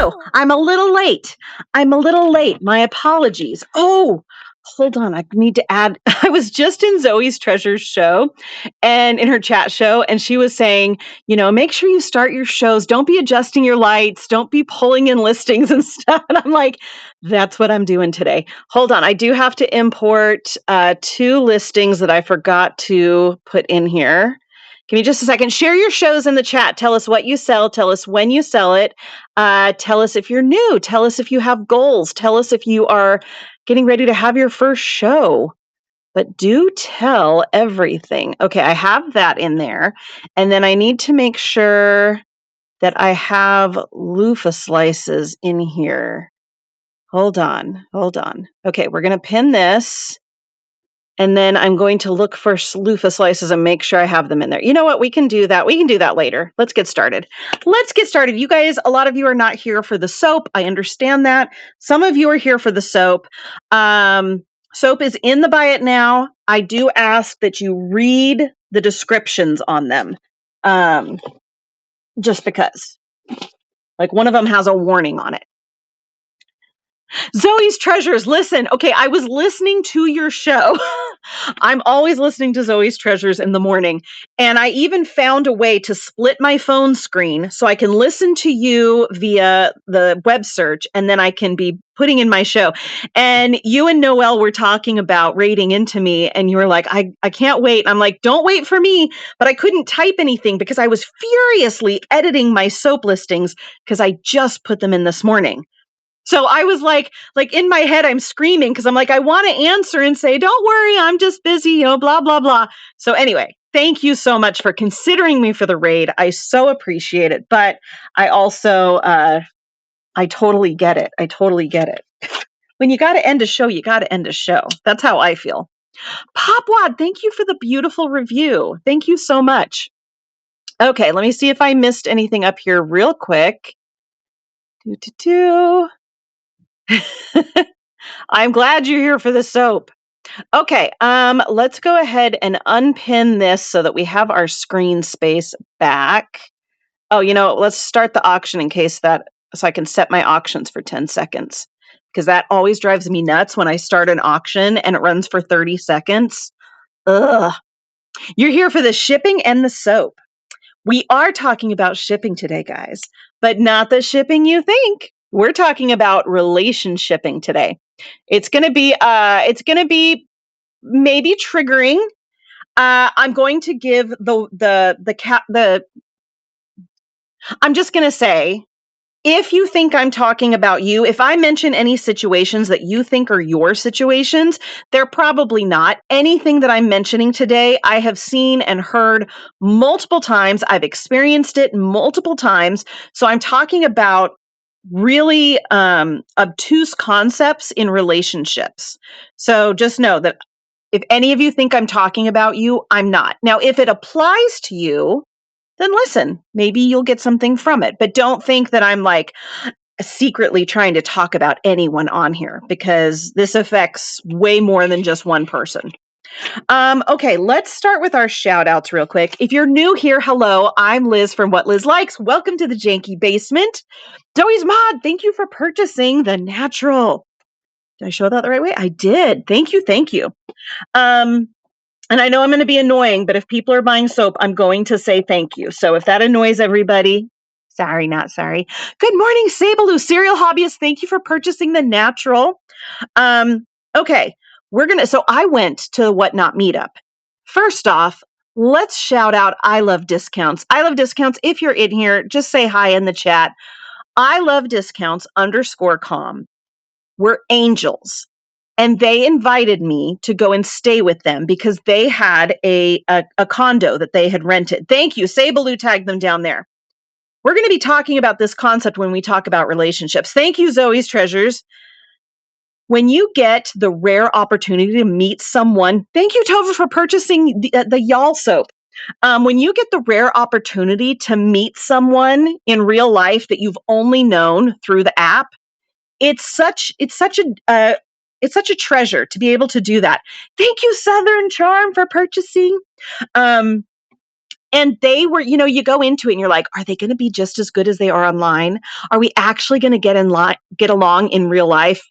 Oh, I'm a little late. I'm a little late. My apologies. Oh, hold on. I need to add. I was just in Zoe's Treasures show and in her chat show, and she was saying, make sure you start your shows. Don't be adjusting your lights. Don't be pulling in listings and stuff. And I'm like, that's what I'm doing today. Hold on. I do have to import 2 listings that I forgot to put in here. Give me just a second. Share your shows in the chat. Tell us what you sell. Tell us when you sell it. Tell us if you're new. Tell us if you have goals. Tell us if you are getting ready to have your first show. But do tell everything. Okay, I have that in there. And then I need to make sure that I have loofah slices in here. Hold on. Okay, we're going to pin this. And then I'm going to look for loofah slices and make sure I have them in there. You know what? We can do that. We can do that later. Let's get started. You guys, a lot of you are not here for the soap. I understand that. Some of you are here for the soap. Soap is in the Buy It Now. I do ask that you read the descriptions on them. Just because. Like one of them has a warning on it. Zoe's Treasures. Listen, okay, I was listening to your show. I'm always listening to Zoe's Treasures in the morning. And I even found a way to split my phone screen so I can listen to you via the web search and then I can be putting in my show. And you and Noelle were talking about rating into me and you were like, I can't wait. And I'm like, don't wait for me. But I couldn't type anything because I was furiously editing my soap listings because I just put them in this morning. So I was like in my head, I'm screaming because I'm like, I want to answer and say, don't worry, I'm just busy, blah, blah, blah. So anyway, thank you so much for considering me for the raid. I so appreciate it. But I also, I totally get it. When you got to end a show, you got to end a show. That's how I feel. Popwad, thank you for the beautiful review. Thank you so much. Okay, let me see if I missed anything up here real quick. I'm glad you're here for the soap. Okay, let's go ahead and unpin this so that we have our screen space back. Oh, let's start the auction so I can set my auctions for 10 seconds. Because that always drives me nuts when I start an auction and it runs for 30 seconds. Ugh. You're here for the shipping and the soap. We are talking about shipping today, guys, but not the shipping you think. We're talking about relationshipping today. It's going to be maybe triggering. I'm going to give I'm just going to say, if you think I'm talking about you, if I mention any situations that you think are your situations, they're probably not. Anything that I'm mentioning today, I have seen and heard multiple times. I've experienced it multiple times. So I'm talking about really obtuse concepts in relationships. So just know that if any of you think I'm talking about you, I'm not. Now, if it applies to you, then listen, maybe you'll get something from it. But don't think that I'm like secretly trying to talk about anyone on here because this affects way more than just one person. Okay, let's start with our shout outs real quick. If you're new here, hello, I'm Liz from What Liz Likes. Welcome to the Janky Basement. Zoe's Mod, thank you for purchasing the natural. Did I show that the right way? I did. Thank you. And I know I'm going to be annoying, but if people are buying soap, I'm going to say thank you. So if that annoys everybody, sorry, not sorry. Good morning, Sabaloo, Serial Hobbyist. Thank you for purchasing the natural. Okay, so I went to the Whatnot meetup. First off, let's shout out I Love Discounts. I Love Discounts. If you're in here, just say hi in the chat. I Love Discounts _com. We're angels. And they invited me to go and stay with them because they had a condo that they had rented. Thank you. Sabaloo tagged them down there. We're going to be talking about this concept when we talk about relationships. Thank you, Zoe's Treasures. When you get the rare opportunity to meet someone, thank you, Tova, for purchasing the Y'all soap. When you get the rare opportunity to meet someone in real life that you've only known through the app, it's such a treasure to be able to do that. Thank you, Southern Charm, for purchasing. And And they were, you go into it and you're like, are they going to be just as good as they are online? Are we actually going to get along in real life?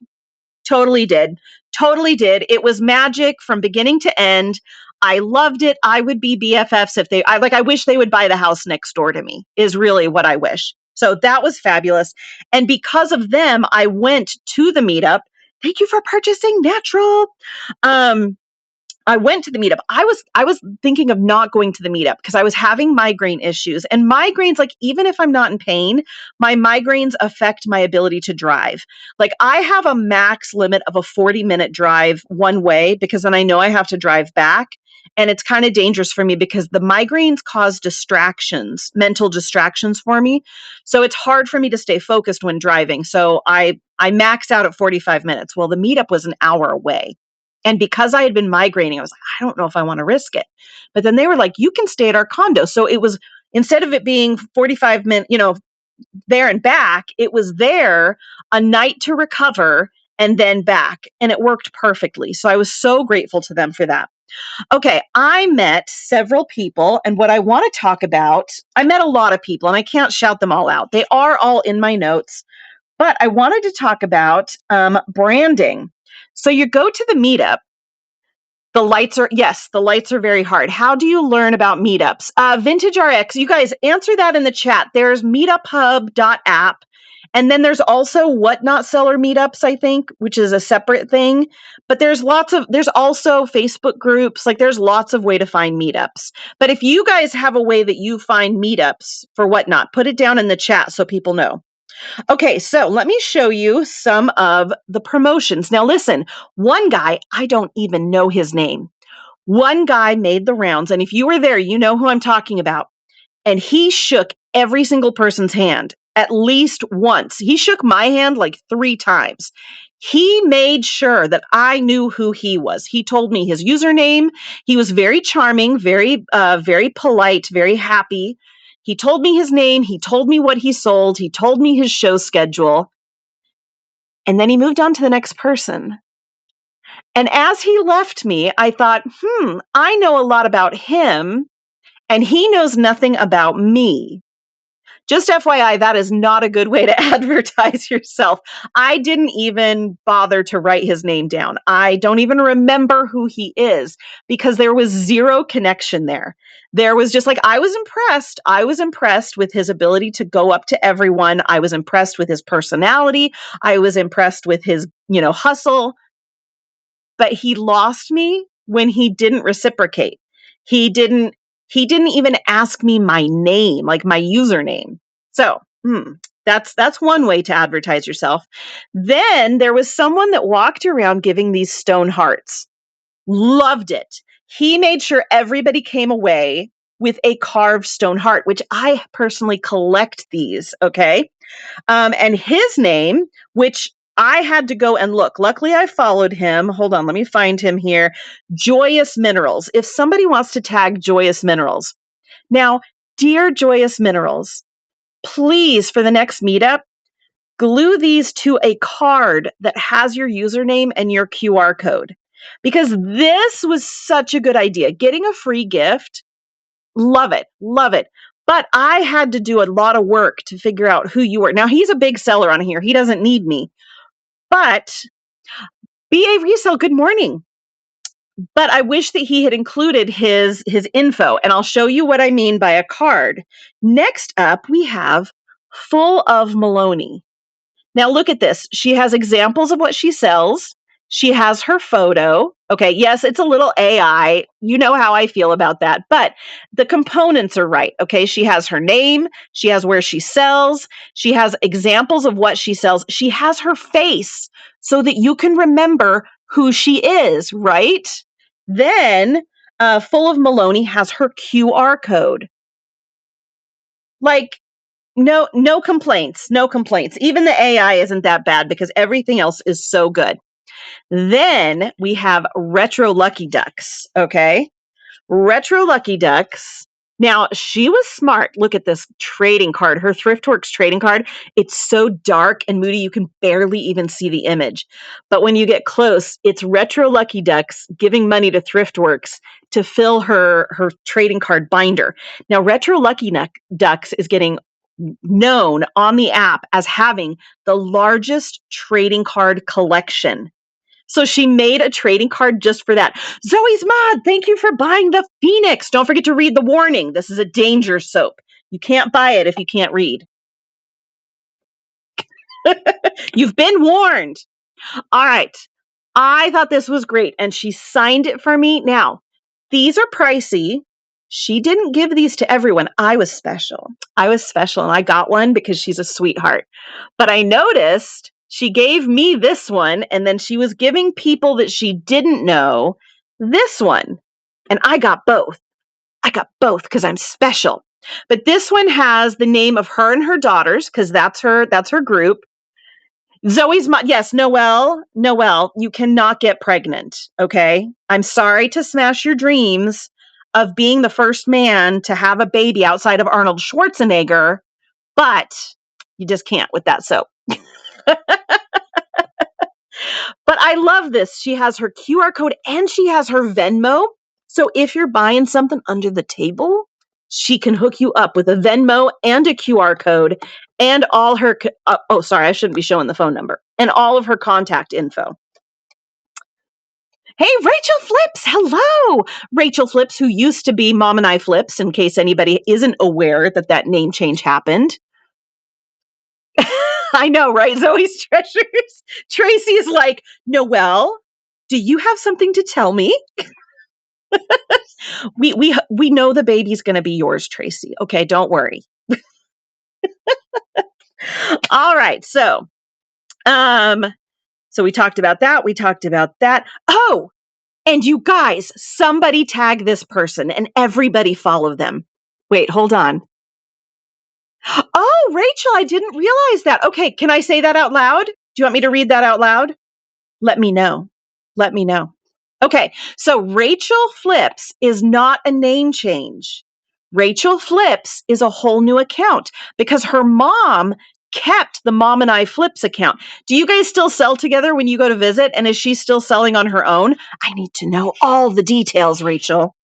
Totally did. Totally did. It was magic from beginning to end. I loved it. I would be BFFs if I wish they would buy the house next door to me, is really what I wish. So that was fabulous. And because of them, I went to the meetup. Thank you for purchasing natural. Um, I went to the meetup. I was thinking of not going to the meetup because I was having migraine issues. And migraines, like even if I'm not in pain, my migraines affect my ability to drive. Like I have a max limit of a 40-minute drive one way because then I know I have to drive back. And it's kind of dangerous for me because the migraines cause distractions, mental distractions for me. So it's hard for me to stay focused when driving. So I max out at 45 minutes. Well, the meetup was an hour away. And because I had been migrating, I was like, I don't know if I want to risk it. But then they were like, you can stay at our condo. So it was, instead of it being 45 minutes, there and back, it was there a night to recover and then back. And it worked perfectly. So I was so grateful to them for that. Okay, I met several people. And what I want to talk about, I met a lot of people and I can't shout them all out. They are all in my notes. But I wanted to talk about branding. So you go to the meetup. The lights are very hard. How do you learn about meetups? Vintage RX, you guys answer that in the chat. There's meetuphub.app. And then there's also What Not Seller meetups, I think, which is a separate thing. But there's also Facebook groups. Like there's lots of way to find meetups. But if you guys have a way that you find meetups for Whatnot, put it down in the chat so people know. Okay, so let me show you some of the promotions. Now, listen, one guy, I don't even know his name. One guy made the rounds, and if you were there, you know who I'm talking about. And he shook every single person's hand at least once. He shook my hand like 3 times. He made sure that I knew who he was. He told me his username. He was very charming, very polite, very happy. He told me his name. He told me what he sold. He told me his show schedule. And then he moved on to the next person. And as he left me, I thought, I know a lot about him, and he knows nothing about me. Just FYI, that is not a good way to advertise yourself. I didn't even bother to write his name down. I don't even remember who he is because there was zero connection there. There was just like, I was impressed. I was impressed with his ability to go up to everyone. I was impressed with his personality. I was impressed with his, hustle. But he lost me when he didn't reciprocate. He didn't even ask me my name, like my username. So, that's one way to advertise yourself. Then there was someone that walked around giving these stone hearts. Loved it. He made sure everybody came away with a carved stone heart, which I personally collect these, okay? And his name, which I had to go and look. Luckily, I followed him. Hold on, let me find him here. Joyous Minerals. If somebody wants to tag Joyous Minerals. Now, dear Joyous Minerals, please, for the next meetup, glue these to a card that has your username and your QR code. Because this was such a good idea. Getting a free gift, love it, love it. But I had to do a lot of work to figure out who you were. Now, he's a big seller on here. He doesn't need me. But BA Resale, good morning. But I wish that he had included his info, and I'll show you what I mean by a card. Next up, we have Full of Maloney. Now look at this. She has examples of what she sells. She has her photo. Okay, yes, it's a little AI. You know how I feel about that, but the components are right. Okay, she has her name. She has where she sells. She has examples of what she sells. She has her face so that you can remember who she is, right? Then, Full of Maloney has her QR code. Like, no complaints, no complaints. Even the AI isn't that bad because everything else is so good. Then we have Retro Lucky Ducks, okay? Retro Lucky Ducks. Now, she was smart. Look at this trading card, her ThriftWorks trading card. It's so dark and moody, you can barely even see the image. But when you get close, it's Retro Lucky Ducks giving money to ThriftWorks to fill her trading card binder. Now, Retro Lucky Ducks is getting known on the app as having the largest trading card collection. So she made a trading card just for that. Zoe's Mod, thank you for buying the Phoenix. Don't forget to read the warning. This is a danger soap. You can't buy it if you can't read. You've been warned. All right. I thought this was great, and she signed it for me. Now, these are pricey. She didn't give these to everyone. I was special. And I got one because she's a sweetheart. But I noticed she gave me this one, and then she was giving people that she didn't know this one. And I got both. Because I'm special. But this one has the name of her and her daughters, because that's her group. Zoe's Mod, yes, Noelle, you cannot get pregnant, okay? I'm sorry to smash your dreams of being the first man to have a baby outside of Arnold Schwarzenegger, but you just can't with that soap. But I love this. She has her QR code and she has her Venmo. So if you're buying something under the table, she can hook you up with a Venmo and a QR code and all her, I shouldn't be showing the phone number, and all of her contact info. Hey, Rachel Flips. Hello. Rachel Flips, who used to be Mom and I Flips, in case anybody isn't aware that name change happened. I know, right? Zoe's Treasures. Tracy is like, Noelle, do you have something to tell me? We know the baby's going to be yours, Tracy. Okay, don't worry. All right. So we talked about that. Oh, and you guys, somebody tag this person and everybody follow them. Wait, hold on. Oh, Rachel, I didn't realize that. Okay, can I say that out loud? Do you want me to read that out loud? Let me know. Okay, so Rachel Flips is not a name change. Rachel Flips is a whole new account because her mom kept the Mom and I Flips account. Do you guys still sell together when you go to visit? And is she still selling on her own? I need to know all the details, Rachel.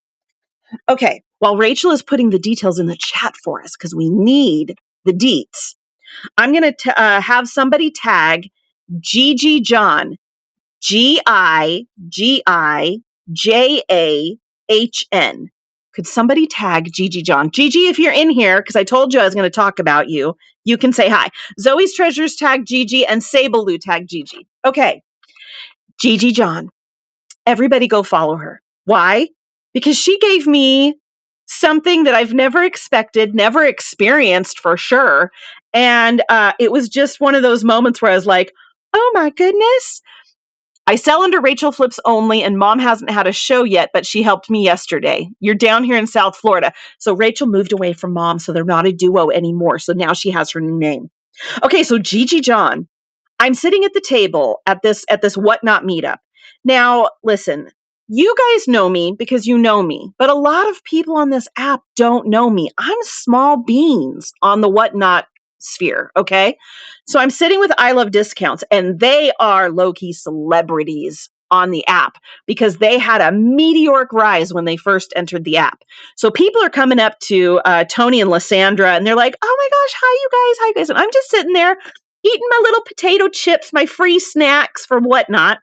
Okay, while Rachel is putting the details in the chat for us because we need the deets, I'm going to have somebody tag Gigi John, GIGIJAHN. Could somebody tag Gigi John? Gigi, if you're in here, because I told you I was going to talk about you, you can say hi. Zoe's Treasures tag Gigi and Sabelou tag Gigi. Okay. Gigi John. Everybody go follow her. Why? Because she gave me something that I've never expected, never experienced for sure. And it was just one of those moments where I was like, oh my goodness. I sell under Rachel Flips only, and Mom hasn't had a show yet, but she helped me yesterday. You're down here in South Florida. So Rachel moved away from Mom, so they're not a duo anymore. So now she has her new name. Okay, so Gigi John, I'm sitting at the table at this Whatnot meetup. Now, listen, you guys know me because you know me, but a lot of people on this app don't know me. I'm small beans on the Whatnot sphere, okay? So I'm sitting with I Love Discounts, and they are low-key celebrities on the app because they had a meteoric rise when they first entered the app. So people are coming up to Tony and Lysandra, and they're like, oh my gosh, hi you guys. And I'm just sitting there eating my little potato chips, my free snacks from Whatnot,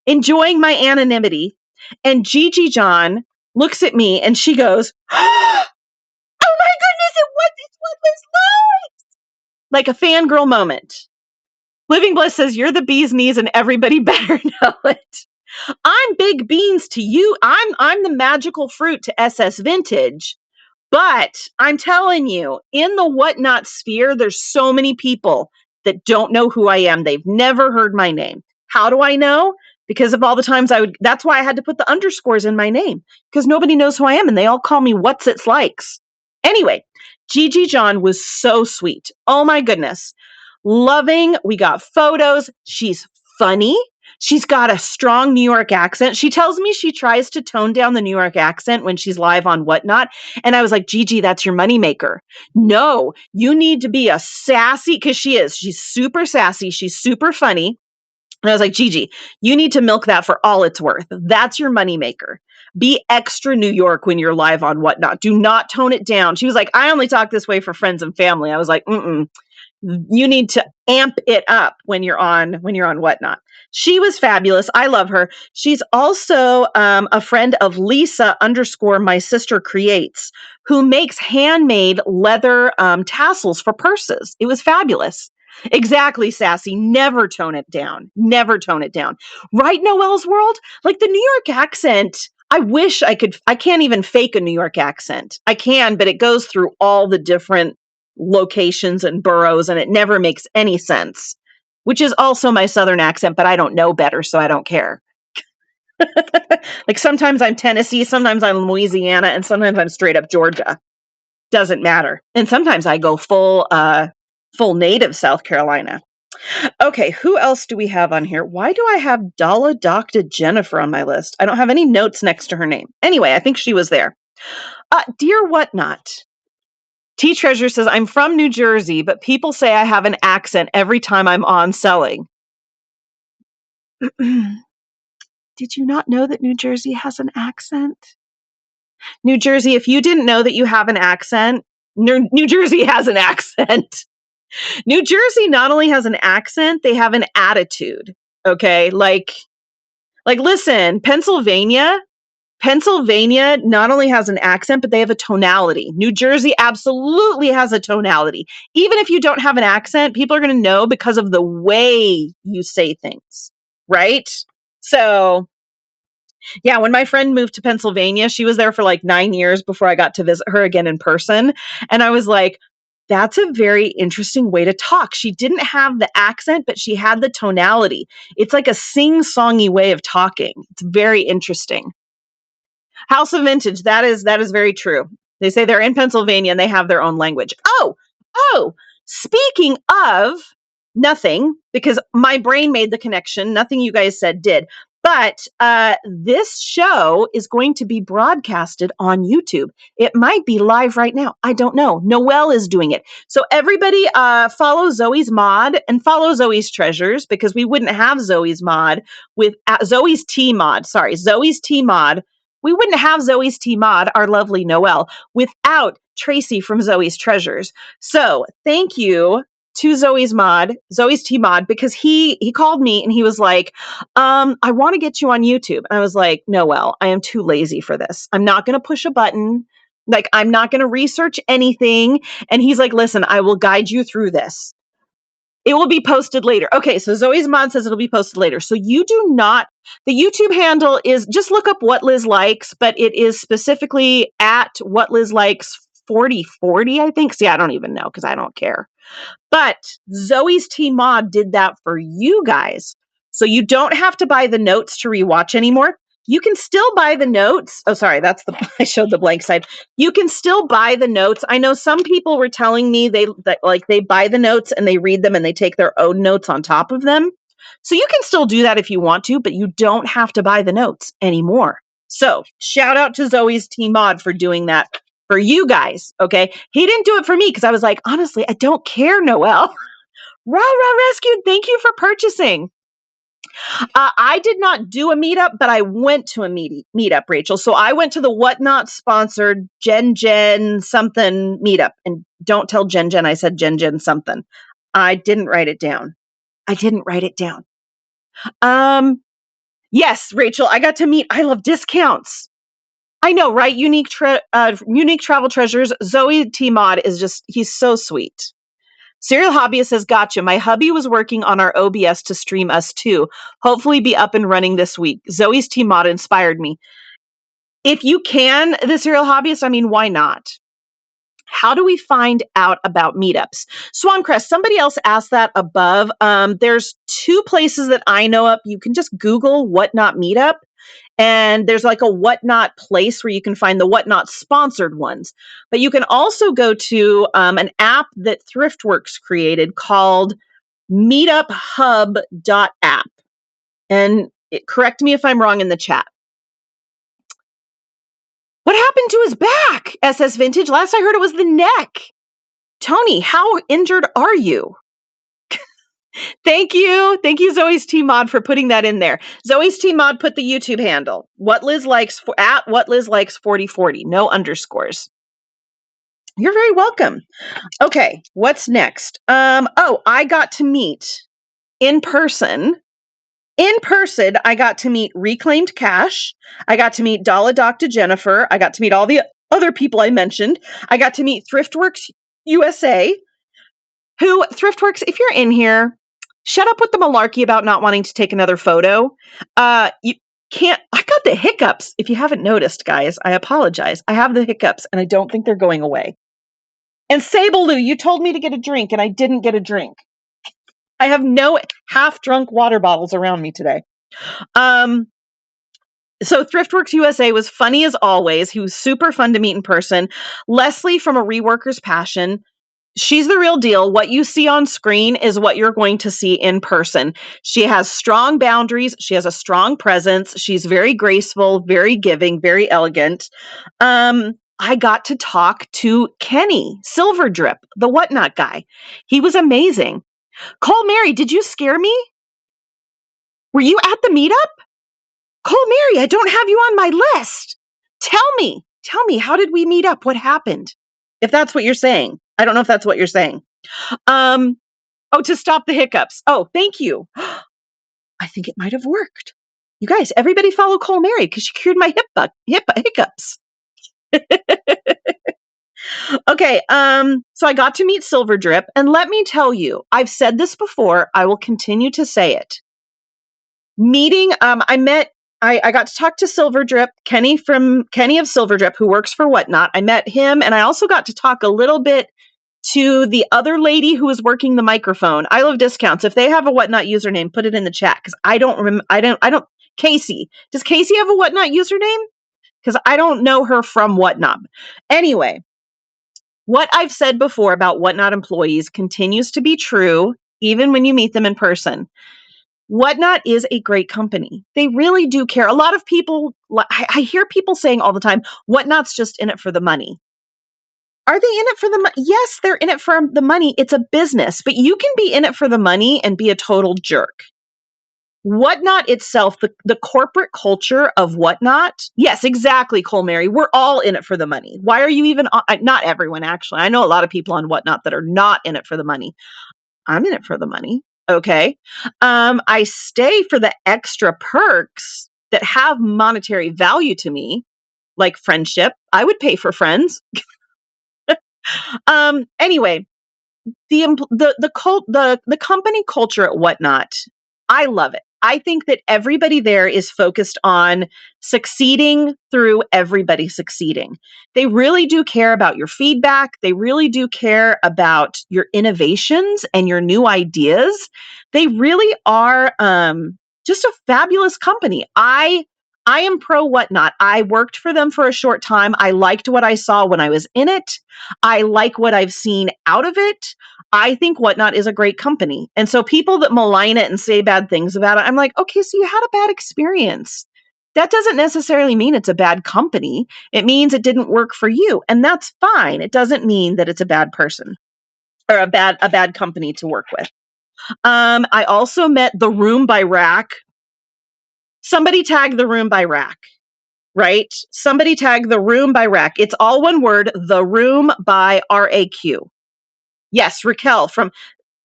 enjoying my anonymity. And Gigi John looks at me and she goes, oh my goodness, what was like a fangirl moment. Living Bliss says, you're the bee's knees and everybody better know it. I'm big beans to you. I'm the magical fruit to SS Vintage. But I'm telling you, in the Whatnot sphere, there's so many people that don't know who I am. They've never heard my name. How do I know? Because of all the times that's why I had to put the underscores in my name, because nobody knows who I am and they all call me What's It's Likes. Anyway, Gigi John was so sweet. Oh my goodness. Loving. We got photos. She's funny. She's got a strong New York accent. She tells me she tries to tone down the New York accent when she's live on Whatnot. And I was like, Gigi, that's your moneymaker. No, you need to be a sassy, because she is. She's super sassy. She's super funny. And I was like, Gigi, you need to milk that for all it's worth. That's your moneymaker. Be extra New York when you're live on Whatnot. Do not tone it down. She was like, I only talk this way for friends and family. I was like, you need to amp it up when you're on Whatnot. She was fabulous. I love her. She's also a friend of Lisa underscore my sister creates, who makes handmade leather tassels for purses. It was fabulous. Exactly, Sassy. Never tone it down. Never tone it down. Right, Noelle's World? Like the New York accent. I wish I could. I can't even fake a New York accent. I can, but it goes through all the different locations and boroughs, and it never makes any sense, which is also my Southern accent, but I don't know better, so I don't care. Like sometimes I'm Tennessee, sometimes I'm Louisiana, and sometimes I'm straight up Georgia. Doesn't matter. And sometimes I go full native South Carolina. Okay, who else do we have on here? Why do I have Dalla Doctor Jennifer on my list? I don't have any notes next to her name. Anyway, I think she was there. Dear Whatnot, T Treasure says, I'm from New Jersey, but people say I have an accent every time I'm on selling. Did you not know that New Jersey has an accent? New Jersey, if you didn't know that you have an accent, New Jersey has an accent. New Jersey not only has an accent, they have an attitude. Okay? Like listen, Pennsylvania not only has an accent, but they have a tonality. New Jersey absolutely has a tonality. Even if you don't have an accent, people are going to know because of the way you say things, right? So, yeah, when my friend moved to Pennsylvania, she was there for like 9 years before I got to visit her again in person. And I was like, that's a very interesting way to talk. She didn't have the accent, but she had the tonality. It's like a sing-songy way of talking. It's very interesting. House of Vintage. That is very true. They say they're in Pennsylvania and they have their own language. Oh, speaking of nothing, because my brain made the connection. Nothing you guys said did. But this show is going to be broadcasted on YouTube. It might be live right now. I don't know. Noelle is doing it. So everybody follow Zoe's Mod and follow Zoe's Treasures, because we wouldn't have Zoe's Mod with Zoe's T Mod. Sorry, Zoe's T Mod. We wouldn't have Zoe's T Mod, our lovely Noelle, without Tracy from Zoe's Treasures. So thank you to Zoe's T Mod, because he called me and he was like, I want to get you on YouTube. And I was like, Noelle, I am too lazy for this. I'm not going to push a button. Like, I'm not going to research anything. And he's like, listen, I will guide you through this. It will be posted later. Okay, so Zoe's Mod says it'll be posted later. So you do not, the YouTube handle is, just look up What Liz Likes, but it is specifically at What Liz Likes 4040, I think. See, I don't even know because I don't care. But Zoe's T Mod did that for you guys. So you don't have to buy the notes to rewatch anymore. You can still buy the notes. Oh, sorry, I showed the blank side. You can still buy the notes. I know some people were telling me they buy the notes and they read them and they take their own notes on top of them. So you can still do that if you want to, but you don't have to buy the notes anymore. So shout out to Zoe's T Mod for doing that for you guys. Okay. He didn't do it for me because I was like, honestly, I don't care, Noelle. Rah, rescued. Thank you for purchasing. I did not do a meetup, but I went to a meetup, Rachel. So I went to the Whatnot sponsored Jen something meetup. And don't tell Jen I said Jen something. I didn't write it down. Yes, Rachel, I got to meet I Love Discounts. I know, right? Unique Travel Treasures. Zoe T Mod is just, he's so sweet. Serial Hobbyist says, gotcha. My hubby was working on our OBS to stream us too. Hopefully be up and running this week. Zoe's T Mod inspired me. If you can, the Serial Hobbyist, I mean, why not? How do we find out about meetups? Swancrest, somebody else asked that above. There's two places that I know of. You can just Google Whatnot Meetup. And there's like a Whatnot place where you can find the Whatnot sponsored ones. But you can also go to an app that ThriftWorks created called meetuphub.app. And correct me if I'm wrong in the chat. What happened to his back, SS Vintage? Last I heard it was the neck. Tony, how injured are you? Thank you. Thank you, Zoe's T Mod, for putting that in there. Zoe's T Mod put the YouTube handle. What Liz likes for at what Liz likes 4040. No underscores. You're very welcome. Okay, what's next? I got to meet in person. In person, I got to meet Reclaimed Cash. I got to meet Dala Dr. Jennifer. I got to meet all the other people I mentioned. I got to meet Thriftworks USA, who Thriftworks, if you're in here, shut up with the malarkey about not wanting to take another photo. You can't. I got the hiccups. If you haven't noticed, guys, I apologize. I have the hiccups, and I don't think they're going away. And Sableu, you told me to get a drink, and I didn't get a drink. I have no half-drunk water bottles around me today. So Thriftworks USA was funny as always. He was super fun to meet in person. Leslie from A Reworker's Passion. She's the real deal. What you see on screen is what you're going to see in person. She has strong boundaries. She has a strong presence. She's very graceful, very giving, very elegant. I got to talk to Kenny Silverdrip, the Whatnot guy. He was amazing. Cole Mary, did you scare me? Were you at the meetup? Cole Mary, I don't have you on my list. Tell me, how did we meet up? What happened? If that's what you're saying. I don't know if that's what you're saying. To stop the hiccups. Oh, thank you. I think it might have worked. You guys, everybody follow Cole Mary because she cured my hiccups. Okay, so I got to meet Silverdrip, and let me tell you, I've said this before, I will continue to say it. I got to talk to Silverdrip, Kenny of Silverdrip, who works for Whatnot. I met him, and I also got to talk a little bit to the other lady who was working the microphone. I love discounts. If they have a Whatnot username, put it in the chat because I don't. Casey, does Casey have a Whatnot username? Because I don't know her from Whatnot. Anyway, what I've said before about Whatnot employees continues to be true, even when you meet them in person. Whatnot is a great company. They really do care. A lot of people, I hear people saying all the time, Whatnot's just in it for the money. Are they in it for the money? Yes, they're in it for the money. It's a business, but you can be in it for the money and be a total jerk. Whatnot itself, the corporate culture of Whatnot, yes, exactly, Cole Mary. We're all in it for the money. Why are you even not everyone, actually. I know a lot of people on Whatnot that are not in it for the money. I'm in it for the money. Okay. I stay for the extra perks that have monetary value to me, like friendship. I would pay for friends. Anyway, the company culture at Whatnot, I love it. I think that everybody there is focused on succeeding through everybody succeeding. They really do care about your feedback. They really do care about your innovations and your new ideas. They really are just a fabulous company. I am pro Whatnot. I worked for them for a short time. I liked what I saw when I was in it. I like what I've seen out of it. I think Whatnot is a great company. And so people that malign it and say bad things about it, I'm like, okay, so you had a bad experience. That doesn't necessarily mean it's a bad company. It means it didn't work for you. And that's fine. It doesn't mean that it's a bad person or a bad company to work with. I also met The Room by Rack. Somebody tagged The Room by Rack, right? Somebody tagged The Room by Rack. It's all one word, The Room by RAQ. Yes, Raquel from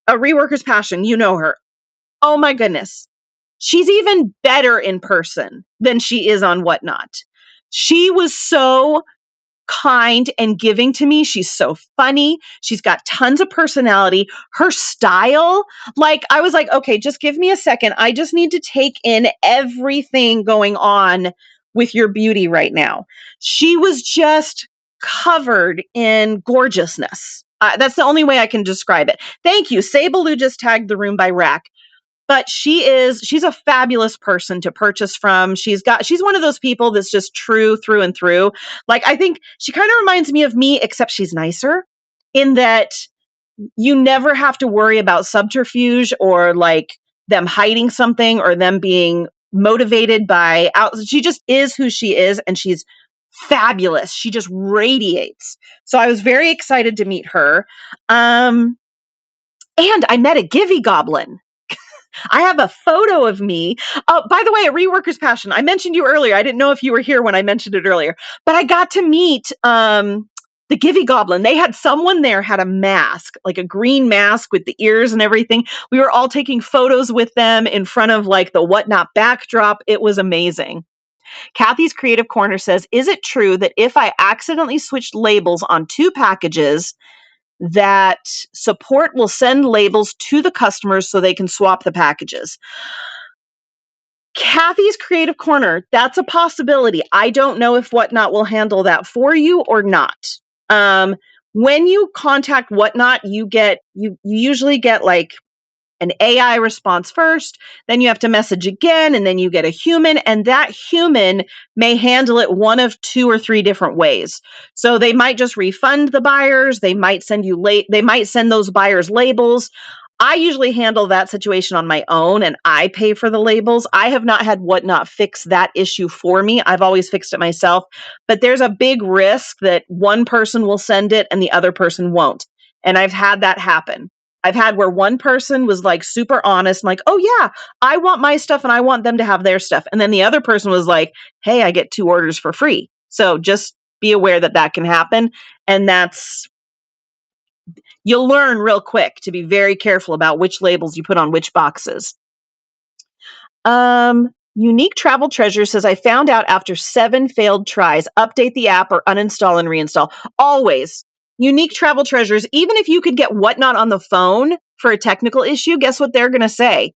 A Reworker's Passion. You know her. Oh my goodness. She's even better in person than she is on Whatnot. She was so kind and giving to me. She's so funny. She's got tons of personality. Her style, like, I was like, okay, just give me a second. I just need to take in everything going on with your beauty right now. She was just covered in gorgeousness. That's the only way I can describe it. Thank you. Sableu just tagged The Room by Rack. But she's a fabulous person to purchase from. She's one of those people that's just true through and through. Like, I think she kind of reminds me of me, except she's nicer in that you never have to worry about subterfuge or like them hiding something or them being motivated by she just is who she is, and she's fabulous. She just radiates. So I was very excited to meet her. And I met a Givey Goblin. I have a photo of me. Oh, by the way, a reworker's passion. I mentioned you earlier. I didn't know if you were here when I mentioned it earlier, but I got to meet the Givy Goblin. They had someone there had a mask, like a green mask with the ears and everything. We were all taking photos with them in front of like the whatnot backdrop. It was amazing. Kathy's Creative Corner says, is it true that if I accidentally switched labels on two packages, that support will send labels to the customers so they can swap the packages? Kathy's Creative Corner, that's a possibility. I don't know if Whatnot will handle that for you or not. Um, when you contact Whatnot, you usually get like an AI response first, then you have to message again, and then you get a human, and that human may handle it one of two or three different ways. So they might just refund the buyers, they might send you late, they might send those buyers labels. I usually handle that situation on my own and I pay for the labels. I have not had Whatnot fix that issue for me. I've always fixed it myself, but there's a big risk that one person will send it and the other person won't. And I've had that happen. I've had where one person was like super honest, like, oh yeah, I want my stuff and I want them to have their stuff. And then the other person was like, hey, I get 2 orders for free. So just be aware that that can happen. And you'll learn real quick to be very careful about which labels you put on which boxes. Unique Travel Treasure says, I found out after 7 failed tries, update the app or uninstall and reinstall. Always. Unique Travel Treasures, even if you could get Whatnot on the phone for a technical issue, guess what they're going to say?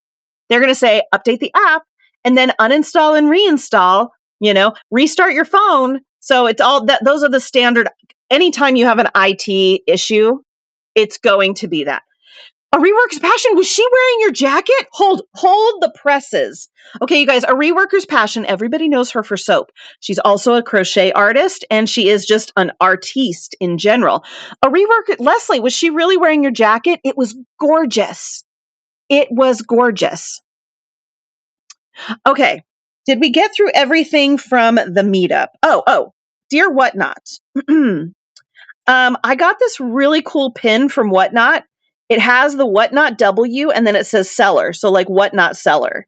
They're going to say, update the app and then uninstall and reinstall, restart your phone. So it's all that, those are the standard. Anytime you have an IT issue, it's going to be that. A reworker's passion. Was she wearing your jacket? Hold the presses. Okay, you guys, a reworker's passion. Everybody knows her for soap. She's also a crochet artist and she is just an artiste in general. A reworker, Leslie, was she really wearing your jacket? It was gorgeous. It was gorgeous. Okay. Did we get through everything from the meetup? Oh, dear Whatnot. I got this really cool pin from Whatnot. It has the Whatnot W and then it says seller. So like Whatnot seller.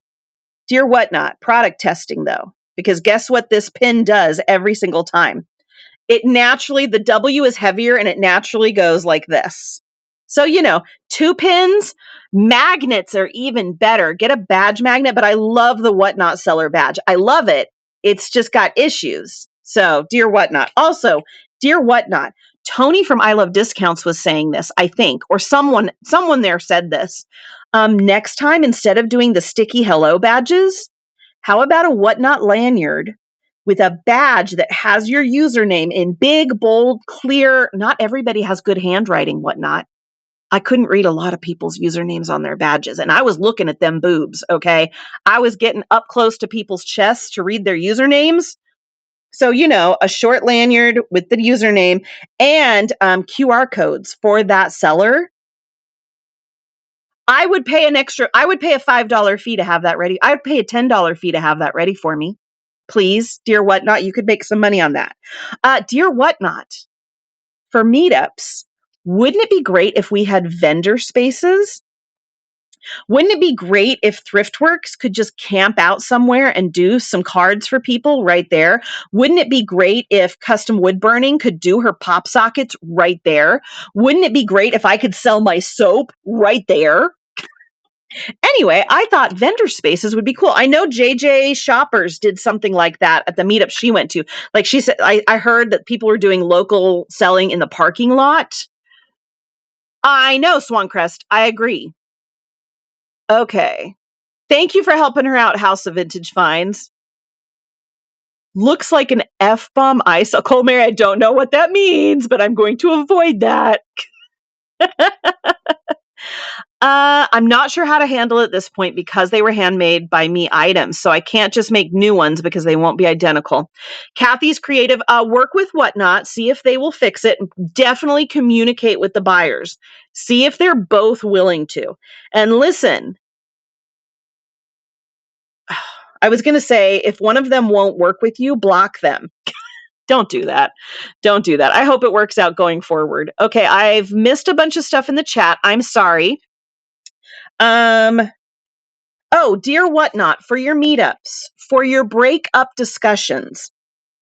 Dear Whatnot, product testing though, because guess what this pin does every single time? The W is heavier and it naturally goes like this. So, 2 pins, magnets are even better. Get a badge magnet, but I love the Whatnot seller badge. I love it. It's just got issues. So, dear Whatnot. Also, dear Whatnot, Tony from I Love Discounts was saying this, I think, or someone there said this. Next time, instead of doing the sticky hello badges, how about a Whatnot lanyard with a badge that has your username in big, bold, clear? Not everybody has good handwriting, Whatnot. I couldn't read a lot of people's usernames on their badges, and I was looking at them boobs, okay? I was getting up close to people's chests to read their usernames. So, a short lanyard with the username and QR codes for that seller. I would pay a $5 fee to have that ready. I would pay a $10 fee to have that ready for me. Please, dear Whatnot, you could make some money on that. Dear Whatnot, for meetups, wouldn't it be great if we had vendor spaces? Wouldn't it be great if Thriftworks could just camp out somewhere and do some cards for people right there? Wouldn't it be great if Custom Wood Burning could do her pop sockets right there? Wouldn't it be great if I could sell my soap right there? Anyway, I thought vendor spaces would be cool. I know JJ Shoppers did something like that at the meetup she went to. Like she said, I heard that people were doing local selling in the parking lot. I know, Swancrest. I agree. Okay. Thank you for helping her out, House of Vintage Finds. Looks like an F-bomb icicle. Mary, I don't know what that means, but I'm going to avoid that. I'm not sure how to handle it at this point because they were handmade by me items. So I can't just make new ones because they won't be identical. Kathy's Creative, work with Whatnot, see if they will fix it. Definitely communicate with the buyers. See if they're both willing to. And listen, I was going to say, if one of them won't work with you, block them. Don't do that. Don't do that. I hope it works out going forward. Okay, I've missed a bunch of stuff in the chat. I'm sorry. Oh, dear whatnot, for your meetups, for your breakup discussions.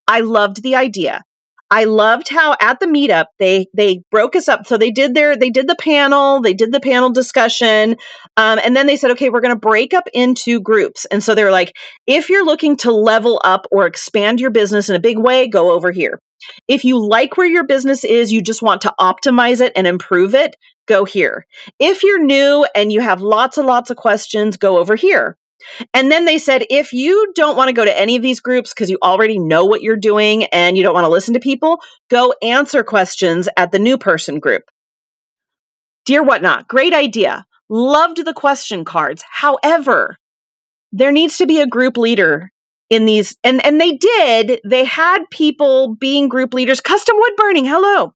I loved the idea. I loved how at the meetup they broke us up. So they did the panel discussion, and then they said, okay, we're going to break up into groups. And so they were like, if you're looking to level up or expand your business in a big way, go over here. If you like where your business is, you just want to optimize it and improve it, go here. If you're new and you have lots and lots of questions, go over here. And then they said, if you don't want to go to any of these groups because you already know what you're doing and you don't want to listen to people, go answer questions at the new person group. Dear Whatnot, great idea. Loved the question cards. However, there needs to be a group leader in these. And they did. They had people being group leaders. Custom wood burning. Hello.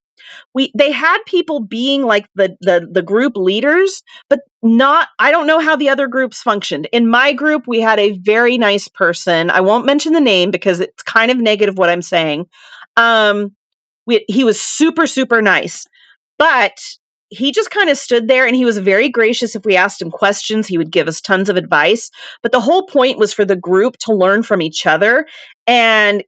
They had people being like the group leaders, but not, I don't know how the other groups functioned. In my group, we had a very nice person. I won't mention the name because it's kind of negative what I'm saying. um he was super super nice, but he just kind of stood there and he was very gracious. If we asked him questions, he would give us tons of advice. But the whole point was for the group to learn from each other. And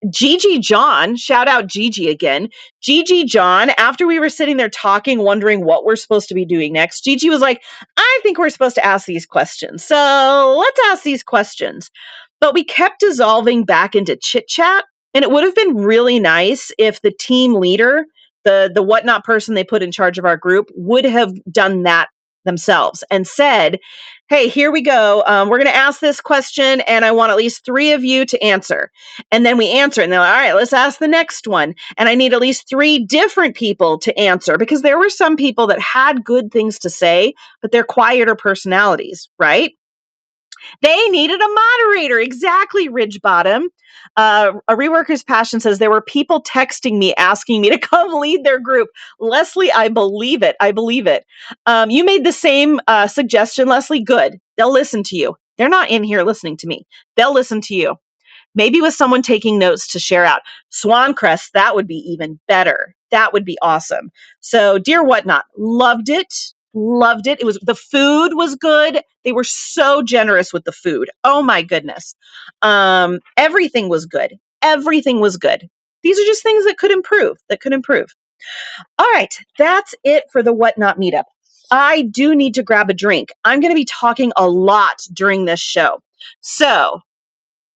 Gigi John, shout out Gigi again. Gigi John, after we were sitting there talking, wondering what we're supposed to be doing next, Gigi was like, I think we're supposed to ask these questions. So let's ask these questions. But we kept dissolving back into chit chat. And it would have been really nice if the team leader, the whatnot person they put in charge of our group, would have done that themselves and said, hey, here we go. We're going to ask this question, and I want at least 3 of you to answer. And then we answer, and they're like, all right, let's ask the next one. And I need at least 3 different people to answer, because there were some people that had good things to say, but they're quieter personalities, right? They needed a moderator. Exactly, Ridge Bottom. A Reworker's Passion says there were people texting me asking me to come lead their group. Leslie, I believe it. I believe it. You made the same suggestion, Leslie. Good. They'll listen to you. They're not in here listening to me. They'll listen to you. Maybe with someone taking notes to share out. Swan Crest, that would be even better. That would be awesome. So, dear Whatnot, loved it. Loved it. It was, the food was good. They were so generous with the food. Oh my goodness. Everything was good. Everything was good. These are just things that could improve. That could improve. All right, that's it for the Whatnot meetup. I do need to grab a drink. I'm going to be talking a lot during this show. So,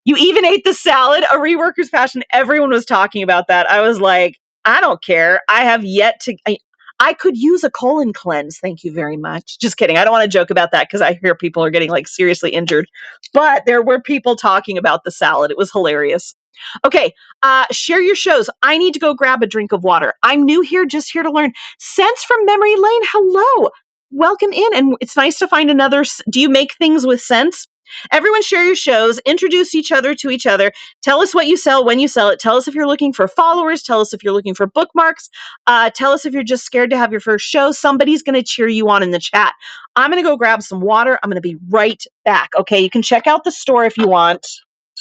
you even ate the salad, a Reworker's Passion. Everyone was talking about that. I was like, I don't care. I have yet to. I could use a colon cleanse. Thank you very much. Just kidding. I don't want to joke about that because I hear people are getting like seriously injured. But there were people talking about the salad. It was hilarious. Okay, share your shows. I need to go grab a drink of water. I'm new here, just here to learn. Sense from Memory Lane. Hello. Welcome in. And it's nice to find another. Do you make things with sense? Everyone share your shows, introduce each other to each other. Tell us what you sell, when you sell it. Tell us if you're looking for followers. Tell us if you're looking for bookmarks. Tell us if you're just scared to have your first show. Somebody's going to cheer you on in the chat. I'm going to go grab some water. I'm going to be right back. Okay, you can check out the store if you want.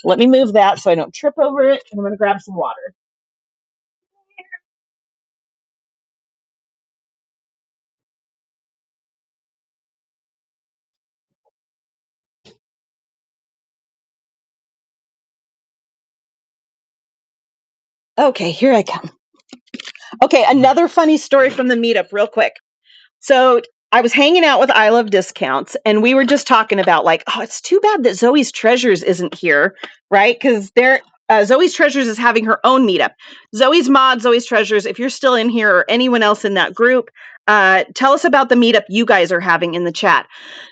Let me move that so I don't trip over it. And I'm going to grab some water. Okay, here I come. Okay, another funny story from the meetup, real quick. So I was hanging out with I Love Discounts, and we were just talking about like, oh, it's too bad that Zoe's Treasures isn't here, right? Because Zoe's Treasures is having her own meetup. Zoe's Mod, Zoe's Treasures. If you're still in here or anyone else in that group, tell us about the meetup you guys are having in the chat.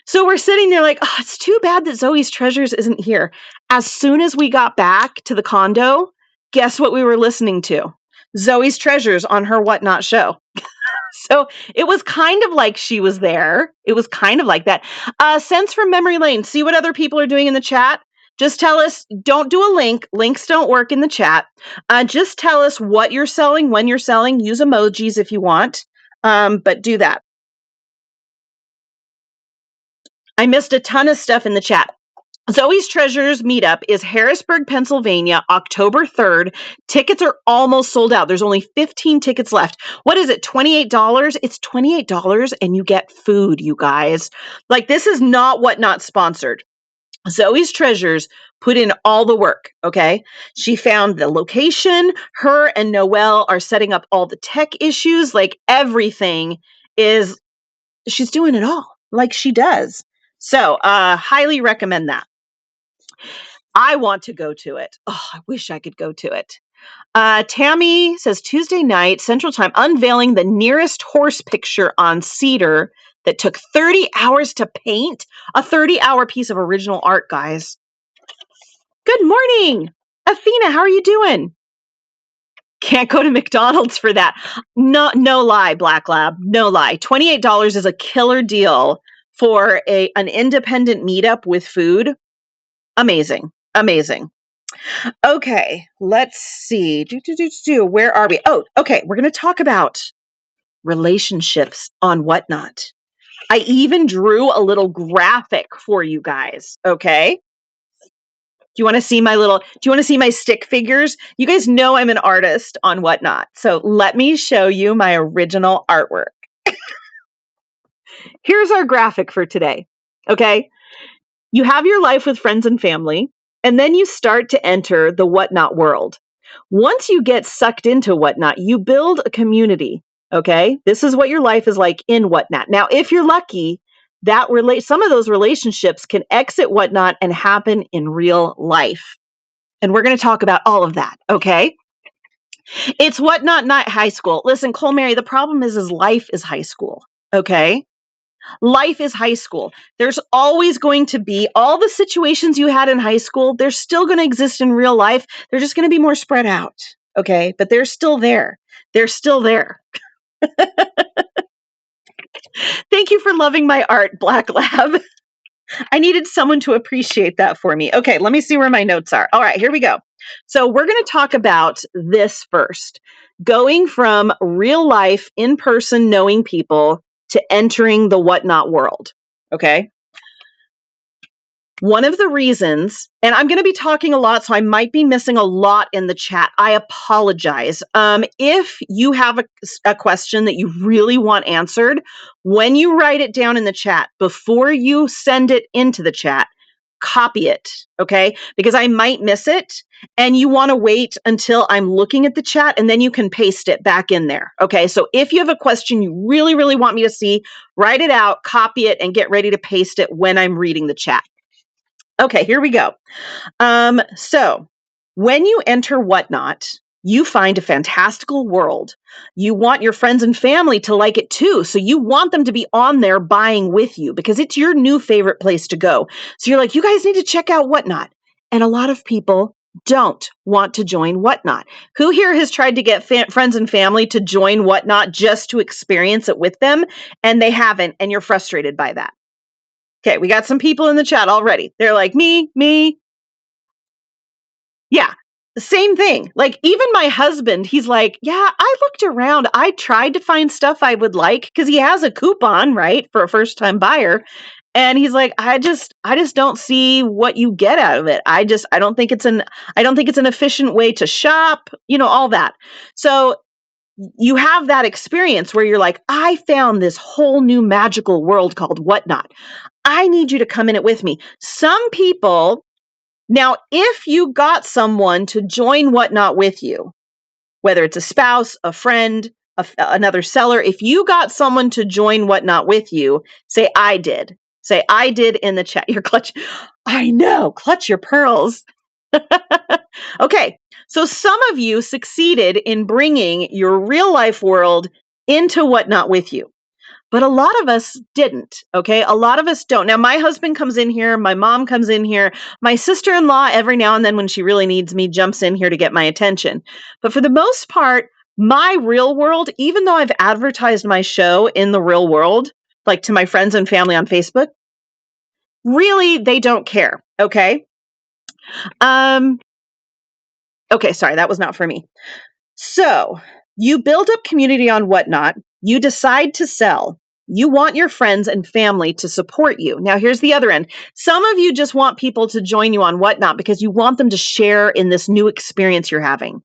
So we're sitting there like, oh, it's too bad that Zoe's Treasures isn't here. As soon as we got back to the condo, guess what we were listening to? Zoe's Treasures on her Whatnot show. So it was kind of like she was there. It was kind of like that. Sense from Memory Lane. See what other people are doing in the chat. Just tell us, don't do a link. Links don't work in the chat. Just tell us what you're selling, when you're selling. Use emojis if you want, but do that. I missed a ton of stuff in the chat. Zoe's Treasures meetup is Harrisburg, Pennsylvania, October 3rd. Tickets are almost sold out. There's only 15 tickets left. What is it? $28? It's $28 and you get food, you guys. Like, this is not Whatnot sponsored. Zoe's Treasures put in all the work, okay? She found the location. Her and Noelle are setting up all the tech issues. Like, everything is, she's doing it all like she does. So, highly recommend that. I want to go to it. Oh, I wish I could go to it. Tammy says Tuesday night, Central Time, unveiling the nearest horse picture on cedar that took 30 hours to paint. A 30-hour piece of original art, guys. Good morning, Athena. How are you doing? Can't go to McDonald's for that. No, no lie, Black Lab. No lie. $28 is a killer deal for an independent meetup with food. Amazing. Amazing. Okay, let's see. Where are we? Oh, okay. We're going to talk about relationships on Whatnot. I even drew a little graphic for you guys. Okay. Do you want to see my stick figures? You guys know I'm an artist on Whatnot. So let me show you my original artwork. Here's our graphic for today. Okay. You have your life with friends and family, and then you start to enter the Whatnot world. Once you get sucked into Whatnot, you build a community. Okay. This is what your life is like in Whatnot. Now, if you're lucky, some of those relationships can exit Whatnot and happen in real life. And we're going to talk about all of that. Okay. It's Whatnot, not high school. Listen, Cole Mary, the problem is life is high school. Okay. Life is high school. There's always going to be all the situations you had in high school. They're still going to exist in real life. They're just going to be more spread out. Okay. But they're still there. They're still there. Thank you for loving my art, Black Lab. I needed someone to appreciate that for me. Okay. Let me see where my notes are. All right. Here we go. So we're going to talk about this first, going from real life, in person, knowing people to entering the Whatnot world. Okay. One of the reasons, and I'm going to be talking a lot, so I might be missing a lot in the chat. I apologize. If you have a question that you really want answered, when you write it down in the chat, before you send it into the chat, copy it, okay? Because I might miss it, and you want to wait until I'm looking at the chat, and then you can paste it back in there, okay? So if you have a question you really, really want me to see, write it out, copy it, and get ready to paste it when I'm reading the chat. Okay, here we go. So when you enter Whatnot, you find a fantastical world. You want your friends and family to like it too. So you want them to be on there buying with you because it's your new favorite place to go. So you're like, you guys need to check out Whatnot. And a lot of people don't want to join Whatnot. Who here has tried to get friends and family to join Whatnot just to experience it with them? And they haven't, and you're frustrated by that. Okay, we got some people in the chat already. They're like, me. Yeah, same thing. Like, even my husband, he's like, yeah, I looked around. I tried to find stuff I would like because he has a coupon, right, for a first time buyer. And he's like, I just don't see what you get out of it. I don't think it's an efficient way to shop, all that. So you have that experience where you're like, I found this whole new magical world called Whatnot. I need you to come in it with me. Some people, now, if you got someone to join Whatnot with you, whether it's a spouse, a friend, another seller, if you got someone to join Whatnot with you, say, I did. Say, I did in the chat. Your clutch. I know. Clutch your pearls. Okay. So some of you succeeded in bringing your real life world into Whatnot with you. But a lot of us didn't, okay? A lot of us don't. Now, my husband comes in here, my mom comes in here, my sister-in-law, every now and then when she really needs me, jumps in here to get my attention. But for the most part, my real world, even though I've advertised my show in the real world, like to my friends and family on Facebook, really, they don't care, okay? Okay, sorry, that was not for me. So, you build up community on Whatnot, you decide to sell. You want your friends and family to support you. Now, here's the other end. Some of you just want people to join you on Whatnot because you want them to share in this new experience you're having.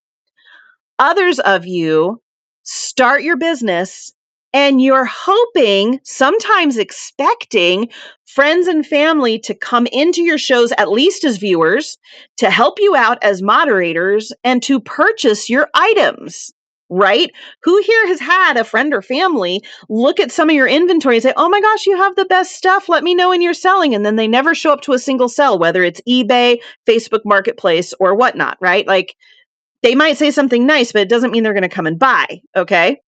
Others of you start your business and you're hoping, sometimes expecting, friends and family to come into your shows, at least as viewers, to help you out as moderators and to purchase your items, right? Who here has had a friend or family look at some of your inventory and say, oh my gosh, you have the best stuff. Let me know when you're selling. And then they never show up to a single sell, whether it's eBay, Facebook Marketplace, or whatnot, right? Like, they might say something nice, but it doesn't mean they're going to come and buy. Okay.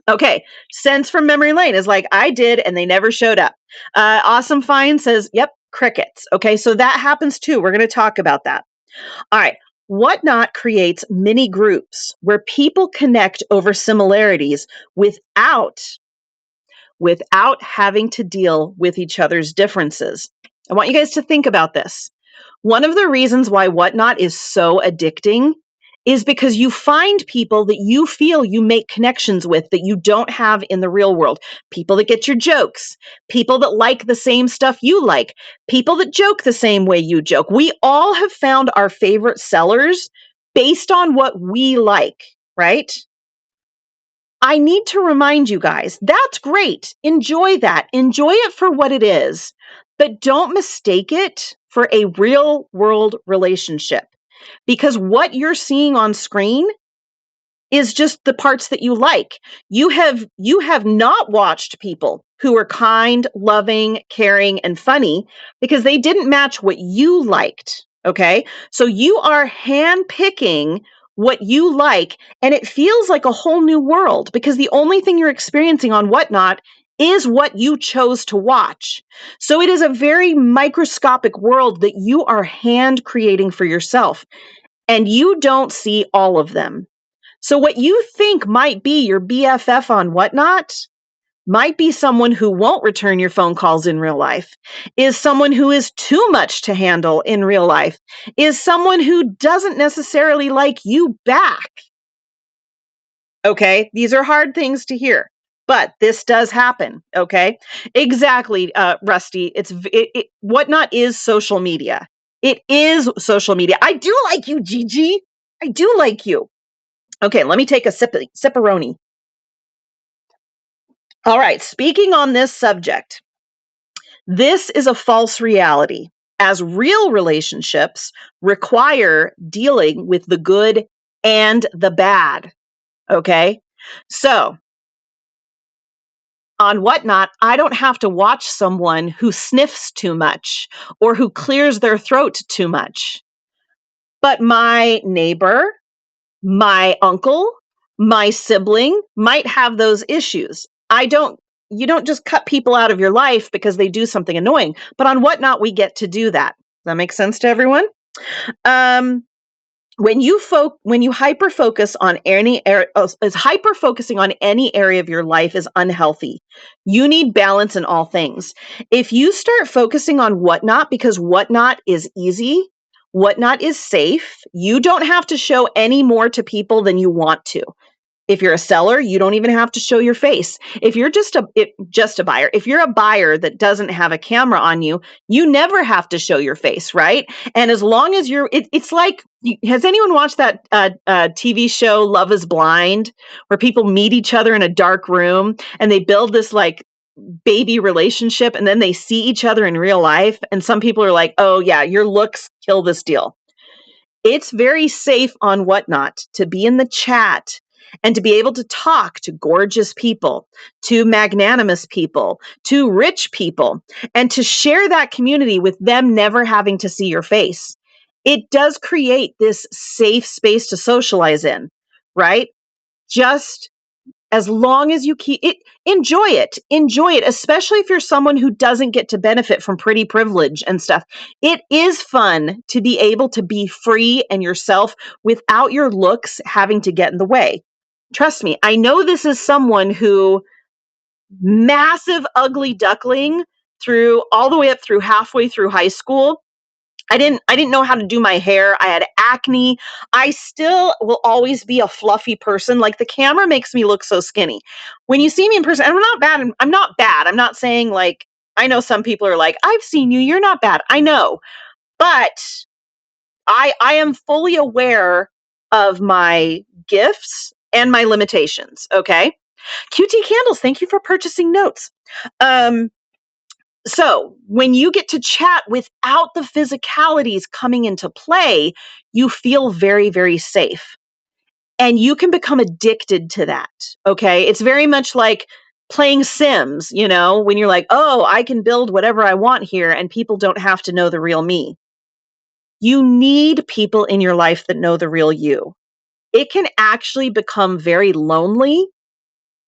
Okay. Sense from memory lane is like, I did, and they never showed up. Awesome Find says, yep, crickets. Okay. So that happens too. We're going to talk about that. All right. Whatnot creates mini groups where people connect over similarities without having to deal with each other's differences. I want you guys to think about this. One of the reasons why Whatnot is so addicting is because you find people that you feel you make connections with that you don't have in the real world. People that get your jokes, people that like the same stuff you like, people that joke the same way you joke. We all have found our favorite sellers based on what we like, right? I need to remind you guys, that's great. Enjoy that. Enjoy it for what it is, but don't mistake it for a real world relationship, because what you're seeing on screen is just the parts that you like. You have not watched people who are kind, loving, caring, and funny because they didn't match what you liked. Okay. So you are handpicking what you like, and it feels like a whole new world because the only thing you're experiencing on Whatnot is what you chose to watch. So it is a very microscopic world that you are hand creating for yourself, and you don't see all of them. So what you think might be your BFF on Whatnot might be someone who won't return your phone calls in real life, is someone who is too much to handle in real life, is someone who doesn't necessarily like you back. Okay, these are hard things to hear, but this does happen. Okay, exactly, Rusty. Whatnot is social media. It is social media. I do like you, Gigi. I do like you. Okay, let me take a sipperoni. All right, speaking on this subject, this is a false reality, as real relationships require dealing with the good and the bad. Okay, so on Whatnot, I don't have to watch someone who sniffs too much or who clears their throat too much. But my neighbor, my uncle, my sibling might have those issues. You don't just cut people out of your life because they do something annoying, but on Whatnot, we get to do that. Does that make sense to everyone? Um, when you hyper focus on any area, is hyper focusing on any area of your life is unhealthy. You need balance in all things. If you start focusing on Whatnot because Whatnot is easy, Whatnot is safe, you don't have to show any more to people than you want to. If you're a seller, you don't even have to show your face. If you're just a buyer, if you're a buyer that doesn't have a camera on you, you never have to show your face, right? And as long as it's like, has anyone watched that TV show Love Is Blind, where people meet each other in a dark room and they build this like baby relationship, and then they see each other in real life? And some people are like, "Oh yeah, your looks kill this deal." It's very safe on Whatnot to be in the chat and to be able to talk to gorgeous people, to magnanimous people, to rich people, and to share that community with them never having to see your face. It does create this safe space to socialize in, right? Just as long as you keep it, enjoy it, especially if you're someone who doesn't get to benefit from pretty privilege and stuff. It is fun to be able to be free and yourself without your looks having to get in the way. Trust me, I know this is someone who massive ugly duckling through all the way up through halfway through high school. I didn't know how to do my hair. I had acne. I still will always be a fluffy person. Like the camera makes me look so skinny. When you see me in person, and I'm not bad. I'm not bad. I'm not saying like I know some people are like, "I've seen you. You're not bad." I know. But I am fully aware of my gifts and my limitations, okay? QT Candles, thank you for purchasing notes. Um so, when you get to chat without the physicalities coming into play, you feel very, very safe. And you can become addicted to that. Okay. It's very much like playing Sims, when you're like, oh, I can build whatever I want here and people don't have to know the real me. You need people in your life that know the real you. It can actually become very lonely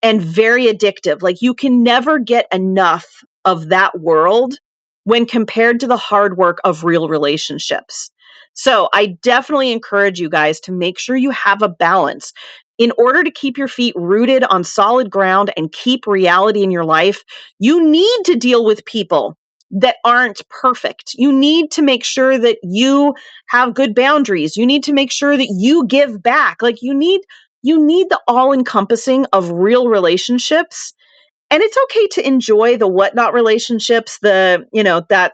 and very addictive. Like you can never get enough of that world when compared to the hard work of real relationships. So I definitely encourage you guys to make sure you have a balance. In order to keep your feet rooted on solid ground and keep reality in your life, you need to deal with people that aren't perfect. You need to make sure that you have good boundaries. You need to make sure that you give back. Like you need the all encompassing of real relationships. And it's okay to enjoy the whatnot relationships, that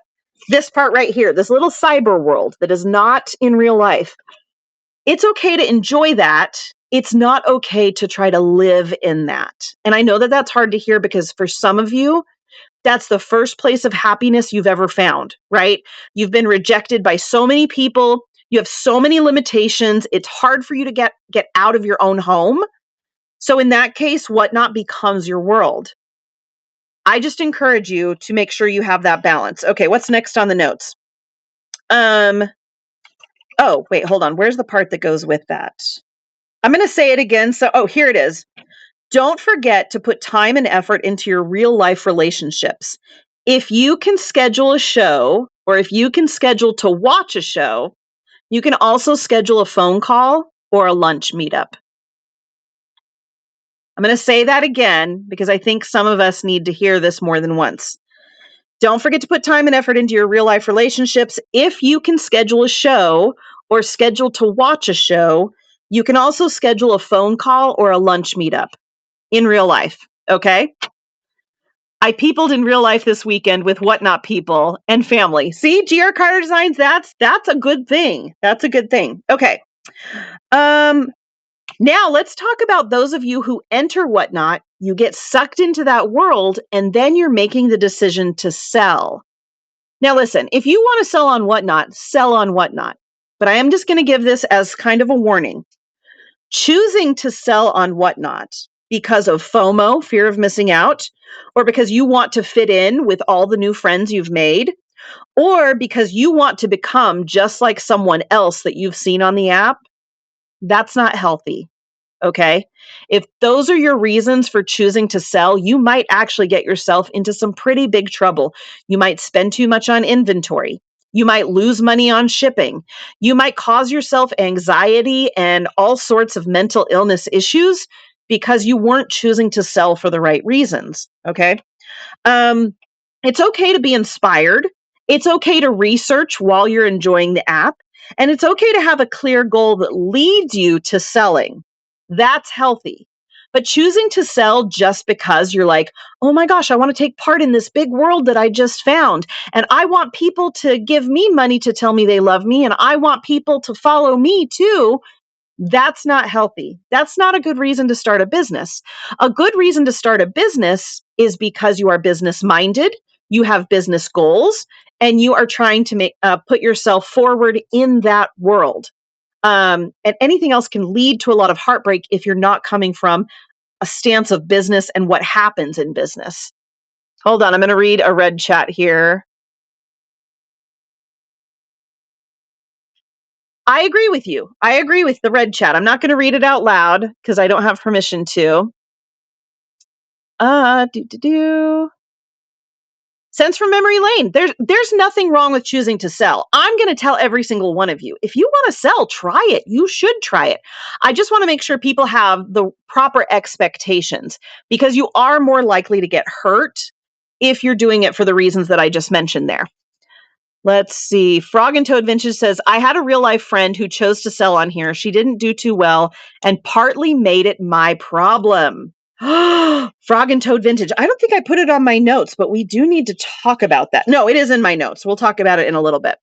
this part right here, this little cyber world that is not in real life. It's okay to enjoy that. It's not okay to try to live in that. And I know that that's hard to hear because for some of you, that's the first place of happiness you've ever found, right? You've been rejected by so many people. You have so many limitations. It's hard for you to get out of your own home. So in that case, whatnot becomes your world. I just encourage you to make sure you have that balance. Okay, what's next on the notes? Um, oh, wait, hold on. Where's the part that goes with that? I'm going to say it again. So, oh, here it is. Don't forget to put time and effort into your real life relationships. If you can schedule a show or if you can schedule to watch a show, you can also schedule a phone call or a lunch meetup. I'm going to say that again because I think some of us need to hear this more than once. Don't forget to put time and effort into your real life relationships. If you can schedule a show or schedule to watch a show, you can also schedule a phone call or a lunch meetup in real life. Okay. I peopled in real life this weekend with whatnot people and family. See, GR Carter Designs, that's a good thing. That's a good thing. Okay. Um, Now let's talk about those of you who enter whatnot, you get sucked into that world, and then you're making the decision to sell. Now, listen, if you want to sell on whatnot, sell on whatnot. But I am just going to give this as kind of a warning. Choosing to sell on whatnot because of FOMO, fear of missing out, or because you want to fit in with all the new friends you've made, or because you want to become just like someone else that you've seen on the app, that's not healthy. Okay. If those are your reasons for choosing to sell, you might actually get yourself into some pretty big trouble. You might spend too much on inventory. You might lose money on shipping. You might cause yourself anxiety and all sorts of mental illness issues because you weren't choosing to sell for the right reasons. Okay. Um, it's okay to be inspired. It's okay to research while you're enjoying the app. And it's okay to have a clear goal that leads you to selling. That's healthy. But choosing to sell just because you're like, oh my gosh, I want to take part in this big world that I just found. And I want people to give me money to tell me they love me. And I want people to follow me too. That's not healthy. That's not a good reason to start a business. A good reason to start a business is because you are business minded, you have business goals, and you are trying to put yourself forward in that world. And anything else can lead to a lot of heartbreak if you're not coming from a stance of business and what happens in business. Hold on, I'm going to read a red chat here. I agree with you. I agree with the red chat. I'm not going to read it out loud because I don't have permission to. Do do do. Sense from memory lane. There's nothing wrong with choosing to sell. I'm going to tell every single one of you. If you want to sell, try it. You should try it. I just want to make sure people have the proper expectations because you are more likely to get hurt if you're doing it for the reasons that I just mentioned there. Let's see. Frog and Toad Vintage says, I had a real life friend who chose to sell on here. She didn't do too well and partly made it my problem. Frog and Toad Vintage. I don't think I put it on my notes, but we do need to talk about that. No, it is in my notes. We'll talk about it in a little bit.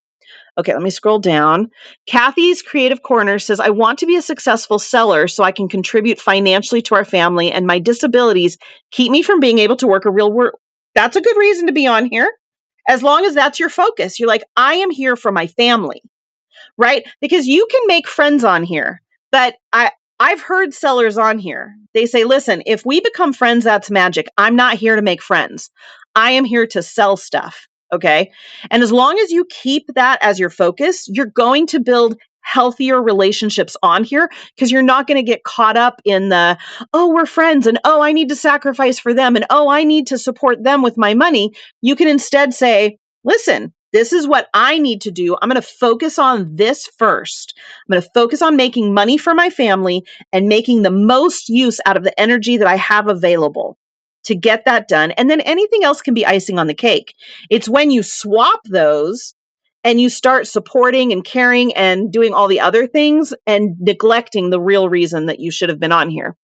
Okay, let me scroll down. Kathy's Creative Corner says, I want to be a successful seller so I can contribute financially to our family, and my disabilities keep me from being able to work a real work. That's a good reason to be on here. As long as that's your focus, you're like, I am here for my family, right? Because you can make friends on here, but I've heard sellers on here. They say, listen, if we become friends, that's magic. I'm not here to make friends. I am here to sell stuff. Okay. And as long as you keep that as your focus, you're going to build healthier relationships on here because you're not going to get caught up in the, oh, we're friends and oh, I need to sacrifice for them and oh, I need to support them with my money. You can instead say, listen, this is what I need to do. I'm going to focus on this first. I'm going to focus on making money for my family and making the most use out of the energy that I have available to get that done. And then anything else can be icing on the cake. It's when you swap those and you start supporting and caring and doing all the other things and neglecting the real reason that you should have been on here.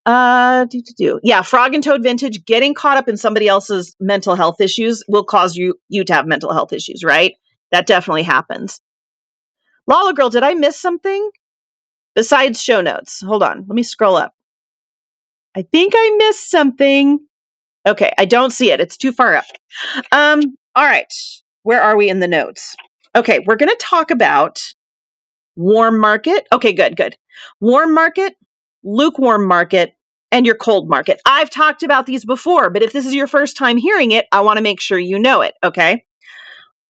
Yeah, Frog and Toad Vintage, getting caught up in somebody else's mental health issues will cause you to have mental health issues, right? That definitely happens. Lala Girl, did I miss something besides show notes? Hold on, let me scroll up. I think I missed something. Okay, I don't see it. It's too far up. All right. Where are we in the notes? Okay, we're going to talk about warm market. Okay, good. Warm market, lukewarm market, and your cold market. I've talked about these before, but if this is your first time hearing it, I want to make sure you know it, okay?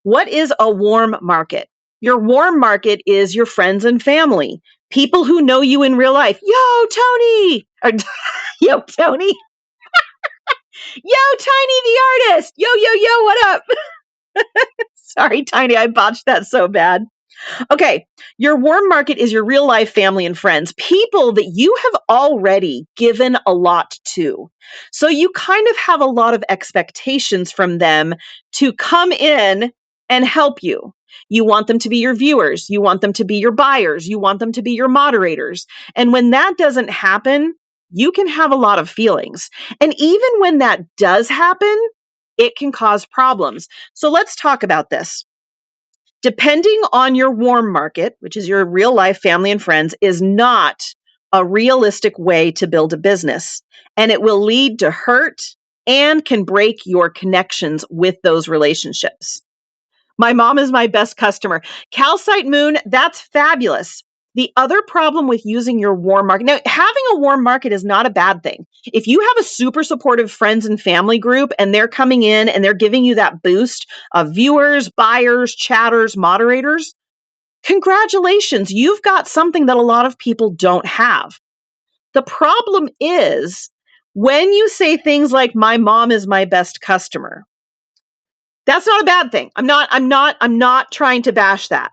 What is a warm market? Your warm market is your friends and family, people who know you in real life. Yo, Tony! Or, yo, Tony! Yo, Tiny the artist! Yo, what up? Sorry, Tiny, I botched that so bad. Okay, your warm market is your real life family and friends, people that you have already given a lot to. So you kind of have a lot of expectations from them to come in and help you. You want them to be your viewers, you want them to be your buyers, you want them to be your moderators. And when that doesn't happen, you can have a lot of feelings. And even when that does happen, it can cause problems. So let's talk about this. Depending on your warm market, which is your real life family and friends, is not a realistic way to build a business. And it will lead to hurt and can break your connections with those relationships. My mom is my best customer. Calcite Moon, that's fabulous. The other problem with using your warm market, now having a warm market is not a bad thing. If you have a super supportive friends and family group and they're coming in and they're giving you that boost of viewers, buyers, chatters, moderators, congratulations. You've got something that a lot of people don't have. The problem is when you say things like, my mom is my best customer, that's not a bad thing. I'm not trying to bash that.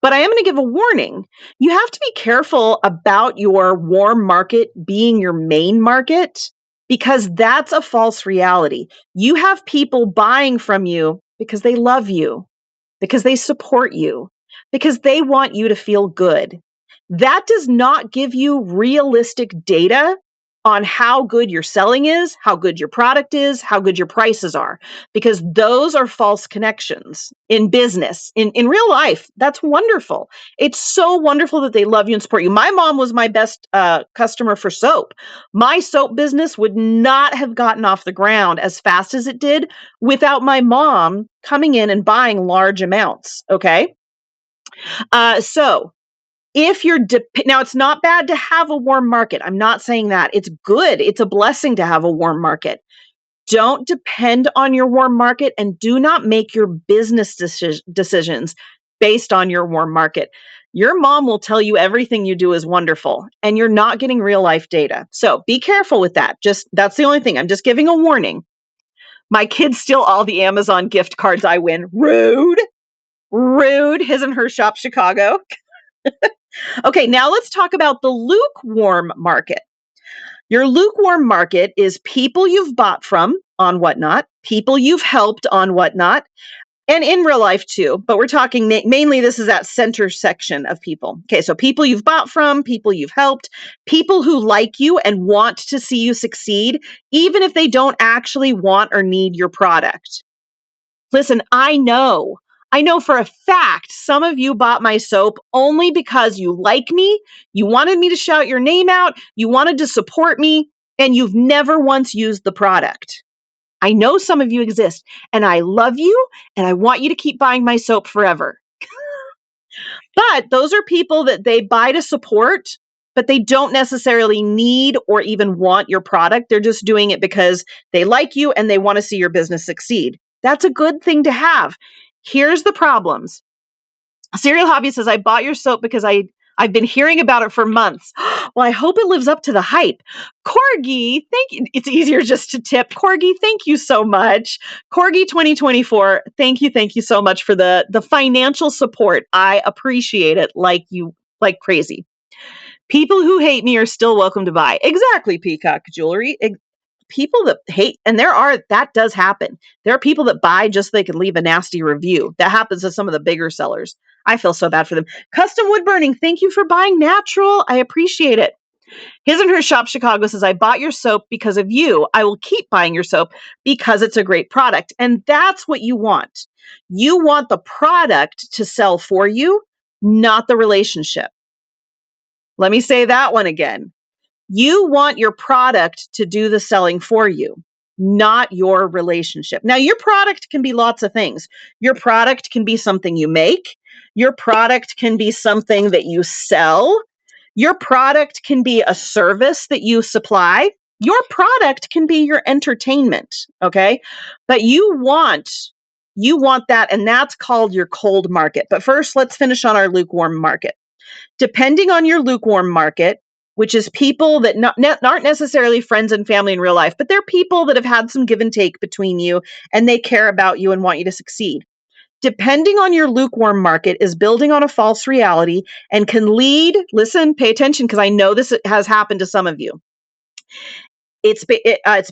But I am going to give a warning. You have to be careful about your warm market being your main market because that's a false reality. You have people buying from you because they love you, because they support you, because they want you to feel good. That does not give you realistic data on how good your selling is, how good your product is, how good your prices are, because those are false connections in business. In real life, that's wonderful. It's so wonderful that they love you and support you. My mom was my best customer for soap. My soap business would not have gotten off the ground as fast as it did without my mom coming in and buying large amounts. Okay. So if you're now, it's not bad to have a warm market. I'm not saying that. It's good. It's a blessing to have a warm market. Don't depend on your warm market and do not make your business decisions based on your warm market. Your mom will tell you everything you do is wonderful and you're not getting real life data. So be careful with that. Just that's the only thing. I'm just giving a warning. My kids steal all the Amazon gift cards I win. Rude. Rude. His and her shop Chicago. Okay, now let's talk about the lukewarm market. Your lukewarm market is people you've bought from on Whatnot, people you've helped on Whatnot, and in real life too, but we're talking mainly this is that center section of people. Okay, so people you've bought from, people you've helped, people who like you and want to see you succeed, even if they don't actually want or need your product. Listen, I know for a fact some of you bought my soap only because you like me, you wanted me to shout your name out, you wanted to support me, and you've never once used the product. I know some of you exist, and I love you, and I want you to keep buying my soap forever. But those are people that they buy to support, but they don't necessarily need or even want your product. They're just doing it because they like you and they want to see your business succeed. That's a good thing to have. Here's the problems. Serial Hobby says, I bought your soap because I've been hearing about it for months. Well, I hope it lives up to the hype. Corgi, thank you. It's easier just to tip. Corgi, thank you so much. Corgi 2024, thank you so much for the financial support. I appreciate it like crazy. People who hate me are still welcome to buy. Exactly, Peacock Jewelry. People that hate, and that does happen. There are people that buy just so they can leave a nasty review. That happens to some of the bigger sellers. I feel so bad for them. Custom Wood Burning, thank you for buying natural. I appreciate it. His and Her Shop Chicago says, I bought your soap because of you. I will keep buying your soap because it's a great product. And that's what you want. You want the product to sell for you, not the relationship. Let me say that one again. You want your product to do the selling for you, not your relationship. Now, your product can be lots of things. Your product can be something you make. Your product can be something that you sell. Your product can be a service that you supply. Your product can be your entertainment, okay? But you want that, and that's called your cold market. But first, let's finish on our lukewarm market. Depending on your lukewarm market, which is people that aren't necessarily friends and family in real life, but they're people that have had some give and take between you and they care about you and want you to succeed. Depending on your lukewarm market is building on a false reality and can lead, listen, pay attention because I know this has happened to some of you. It's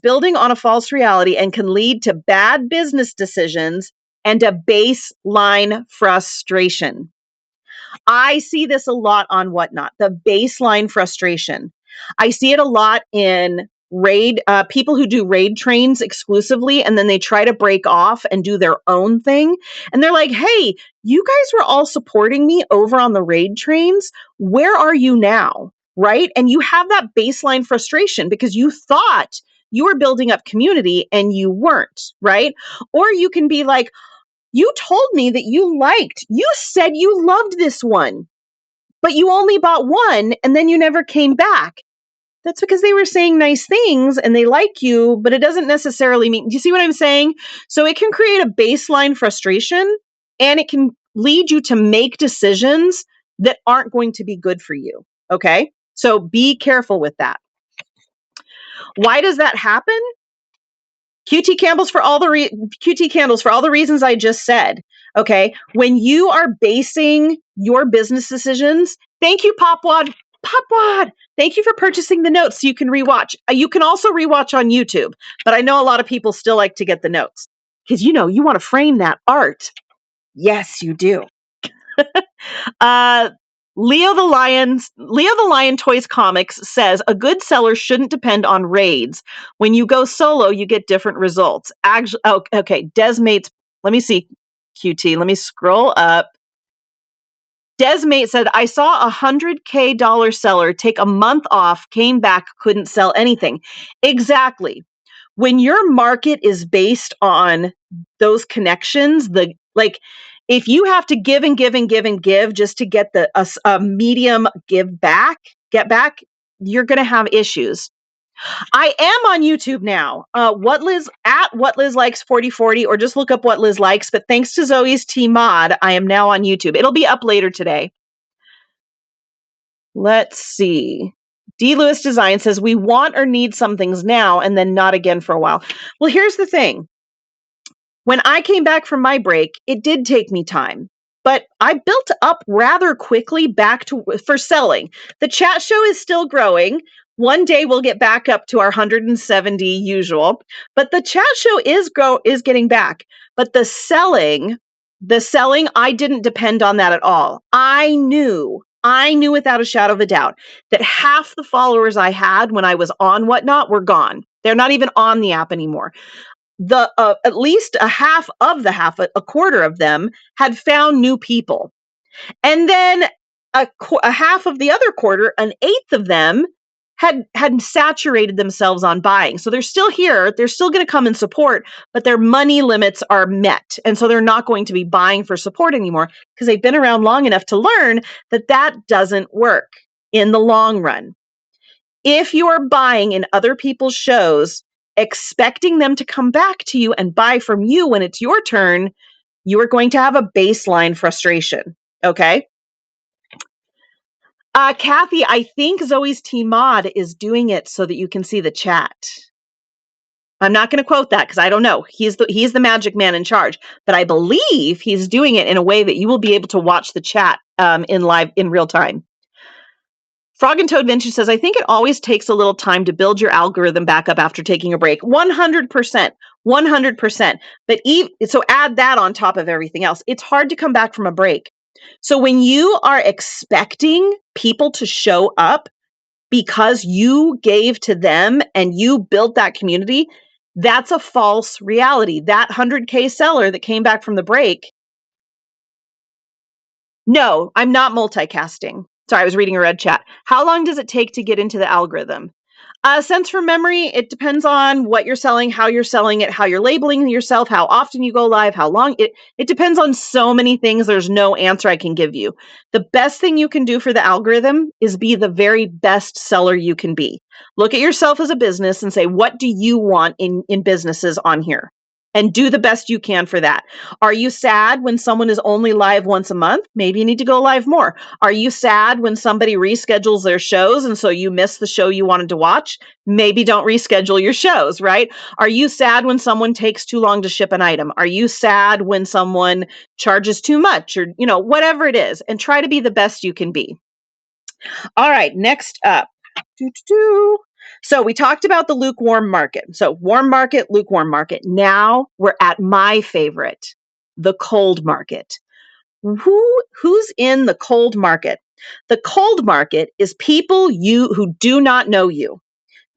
building on a false reality and can lead to bad business decisions and a baseline frustration. I see this a lot on Whatnot, the baseline frustration. I see it a lot in people who do raid trains exclusively, and then they try to break off and do their own thing. And they're like, hey, you guys were all supporting me over on the raid trains. Where are you now? Right? And you have that baseline frustration because you thought you were building up community and you weren't, right? Or you can be like, you told me that you said you loved this one, but you only bought one and then you never came back. That's because they were saying nice things and they like you, but it doesn't necessarily mean, do you see what I'm saying? So it can create a baseline frustration and it can lead you to make decisions that aren't going to be good for you. Okay. So be careful with that. Why does that happen? QT candles for all the reasons I just said. Okay, when you are basing your business decisions, thank you, Popwad. Popwad, thank you for purchasing the notes so you can rewatch. You can also rewatch on YouTube, but I know a lot of people still like to get the notes because you want to frame that art. Yes, you do. uh, Leo the Lion Toys Comics says a good seller shouldn't depend on raids. When you go solo, you get different results. Actually, oh, okay. Desmate's, let me see, QT. Let me scroll up. Desmate said, I saw $100K seller take a month off, came back, couldn't sell anything. Exactly. When your market is based on those connections, if you have to give and give and give and give just to get a medium get back, you're going to have issues. I am on YouTube now. What Liz likes 4040, or just look up What Liz Likes. But thanks to Zoe's T Mod, I am now on YouTube. It'll be up later today. Let's see. D. Lewis Design says we want or need some things now and then not again for a while. Well, here's the thing. When I came back from my break, it did take me time, but I built up rather quickly for selling. The chat show is still growing. One day we'll get back up to our 170 usual, but the chat show is getting back. But the selling, I didn't depend on that at all. I knew without a shadow of a doubt that half the followers I had when I was on Whatnot were gone. They're not even on the app anymore. The at least a quarter of them had found new people, and then a half of the other quarter, an eighth of them had saturated themselves on buying. So they're still here. They're still going to come and support, but their money limits are met. And so they're not going to be buying for support anymore because they've been around long enough to learn that that doesn't work in the long run. If you are buying in other people's shows, expecting them to come back to you and buy from you when it's your turn, you are going to have a baseline frustration. Okay. Kathy, I think Zoe's T Mod is doing it so that you can see the chat. I'm not going to quote that because I don't know. He's the magic man in charge, but I believe he's doing it in a way that you will be able to watch the chat in real time. Frog and Toad Vintage says, I think it always takes a little time to build your algorithm back up after taking a break. 100%. 100%. But so add that on top of everything else. It's hard to come back from a break. So when you are expecting people to show up because you gave to them and you built that community, that's a false reality. That 100K seller that came back from the break. No, I'm not multicasting. Sorry, I was reading a red chat. How long does it take to get into the algorithm? Sense from memory, it depends on what you're selling, how you're selling it, how you're labeling yourself, how often you go live, how long. It depends on so many things. There's no answer I can give you. The best thing you can do for the algorithm is be the very best seller you can be. Look at yourself as a business and say, what do you want in businesses on here? And do the best you can for that. Are you sad when someone is only live once a month? Maybe you need to go live more. Are you sad when somebody reschedules their shows and so you miss the show you wanted to watch? Maybe don't reschedule your shows, right? Are you sad when someone takes too long to ship an item? Are you sad when someone charges too much or, whatever it is? And try to be the best you can be. All right, next up. So we talked about the lukewarm market. So warm market, lukewarm market. Now we're at my favorite, the cold market. Who's in the cold market? The cold market is people who do not know you.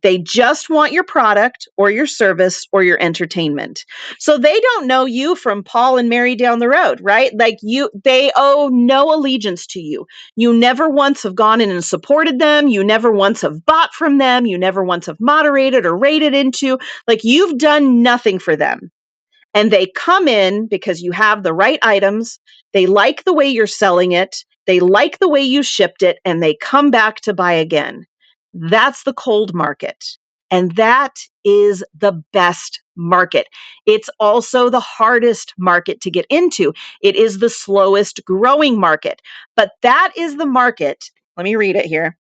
They just want your product or your service or your entertainment. So they don't know you from Paul and Mary down the road, right? They owe no allegiance to you. You never once have gone in and supported them. You never once have bought from them. You never once have moderated or rated into, you've done nothing for them. And they come in because you have the right items. They like the way you're selling it. They like the way you shipped it, and they come back to buy again. That's the cold market. And that is the best market. It's also the hardest market to get into. It is the slowest growing market. But that is the market. Let me read it here.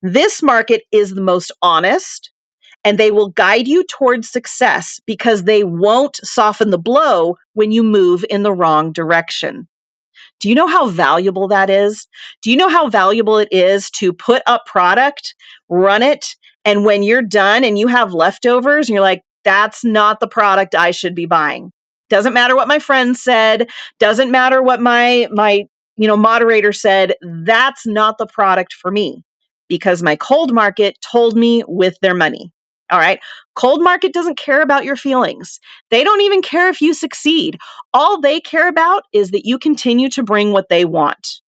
This market is the most honest, and they will guide you towards success because they won't soften the blow when you move in the wrong direction. Do you know how valuable that is? Do you know how valuable it is to put up product, run it, and when you're done and you have leftovers and you're like, that's not the product I should be buying. Doesn't matter what my friend said, doesn't matter what my moderator said, that's not the product for me because my cold market told me with their money. All right. Cold market doesn't care about your feelings. They don't even care if you succeed. All they care about is that you continue to bring what they want.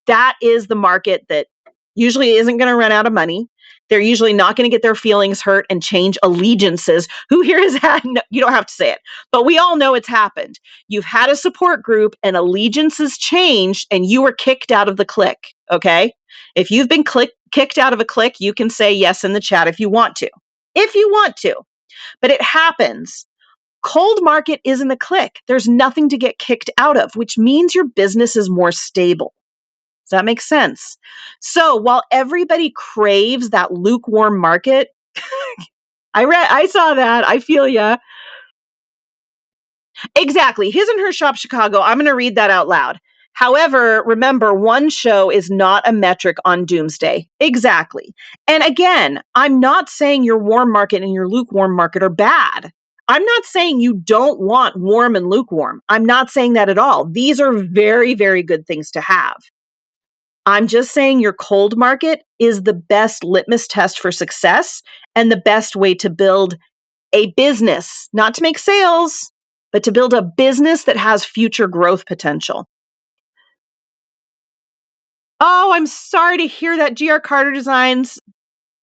That is the market that usually isn't going to run out of money. They're usually not going to get their feelings hurt and change allegiances. Who here has had, no, you don't have to say it, but we all know it's happened. You've had a support group and allegiances changed and you were kicked out of the clique. Okay. If you've been kicked out of a clique, you can say yes in the chat if you want to. If you want to. But it happens. Cold market isn't a clique. There's nothing to get kicked out of, which means your business is more stable. Does that make sense? So while everybody craves that lukewarm market, I saw that. I feel ya. Exactly. His and Her Shop Chicago. I'm going to read that out loud. However, remember, one show is not a metric on doomsday. Exactly. And again, I'm not saying your warm market and your lukewarm market are bad. I'm not saying you don't want warm and lukewarm. I'm not saying that at all. These are very, very good things to have. I'm just saying your cold market is the best litmus test for success and the best way to build a business, not to make sales, but to build a business that has future growth potential. Oh, I'm sorry to hear that, GR Carter Designs.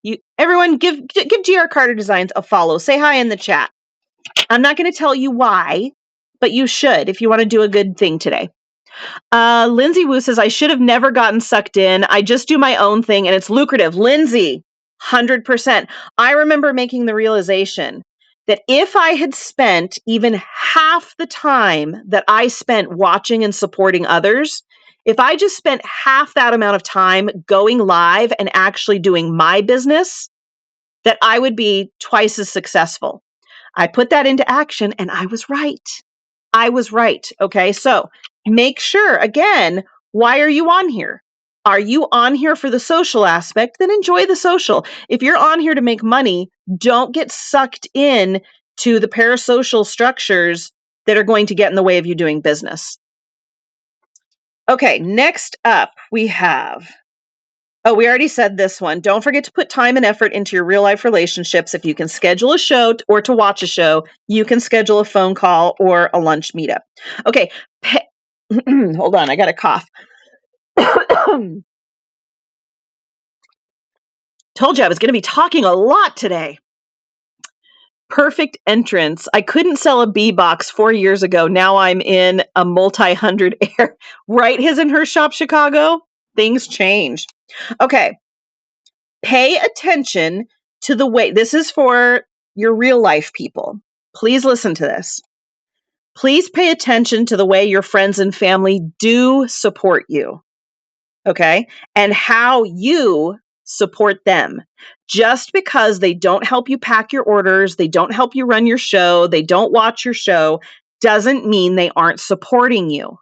You everyone give GR Carter Designs a follow. Say hi in the chat. I'm not going to tell you why, but you should if you want to do a good thing today. Lindsay Wu says, I should have never gotten sucked in. I just do my own thing and it's lucrative. Lindsay, 100%. I remember making the realization that if I had spent even half the time that I spent watching and supporting others, if I just spent half that amount of time going live and actually doing my business, that I would be twice as successful. I put that into action and I was right. I was right. Okay. So make sure, again, why are you on here? Are you on here for the social aspect? Then enjoy the social. If you're on here to make money, don't get sucked in to the parasocial structures that are going to get in the way of you doing business. Okay. Next up, we have. Oh, we already said this one. Don't forget to put time and effort into your real life relationships. If you can schedule a show or to watch a show, you can schedule a phone call or a lunch meetup. Okay. Hold on. I got a cough. Told you I was going to be talking a lot today. Perfect entrance. I couldn't sell a B box 4 years ago. Now I'm in a multi-hundred air. Right, his and her shop, Chicago? Things change. Okay. Pay attention to the way, this is for your real life people. Please listen to this. Please pay attention to the way your friends and family do support you. Okay. And how you support them. Just because they don't help you pack your orders, they don't help you run your show, they don't watch your show, doesn't mean they aren't supporting you.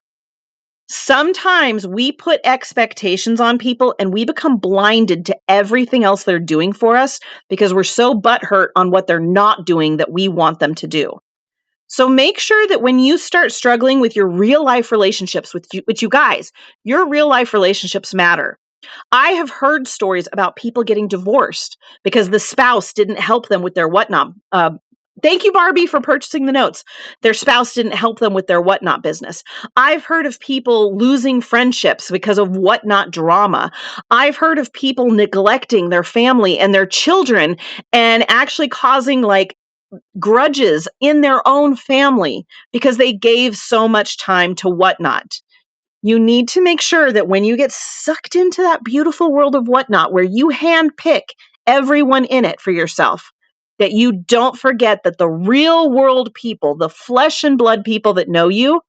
Sometimes we put expectations on people and we become blinded to everything else they're doing for us because we're so butthurt on what they're not doing that we want them to do. So make sure that when you start struggling with your real life relationships with you guys, your real life relationships matter. I have heard stories about people getting divorced because the spouse didn't help them with their whatnot. Thank you, Barbie, for purchasing the notes. Their spouse didn't help them with their whatnot business. I've heard of people losing friendships because of whatnot drama. I've heard of people neglecting their family and their children and actually causing like grudges in their own family because they gave so much time to whatnot. You need to make sure that when you get sucked into that beautiful world of whatnot, where you handpick everyone in it for yourself, that you don't forget that the real world people, the flesh and blood people that know you,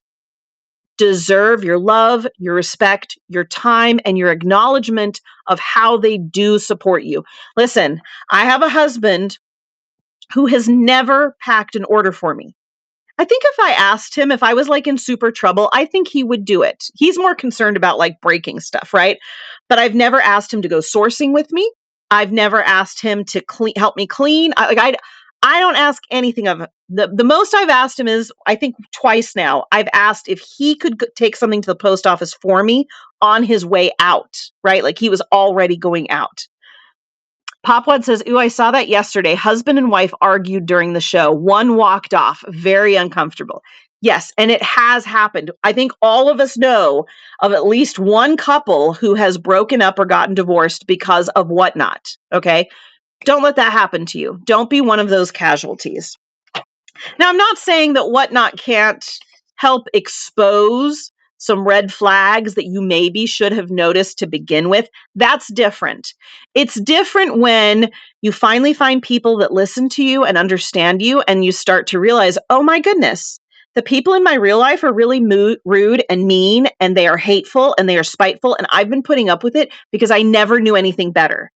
deserve your love, your respect, your time, and your acknowledgement of how they do support you. Listen, I have a husband who has never packed an order for me. I think if I asked him if I was like in super trouble, I think he would do it. He's more concerned about like breaking stuff, right? But I've never asked him to go sourcing with me. I've never asked him to help me clean. I don't ask anything of the most I've asked him is I think twice now. I've asked if he could take something to the post office for me on his way out, right? Like he was already going out. Popwad says, ooh, I saw that yesterday. Husband and wife argued during the show. One walked off, very uncomfortable. Yes, and it has happened. I think all of us know of at least one couple who has broken up or gotten divorced because of whatnot. Okay. Don't let that happen to you. Don't be one of those casualties. Now, I'm not saying that whatnot can't help expose some red flags that you maybe should have noticed to begin with. That's different. It's different when you finally find people that listen to you and understand you, and you start to realize, oh my goodness, the people in my real life are really rude and mean, and they are hateful and they are spiteful, and I've been putting up with it because I never knew anything better.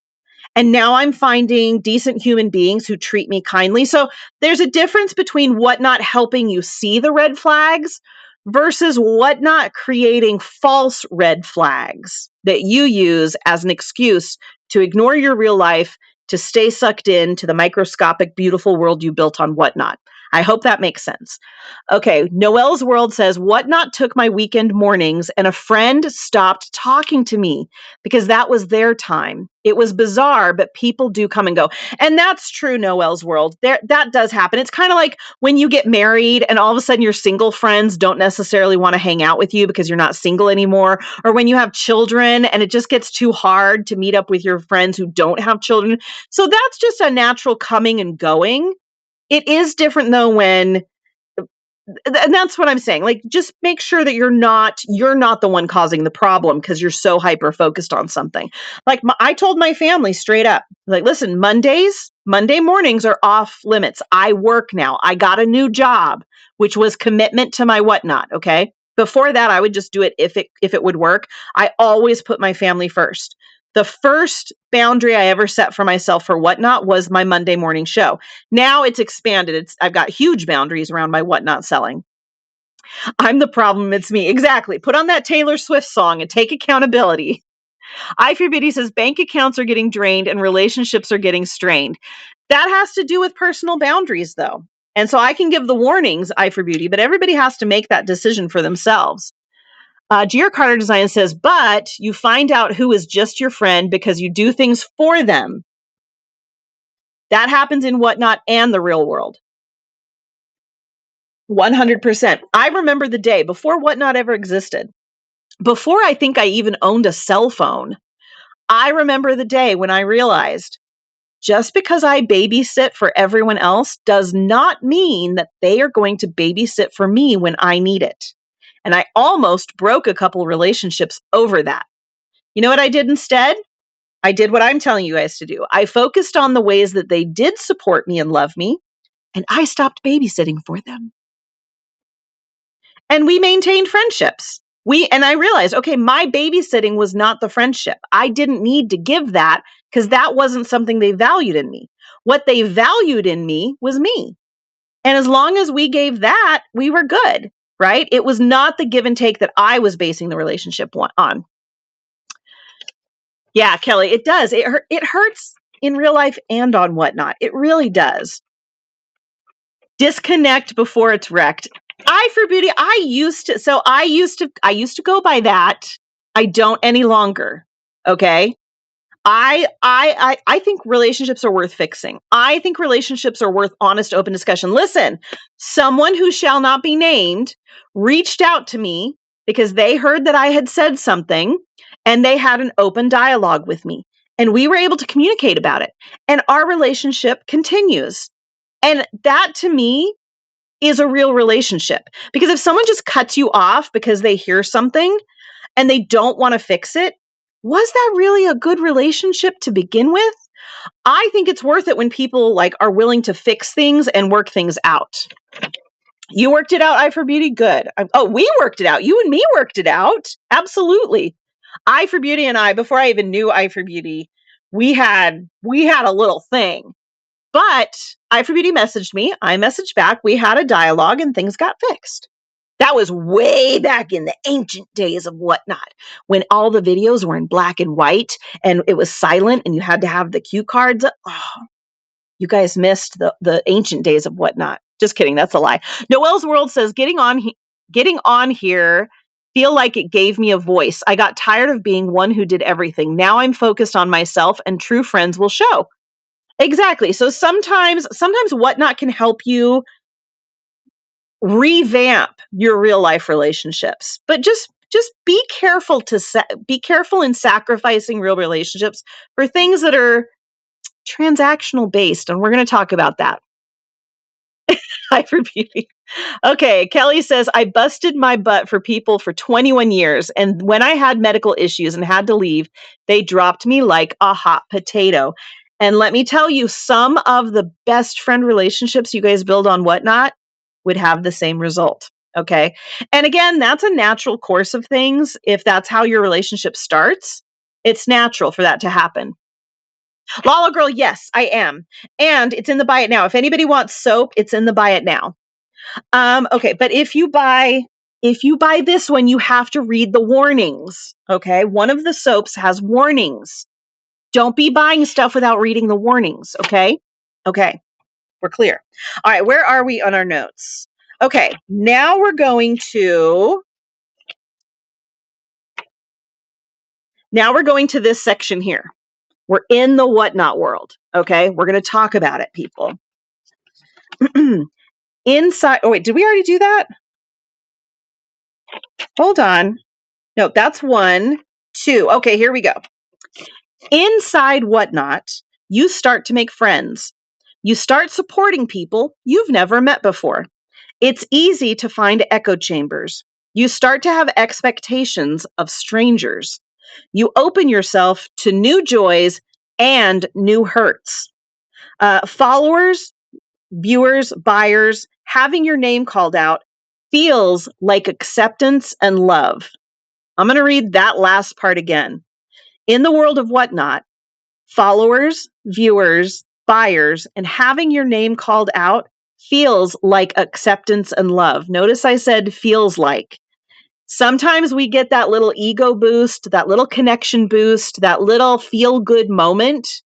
And now I'm finding decent human beings who treat me kindly. So there's a difference between whatnot helping you see the red flags versus Whatnot creating false red flags that you use as an excuse to ignore your real life, to stay sucked in to the microscopic, beautiful world you built on Whatnot. I hope that makes sense. Okay, Noelle's World says, Whatnot took my weekend mornings and a friend stopped talking to me because that was their time. It was bizarre, but people do come and go. And that's true, Noelle's World. That does happen. It's kind of like when you get married and all of a sudden your single friends don't necessarily want to hang out with you because you're not single anymore, or when you have children and it just gets too hard to meet up with your friends who don't have children. So that's just a natural coming and going. It is different though when and that's what I'm saying. Like, just make sure that you're not the one causing the problem because you're so hyper focused on something. Like, I told my family straight up, like, listen, Monday mornings are off limits. I work now. I got a new job, which was commitment to my Whatnot. Okay. Before that, I would just do it if it would work. I always put my family first. The first boundary I ever set for myself for Whatnot was my Monday morning show. Now it's expanded. I've got huge boundaries around my Whatnot selling. I'm the problem, it's me. Exactly. Put on that Taylor Swift song and take accountability. I Fear Beauty says bank accounts are getting drained and relationships are getting strained. That has to do with personal boundaries, though. And so I can give the warnings, I for Beauty, but everybody has to make that decision for themselves. GR Carter Design says, but you find out who is just your friend because you do things for them. That happens in Whatnot and the real world. 100%. I remember the day before Whatnot ever existed. Before I think I even owned a cell phone, I remember the day when I realized just because I babysit for everyone else does not mean that they are going to babysit for me when I need it. And I almost broke a couple relationships over that. You know what I did instead? I did what I'm telling you guys to do. I focused on the ways that they did support me and love me, and I stopped babysitting for them. And we maintained friendships. And I realized, okay, my babysitting was not the friendship. I didn't need to give that because that wasn't something they valued in me. What they valued in me was me. And as long as we gave that, we were good, right? It was not the give and take that I was basing the relationship on. Yeah, Kelly, it does. It hurts in real life and on Whatnot. It really does. Disconnect before it's wrecked. I for Beauty, I used to go by that. I don't any longer. Okay? I think relationships are worth fixing. I think relationships are worth honest, open discussion. Listen, someone who shall not be named reached out to me because they heard that I had said something and they had an open dialogue with me. And we were able to communicate about it. And our relationship continues. And that to me is a real relationship. Because if someone just cuts you off because they hear something and they don't want to fix it, was that really a good relationship to begin with? I think it's worth it when people like are willing to fix things and work things out. You worked it out, I for Beauty? Good. Oh, we worked it out. You and me worked it out. Absolutely. I for Beauty and I, before I even knew I for Beauty, we had a little thing. But I for Beauty messaged me. I messaged back. We had a dialogue and things got fixed. That was way back in the ancient days of Whatnot, when all the videos were in black and white and it was silent and you had to have the cue cards. Oh, you guys missed the ancient days of Whatnot. Just kidding. That's a lie. Noelle's World says, getting on here feel like it gave me a voice. I got tired of being one who did everything. Now I'm focused on myself and true friends will show. Exactly. So sometimes Whatnot can help you revamp your real life relationships, but just be careful in sacrificing real relationships for things that are transactional based, and we're going to talk about that. Hi for Beauty. Okay, Kelly says, I busted my butt for people for 21 years, and when I had medical issues and had to leave, they dropped me like a hot potato. And let me tell you, some of the best friend relationships you guys build on Whatnot would have the same result. Okay. And again, that's a natural course of things. If that's how your relationship starts, it's natural for that to happen. Lala Girl, yes, I am. And it's in the buy it now. If anybody wants soap, it's in the buy it now. Okay, but if you buy If you buy this one, you have to read the warnings. Okay. One of the soaps has warnings. Don't be buying stuff without reading the warnings. Okay. Okay. We're clear. All right. Where are we on our notes? Okay. Now we're going to this section here. We're in the whatnot world. Okay. We're going to talk about it, people. Inside. Oh, wait. Did we already do that? Hold on. No, that's 1, 2. Okay. Here we go. Inside whatnot, you start to make friends. You start supporting people you've never met before. It's easy to find echo chambers. You start to have expectations of strangers. You open yourself to new joys and new hurts. Followers, viewers, buyers, having your name called out feels like acceptance and love. I'm going to read that last part again. In the world of whatnot, followers, viewers, buyers, and having your name called out feels like acceptance and love. Notice I said feels like. Sometimes we get that little ego boost, that little connection boost, that little feel good moment.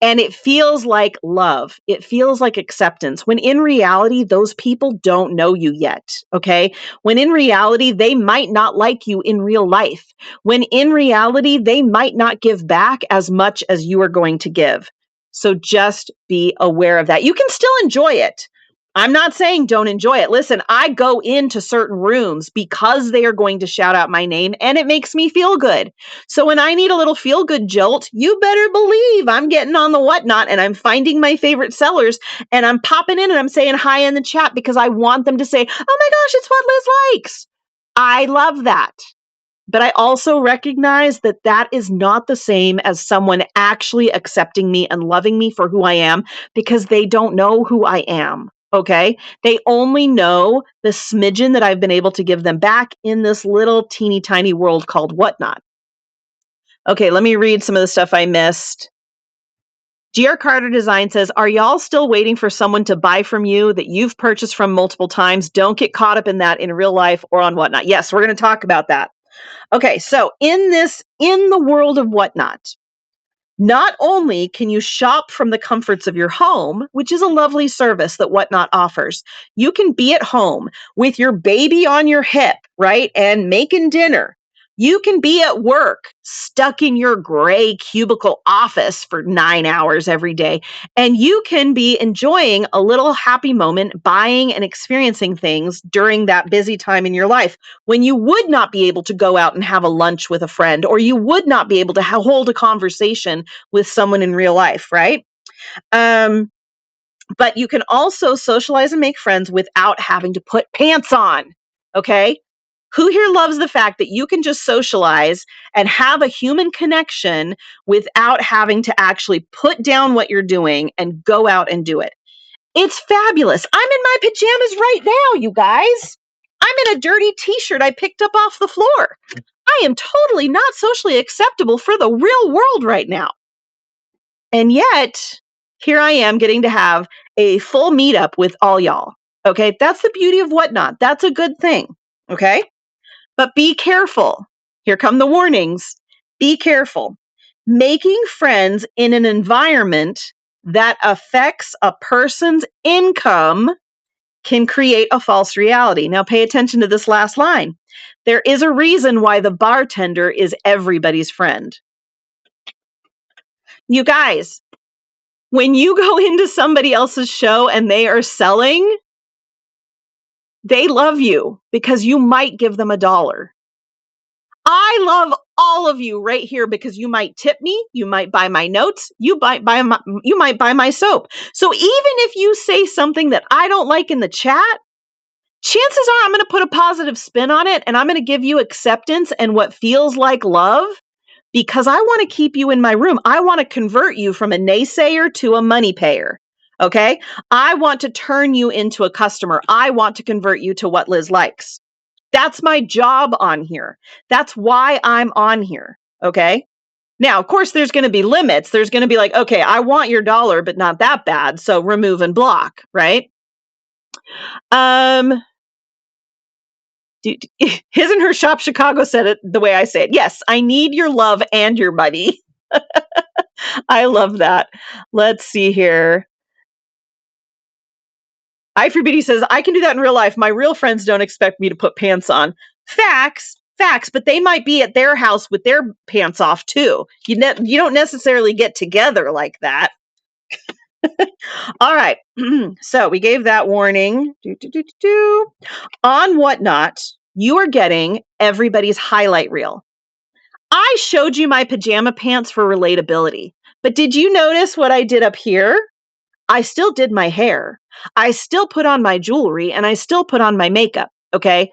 And it feels like love. It feels like acceptance. When in reality, those people don't know you yet. Okay. When in reality, they might not like you in real life. When in reality, they might not give back as much as you are going to give. So just be aware of that. You can still enjoy it. I'm not saying don't enjoy it. Listen, I go into certain rooms because they are going to shout out my name and it makes me feel good. So when I need a little feel good jolt, you better believe I'm getting on the whatnot and I'm finding my favorite sellers and I'm popping in and I'm saying hi in the chat because I want them to say, oh my gosh, it's what Liz likes. I love that. But I also recognize that that is not the same as someone actually accepting me and loving me for who I am because they don't know who I am. Okay. They only know the smidgen that I've been able to give them back in this little teeny tiny world called whatnot. Okay, let me read some of the stuff I missed. GR Carter Design says, are y'all still waiting for someone to buy from you that you've purchased from multiple times? Don't get caught up in that in real life or on whatnot. Yes, we're going to talk about that. Okay, so in the world of whatnot, not only can you shop from the comforts of your home, which is a lovely service that Whatnot offers, you can be at home with your baby on your hip, right? And making dinner. You can be at work, stuck in your gray cubicle office for 9 hours every day, and you can be enjoying a little happy moment, buying and experiencing things during that busy time in your life when you would not be able to go out and have a lunch with a friend, or you would not be able to hold a conversation with someone in real life, right? Um, but you can also socialize and make friends without having to put pants on. Okay. Who here loves the fact that you can just socialize and have a human connection without having to actually put down what you're doing and go out and do it? It's fabulous. I'm in my pajamas right now, you guys. I'm in a dirty t shirt I picked up off the floor. I am totally not socially acceptable for the real world right now. And yet, here I am getting to have a full meetup with all y'all. Okay. That's the beauty of whatnot. That's a good thing. Okay. But be careful. Here come the warnings. Be careful. Making friends in an environment that affects a person's income can create a false reality. Now, pay attention to this last line. There is a reason why the bartender is everybody's friend. You guys, when you go into somebody else's show and they are selling, they love you because you might give them $1. I love all of you right here because you might tip me, you might buy my notes, you might buy my soap. So even if you say something that I don't like in the chat, chances are I'm going to put a positive spin on it and I'm going to give you acceptance and what feels like love because I want to keep you in my room. I want to convert you from a naysayer to a money payer. Okay. I want to turn you into a customer. I want to convert you to what Liz likes. That's my job on here. That's why I'm on here. Okay. Now, of course, there's going to be limits. There's going to be like, okay, I want your dollar, but not that bad. So remove and block. Right. Um, His and Her Shop Chicago said it the way I say it. Yes, I need your love and your money. I love that. Let's see here. I for Beauty says, I can do that in real life. My real friends don't expect me to put pants on. Facts, facts, but they might be at their house with their pants off too. You don't necessarily get together like that. All right. So we gave that warning. On Whatnot, you are getting everybody's highlight reel. I showed you my pajama pants for relatability, but did you notice what I did up here? I still did my hair. I still put on my jewelry and I still put on my makeup. Okay.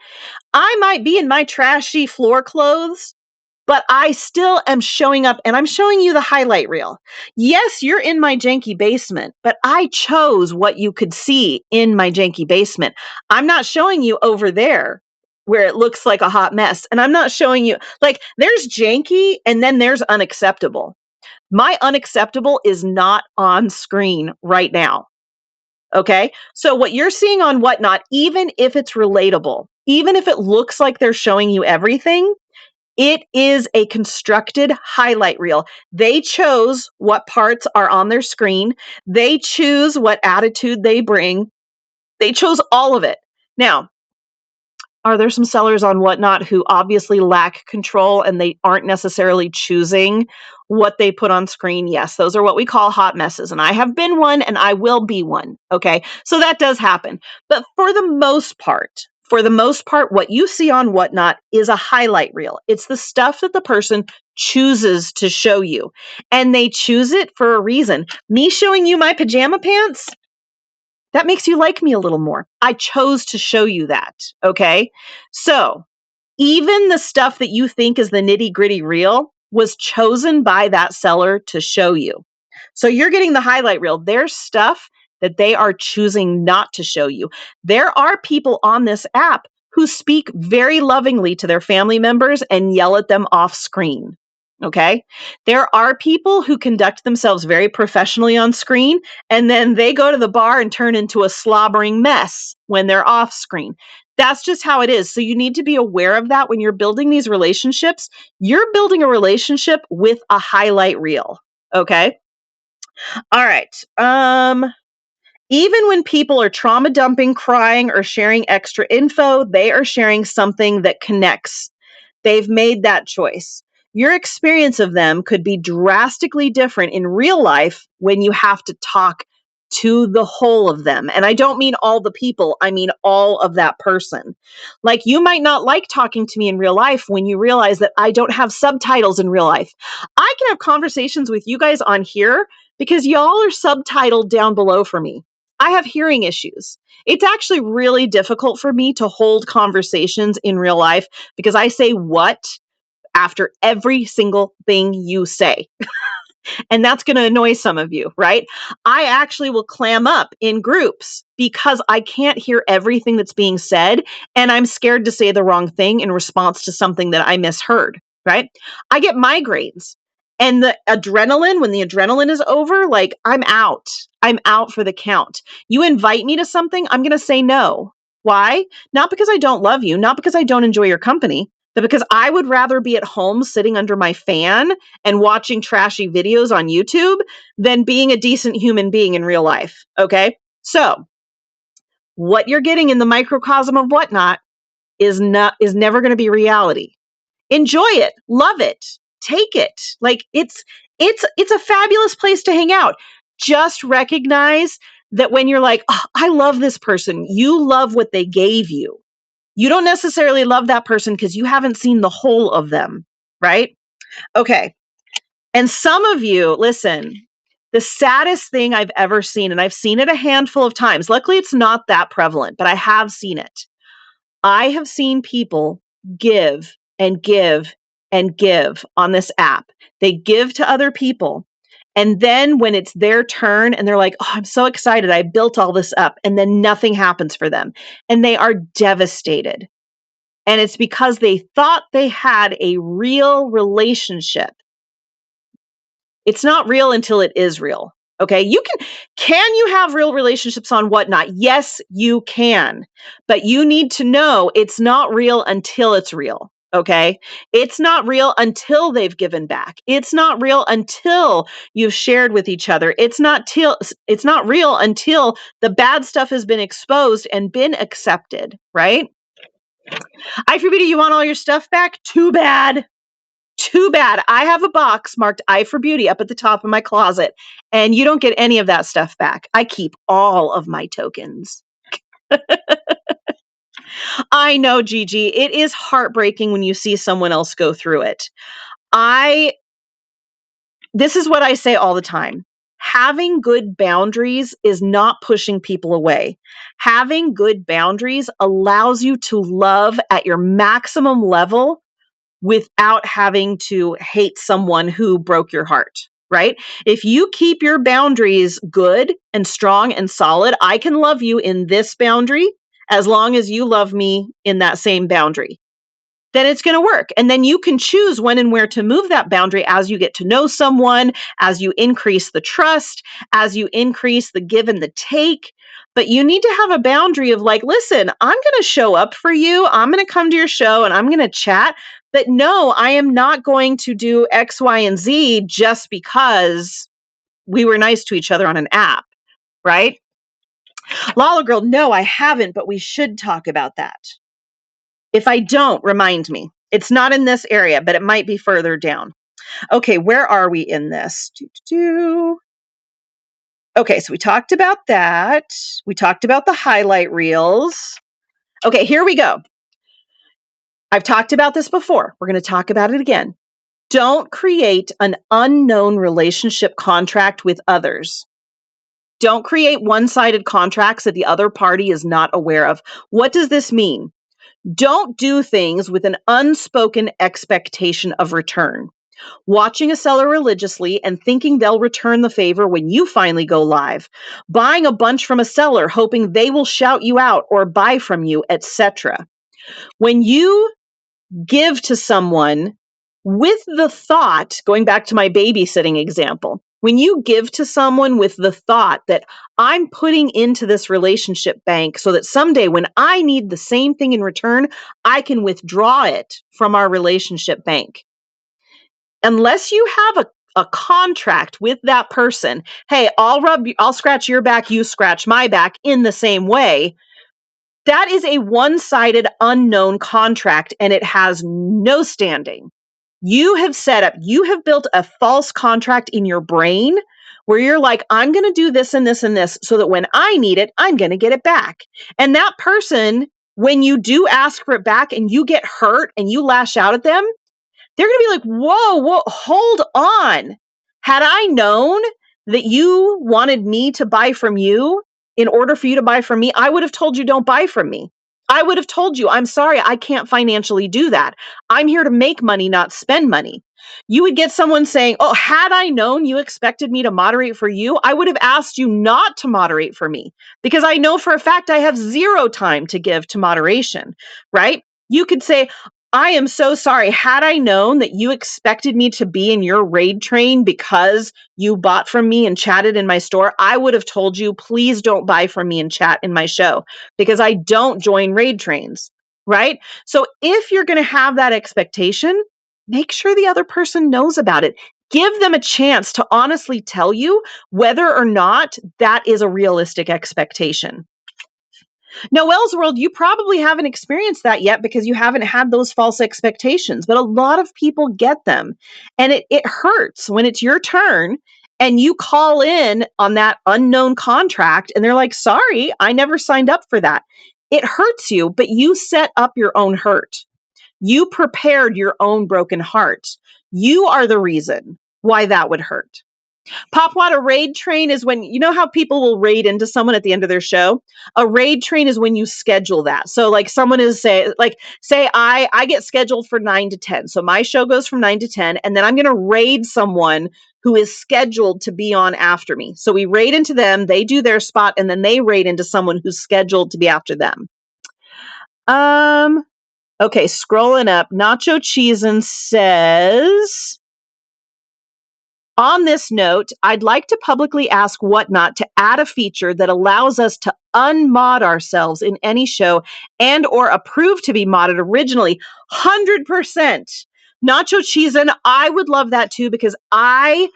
I might be in my trashy floor clothes, but I still am showing up and I'm showing you the highlight reel. Yes, you're in my janky basement, but I chose what you could see in my janky basement. I'm not showing you over there where it looks like a hot mess. And I'm not showing you, like, there's janky and then there's unacceptable. My unacceptable is not on screen right now. Okay. So what you're seeing on Whatnot, even if it's relatable, even if it looks like they're showing you everything, it is a constructed highlight reel. They chose what parts are on their screen. They choose what attitude they bring. They chose all of it. Now, are there some sellers on Whatnot who obviously lack control and they aren't necessarily choosing what they put on screen? Yes, those are what we call hot messes. And I have been one and I will be one. Okay. So that does happen. But for the most part, what you see on Whatnot is a highlight reel. It's the stuff that the person chooses to show you. And they choose it for a reason. Me showing you my pajama pants, that makes you like me a little more. I chose to show you that. Okay. So even the stuff that you think is the nitty gritty real was chosen by that seller to show you. So you're getting the highlight reel. There's stuff that they are choosing not to show you. There are people on this app who speak very lovingly to their family members and yell at them off screen. Okay. There are people who conduct themselves very professionally on screen, and then they go to the bar and turn into a slobbering mess when they're off screen. That's just how it is. So you need to be aware of that when you're building these relationships. You're building a relationship with a highlight reel. Okay. All right. Even when people are trauma dumping, crying, or sharing extra info, they are sharing something that connects. They've made that choice. Your experience of them could be drastically different in real life when you have to talk to the whole of them. And I don't mean all the people, I mean all of that person. Like, you might not like talking to me in real life when you realize that I don't have subtitles in real life. I can have conversations with you guys on here because y'all are subtitled down below for me. I have hearing issues. It's actually really difficult for me to hold conversations in real life because I say what after every single thing you say. And that's going to annoy some of you, right? I actually will clam up in groups because I can't hear everything that's being said. And I'm scared to say the wrong thing in response to something that I misheard, right? I get migraines. And the adrenaline, when the adrenaline is over, like, I'm out. I'm out for the count. You invite me to something, I'm going to say no. Why? Not because I don't love you, not because I don't enjoy your company, but because I would rather be at home sitting under my fan and watching trashy videos on YouTube than being a decent human being in real life. Okay. So what you're getting in the microcosm of Whatnot is never going to be reality. Enjoy it, love it, take it. Like, it's a fabulous place to hang out. Just recognize that when you're like, oh, I love this person, you love what they gave you. You don't necessarily love that person because you haven't seen the whole of them, right? Okay. And some of you, listen, the saddest thing I've ever seen, and I've seen it a handful of times. Luckily, it's not that prevalent, but I have seen it. I have seen people give and give and give on this app. They give to other people. And then when it's their turn and they're like, oh, I'm so excited, I built all this up, and then nothing happens for them. And they are devastated. And it's because they thought they had a real relationship. It's not real until it is real. Okay, can you have real relationships on Whatnot? Yes, you can. But you need to know it's not real until it's real. Okay? It's not real until they've given back. It's not real until you've shared with each other. It's not real until the bad stuff has been exposed and been accepted, right? I for Beauty, you want all your stuff back? Too bad. Too bad. I have a box marked I for Beauty up at the top of my closet, and you don't get any of that stuff back. I keep all of my tokens. I know, Gigi. It is heartbreaking when you see someone else go through it. I This is what I say all the time. Having good boundaries is not pushing people away. Having good boundaries allows you to love at your maximum level without having to hate someone who broke your heart, right? If you keep your boundaries good and strong and solid, I can love you in this boundary as long as you love me in that same boundary. Then it's going to work. And then you can choose when and where to move that boundary as you get to know someone, as you increase the trust, as you increase the give and the take. But you need to have a boundary of like, listen, I'm going to show up for you. I'm going to come to your show and I'm going to chat. But no, I am not going to do X, Y, and Z just because we were nice to each other on an app, right? Lala Girl, no, I haven't, but we should talk about that. If I don't, remind me. It's not in this area, but it might be further down. Okay, where are we in this? Okay, so we talked about that. We talked about the highlight reels. Okay, here we go. I've talked about this before. We're going to talk about it again. Don't create an unknown relationship contract with others. Don't create one-sided contracts that the other party is not aware of. What does this mean? Don't do things with an unspoken expectation of return. Watching a seller religiously and thinking they'll return the favor when you finally go live. Buying a bunch from a seller hoping they will shout you out or buy from you, etc. When you give to someone with the thought, going back to my babysitting example, when you give to someone with the thought that I'm putting into this relationship bank so that someday when I need the same thing in return, I can withdraw it from our relationship bank. Unless you have a contract with that person, hey, I'll scratch your back, you scratch my back in the same way. That is a one-sided unknown contract and it has no standing. You have built a false contract in your brain where you're like, I'm going to do this and this and this so that when I need it, I'm going to get it back. And that person, when you do ask for it back and you get hurt and you lash out at them, they're going to be like, whoa, hold on. Had I known that you wanted me to buy from you in order for you to buy from me, I would have told you don't buy from me. I would have told you, I'm sorry, I can't financially do that. I'm here to make money, not spend money. You would get someone saying, oh, had I known you expected me to moderate for you, I would have asked you not to moderate for me because I know for a fact I have zero time to give to moderation, right? You could say, I am so sorry. Had I known that you expected me to be in your raid train because you bought from me and chatted in my store, I would have told you, please don't buy from me and chat in my show because I don't join raid trains, right? So if you're going to have that expectation, make sure the other person knows about it. Give them a chance to honestly tell you whether or not that is a realistic expectation. Noelle's World, you probably haven't experienced that yet because you haven't had those false expectations, but a lot of people get them. And it hurts when it's your turn and you call in on that unknown contract and they're like, sorry, I never signed up for that. It hurts you, but you set up your own hurt. You prepared your own broken heart. You are the reason why that would hurt. Popwad, a raid train is when, you know how people will raid into someone at the end of their show? A raid train is when you schedule that. So like someone is say I get scheduled for 9 to 10. So my show goes from 9 to 10 and then I'm going to raid someone who is scheduled to be on after me. So we raid into them, they do their spot and then they raid into someone who's scheduled to be after them. Okay, scrolling up. Nacho Cheesin says On this note, I'd like to publicly ask Whatnot to add a feature that allows us to unmod ourselves in any show and or approve to be modded originally. 100%. Nacho cheese, and I would love that too because I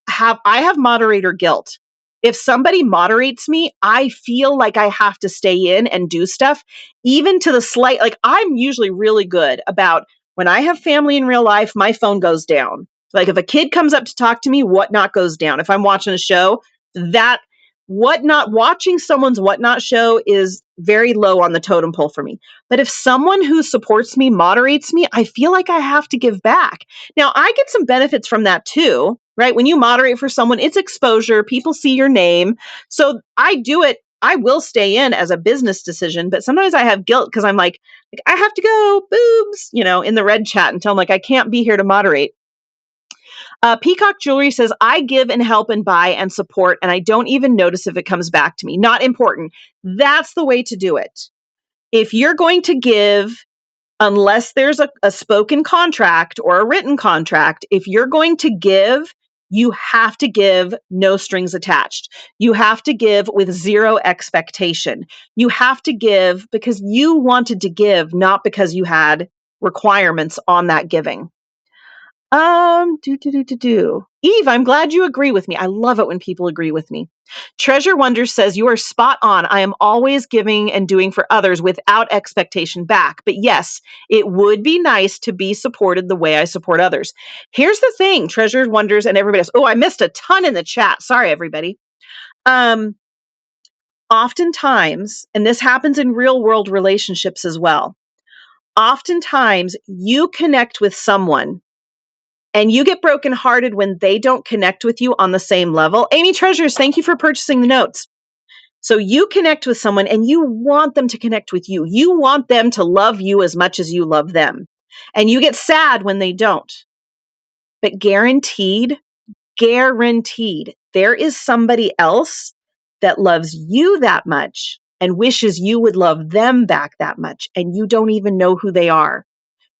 have moderator guilt. If somebody moderates me, I feel like I have to stay in and do stuff, even to the slight, like I'm usually really good about when I have family in real life, my phone goes down. Like if a kid comes up to talk to me, Whatnot goes down. If I'm watching a show, that Whatnot, watching someone's Whatnot show is very low on the totem pole for me. But if someone who supports me moderates me, I feel like I have to give back. Now, I get some benefits from that too, right? When you moderate for someone, it's exposure, people see your name. So I do it. I will stay in as a business decision, but sometimes I have guilt because I'm like, I have to go, boobs, in the red chat and tell them like I can't be here to moderate. Peacock Jewelry says, I give and help and buy and support, and I don't even notice if it comes back to me. Not important. That's the way to do it. If you're going to give, unless there's a spoken contract or a written contract, if you're going to give, you have to give no strings attached. You have to give with zero expectation. You have to give because you wanted to give, not because you had requirements on that giving. Eve, I'm glad you agree with me. I love it when people agree with me. Treasure Wonders says, you are spot on. I am always giving and doing for others without expectation back. But yes, it would be nice to be supported the way I support others. Here's the thing, Treasure Wonders and everybody else. Oh, I missed a ton in the chat. Sorry, everybody. Oftentimes, and this happens in real world relationships as well, oftentimes you connect with someone and you get brokenhearted when they don't connect with you on the same level. Amy Treasures, thank you for purchasing the notes. So you connect with someone and you want them to connect with you. You want them to love you as much as you love them. And you get sad when they don't. But guaranteed, there is somebody else that loves you that much and wishes you would love them back that much. And you don't even know who they are.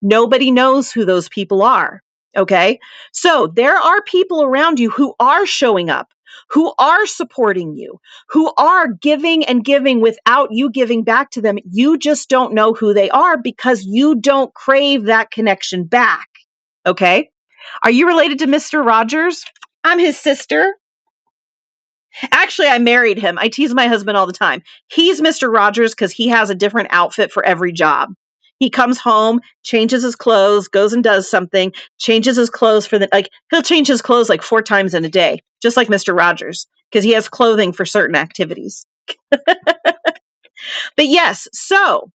Nobody knows who those people are. Okay. So there are people around you who are showing up, who are supporting you, who are giving and giving without you giving back to them. You just don't know who they are because you don't crave that connection back. Okay. Are you related to Mr. Rogers? I'm his sister. Actually, I married him. I tease my husband all the time. He's Mr. Rogers because he has a different outfit for every job. He comes home, changes his clothes, goes and does something, changes his clothes he'll change his clothes like 4 times in a day, just like Mr. Rogers, because he has clothing for certain activities. But yes, so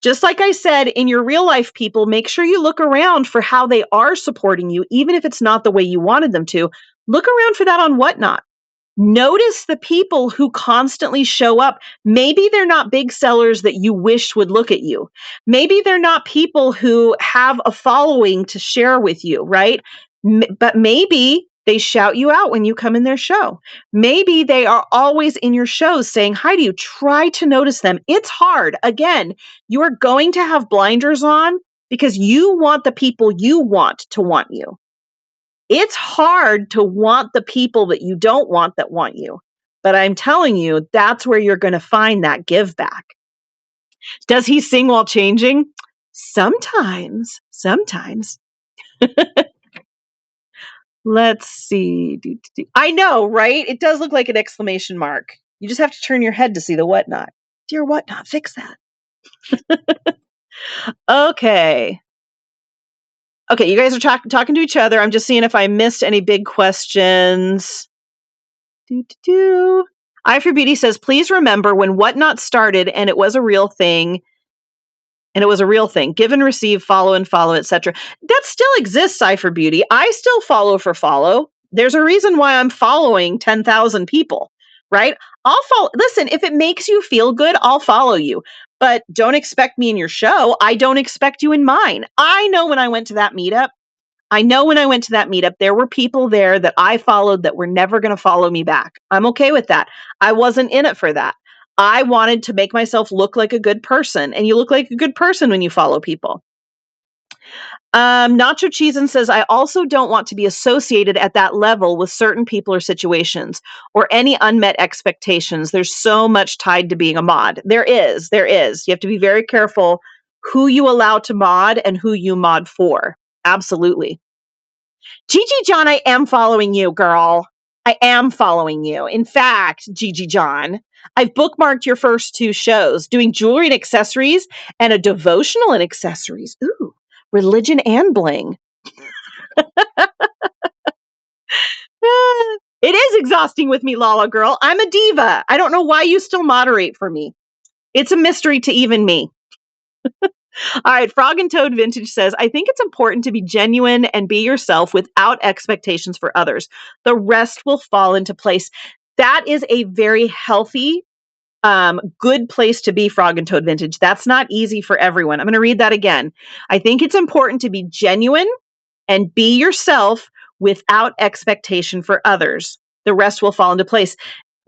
just like I said, in your real life, people, make sure you look around for how they are supporting you, even if it's not the way you wanted them to. Look around for that on Whatnot. Notice the people who constantly show up. Maybe they're not big sellers that you wish would look at you. Maybe they're not people who have a following to share with you, right? But maybe they shout you out when you come in their show. Maybe they are always in your shows saying hi to you. Try to notice them. It's hard. Again, you are going to have blinders on because you want the people you want to want you. It's hard to want the people that you don't want that want you. But I'm telling you, that's where you're going to find that give back. Does he sing while changing? Sometimes. Let's see. I know, right? It does look like an exclamation mark. You just have to turn your head to see the Whatnot. Dear Whatnot, fix that. Okay. Okay, you guys are talking to each other. I'm just seeing if I missed any big questions. I for Beauty says, please remember when Whatnot started and it was a real thing. Give and receive, follow and follow, etc. That still exists, I for Beauty. I still follow for follow. There's a reason why I'm following 10,000 people, right? I'll follow. Listen, if it makes you feel good, I'll follow you. But don't expect me in your show. I don't expect you in mine. I know when I went to that meetup, there were people there that I followed that were never going to follow me back. I'm okay with that. I wasn't in it for that. I wanted to make myself look like a good person, and you look like a good person when you follow people. Nacho Cheesin says, I also don't want to be associated at that level with certain people or situations or any unmet expectations. There's so much tied to being a mod. There is. You have to be very careful who you allow to mod and who you mod for. Absolutely. Gigi John, I am following you, girl. I am following you. In fact, Gigi John, I've bookmarked your first two shows, doing jewelry and accessories and a devotional and accessories. Ooh, religion and bling. It is exhausting with me, Lala girl. I'm a diva. I don't know why you still moderate for me. It's a mystery to even me. All right, Frog and Toad Vintage says, I think it's important to be genuine and be yourself without expectations for others. The rest will fall into place. That is a very healthy, good place to be, Frog and Toad Vintage. That's not easy for everyone. I'm going to read that again. I think it's important to be genuine and be yourself without expectation for others. The rest will fall into place.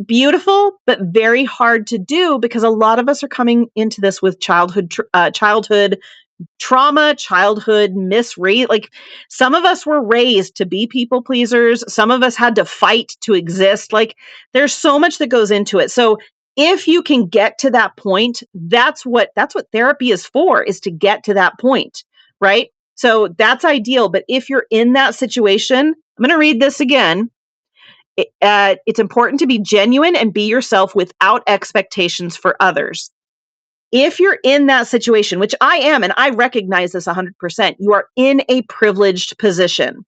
Beautiful, but very hard to do because a lot of us are coming into this with childhood trauma, childhood misraised. Like some of us were raised to be people pleasers. Some of us had to fight to exist. Like there's so much that goes into it. So if you can get to that point, that's what therapy is for, is to get to that point, right? So that's ideal. But if you're in that situation, I'm going to read this again. It's important to be genuine and be yourself without expectations for others. If you're in that situation, which I am, and I recognize this 100%, you are in a privileged position.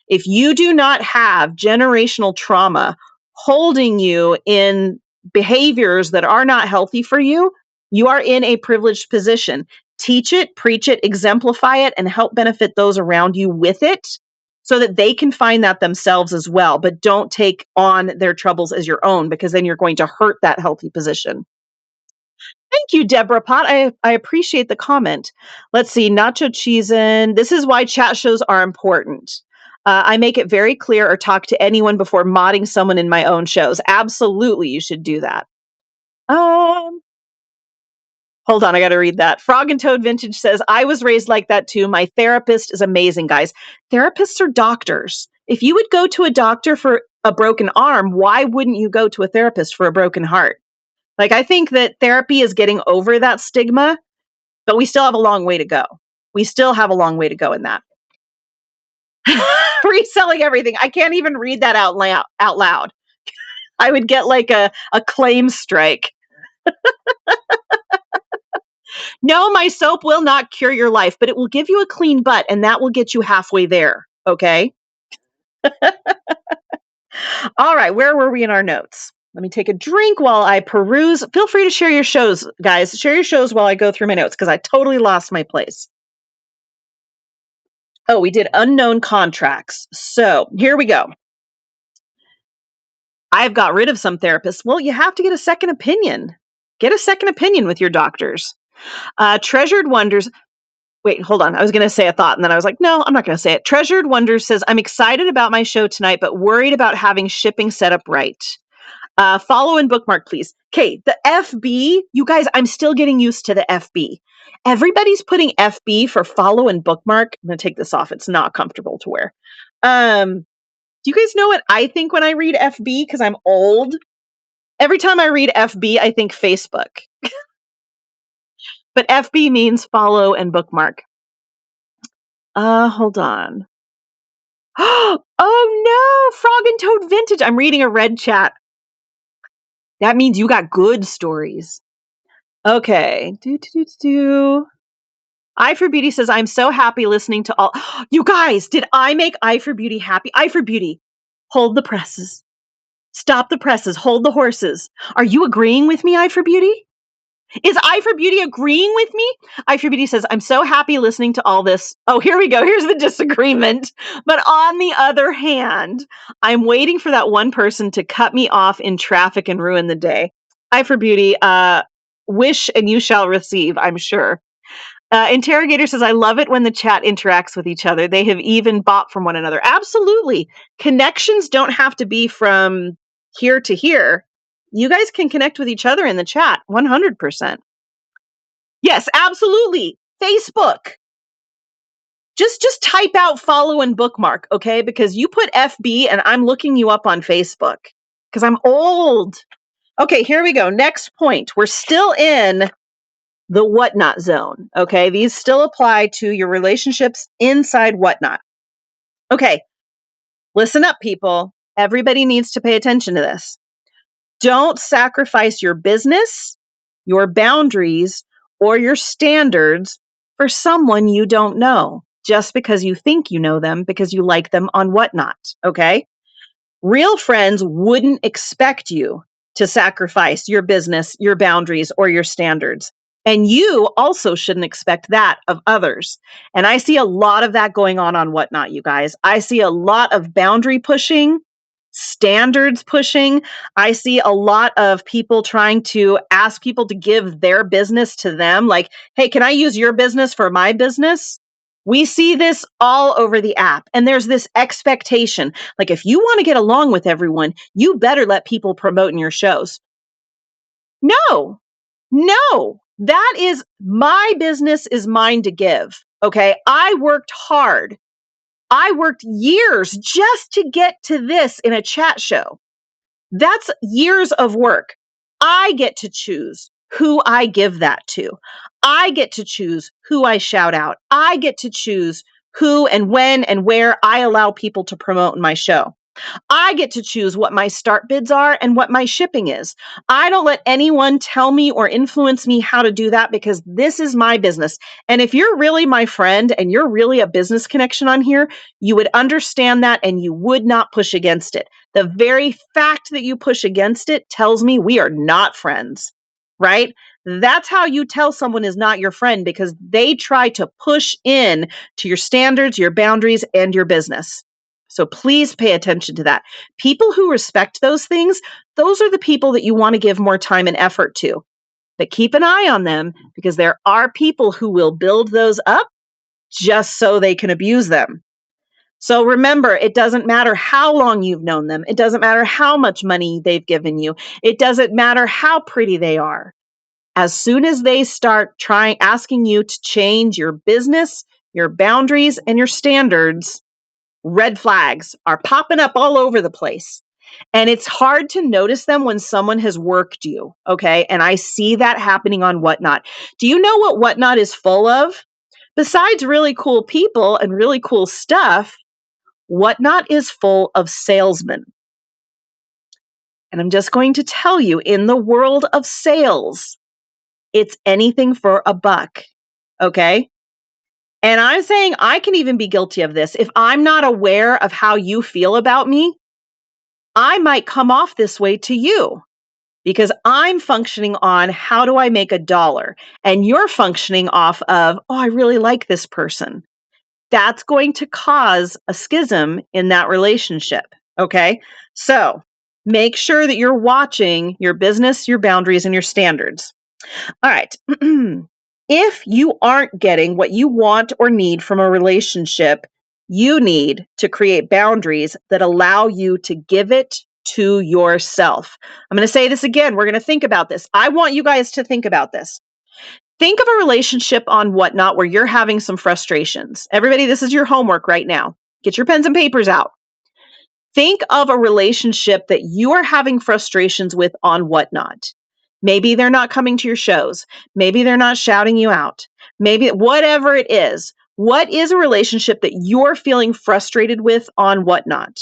If you do not have generational trauma holding you in behaviors that are not healthy for you, you are in a privileged position. Teach it, preach it, exemplify it, and help benefit those around you with it so that they can find that themselves as well. But don't take on their troubles as your own, because then you're going to hurt that healthy position. Thank you, Deborah Pot. I appreciate the comment. Let's see, nacho cheese in. This is why chat shows are important. I make it very clear or talk to anyone before modding someone in my own shows. Absolutely, you should do that. Um, Hold on, I got to read that. Frog and Toad Vintage says, I was raised like that too. My therapist is amazing, guys. Therapists are doctors. If you would go to a doctor for a broken arm, why wouldn't you go to a therapist for a broken heart? Like, I think that therapy is getting over that stigma, but we still have a long way to go. We still have a long way to go in that. Reselling everything. I can't even read that out loud. I would get like a claim strike. No, my soap will not cure your life, but it will give you a clean butt, and that will get you halfway there. Okay. All right. Where were we in our notes? Let me take a drink while I peruse. Feel free to share your shows, guys. Share your shows while I go through my notes because I totally lost my place. Oh, we did unknown contracts. So here we go. I've got rid of some therapists. Well, you have to get a second opinion. Get a second opinion with your doctors. Treasured Wonders. Wait, hold on. I was going to say a thought and then I was like, no, I'm not going to say it. Treasured Wonders says, I'm excited about my show tonight, but worried about having shipping set up right. Follow and bookmark, please. Okay, the FB, you guys, I'm still getting used to the FB. Everybody's putting FB for follow and bookmark. I'm going to take this off. It's not comfortable to wear. Do you guys know what I think when I read FB? Because I'm old. Every time I read FB, I think Facebook. But FB means follow and bookmark. Hold on. Oh no, Frog and Toad Vintage. I'm reading a red chat. That means you got good stories. Okay. I for Beauty says, I'm so happy listening to all. You guys, did I make I for Beauty happy? I for Beauty, hold the presses. Stop the presses. Hold the horses. Are you agreeing with me, I for Beauty? Is I for Beauty agreeing with me? I for Beauty says, I'm so happy listening to all this. Oh, here we go. Here's the disagreement. But on the other hand, I'm waiting for that one person to cut me off in traffic and ruin the day. I for Beauty, wish and you shall receive, I'm sure. Interrogator says, I love it when the chat interacts with each other. They have even bought from one another. Absolutely. Connections don't have to be from here to here. You guys can connect with each other in the chat 100%. Yes, absolutely. Facebook. Just type out follow and bookmark, okay? Because you put FB and I'm looking you up on Facebook because I'm old. Okay, here we go. Next point. We're still in the whatnot zone, okay? These still apply to your relationships inside whatnot. Okay, listen up, people. Everybody needs to pay attention to this. Don't sacrifice your business, your boundaries, or your standards for someone you don't know just because you think you know them because you like them on whatnot, okay? Real friends wouldn't expect you to sacrifice your business, your boundaries, or your standards. And you also shouldn't expect that of others. And I see a lot of that going on whatnot, you guys. I see a lot of boundary pushing, standards pushing. I see a lot of people trying to ask people to give their business to them. Like, hey, can I use your business for my business? We see this all over the app. And there's this expectation. Like, if you want to get along with everyone, you better let people promote in your shows. No, no, that is my business is mine to give. Okay. I worked hard. I worked years just to get to this in a chat show. That's years of work. I get to choose who I give that to. I get to choose who I shout out. I get to choose who and when and where I allow people to promote in my show. I get to choose what my start bids are and what my shipping is. I don't let anyone tell me or influence me how to do that because this is my business. And if you're really my friend and you're really a business connection on here, you would understand that and you would not push against it. The very fact that you push against it tells me we are not friends, right? That's how you tell someone is not your friend because they try to push in to your standards, your boundaries, and your business. So please pay attention to that. People who respect those things, those are the people that you want to give more time and effort to. But keep an eye on them because there are people who will build those up just so they can abuse them. So remember, it doesn't matter how long you've known them. It doesn't matter how much money they've given you. It doesn't matter how pretty they are. As soon as they start asking you to change your business, your boundaries, and your standards, red flags are popping up all over the place. And it's hard to notice them when someone has worked you. Okay. And I see that happening on Whatnot. Do you know what Whatnot is full of? Besides really cool people and really cool stuff, Whatnot is full of salesmen. And I'm just going to tell you in the world of sales, it's anything for a buck. Okay. And I'm saying I can even be guilty of this. If I'm not aware of how you feel about me, I might come off this way to you because I'm functioning on how do I make a dollar? And you're functioning off of, oh, I really like this person. That's going to cause a schism in that relationship. Okay. So make sure that you're watching your business, your boundaries, and your standards. All right. If you aren't getting what you want or need from a relationship, you need to create boundaries that allow you to give it to yourself. I'm going to say this again. We're going to think about this. I want you guys to think about this. Think of a relationship on Whatnot where you're having some frustrations. Everybody, this is your homework right now. Get your pens and papers out. Think of a relationship that you are having frustrations with on Whatnot. Maybe they're not coming to your shows. Maybe they're not shouting you out. Maybe whatever it is. What is a relationship that you're feeling frustrated with on Whatnot?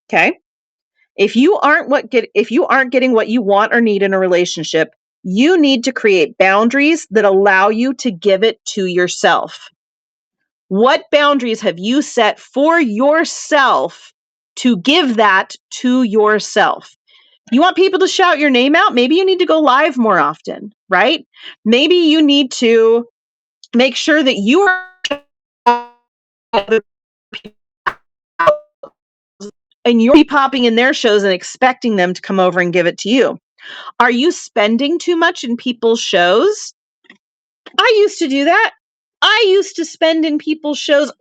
Okay. If you aren't getting what you want or need in a relationship, you need to create boundaries that allow you to give it to yourself. What boundaries have you set for yourself to give that to yourself? You want people to shout your name out? Maybe you need to go live more often, right? Maybe you need to make sure that you are and you're popping in their shows and expecting them to come over and give it to you. Are you spending too much in people's shows? I used to do that. I used to spend in people's shows.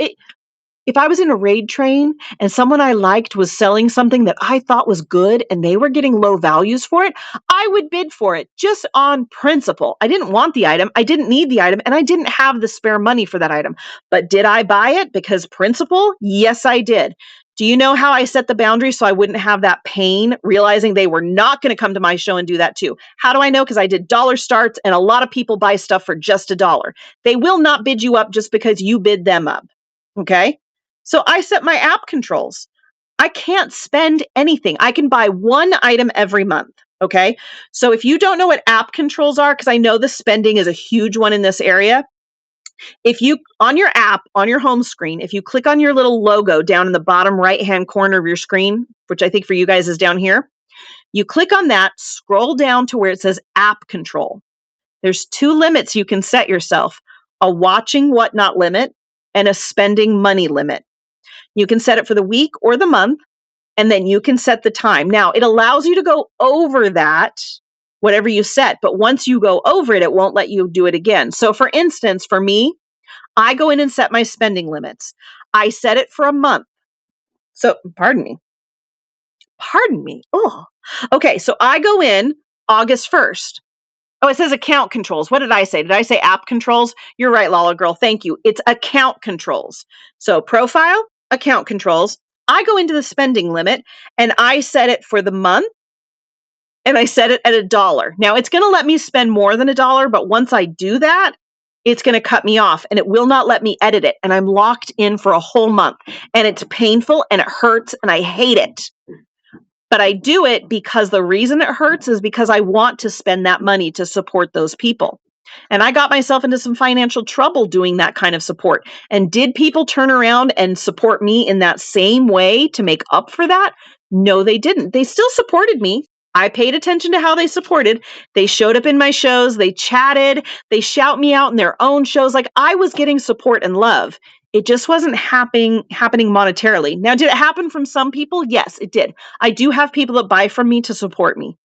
If I was in a raid train and someone I liked was selling something that I thought was good and they were getting low values for it, I would bid for it just on principle. I didn't want the item, I didn't need the item, and I didn't have the spare money for that item. But did I buy it because principle? Yes, I did. Do you know how I set the boundary so I wouldn't have that pain realizing they were not going to come to my show and do that too? How do I know? Because I did dollar starts and a lot of people buy stuff for just a dollar. They will not bid you up just because you bid them up. Okay. So I set my app controls. I can't spend anything. I can buy one item every month. Okay. So if you don't know what app controls are, because I know the spending is a huge one in this area, if you on your app, on your home screen, if you click on your little logo down in the bottom right hand corner of your screen, which I think for you guys is down here, you click on that, scroll down to where it says app control. There's two limits you can set yourself: a watching whatnot limit and a spending money limit. You can set it for the week or the month, and then you can set the time. Now, it allows you to go over that, whatever you set, but once you go over it, it won't let you do it again. So, for instance, for me, I go in and set my spending limits. I set it for a month. So, pardon me. Oh, okay. So I go in August 1st. Oh, it says account controls. What did I say? Did I say app controls? You're right, Lala girl. Thank you. It's account controls. So profile, account controls. I go into the spending limit and I set it for the month and I set it at $1. Now it's going to let me spend more than $1, but once I do that, it's going to cut me off and it will not let me edit it. And I'm locked in for a whole month and it's painful and it hurts and I hate it. But I do it because the reason it hurts is because I want to spend that money to support those people. And I got myself into some financial trouble doing that kind of support. And did people turn around and support me in that same way to make up for that? No, they didn't. They still supported me. I paid attention to how they supported. They showed up in my shows, they chatted, they shout me out in their own shows. Like I was getting support and love. It just wasn't happening monetarily. Now, did it happen from some people? Yes, it did. I do have people that buy from me to support me.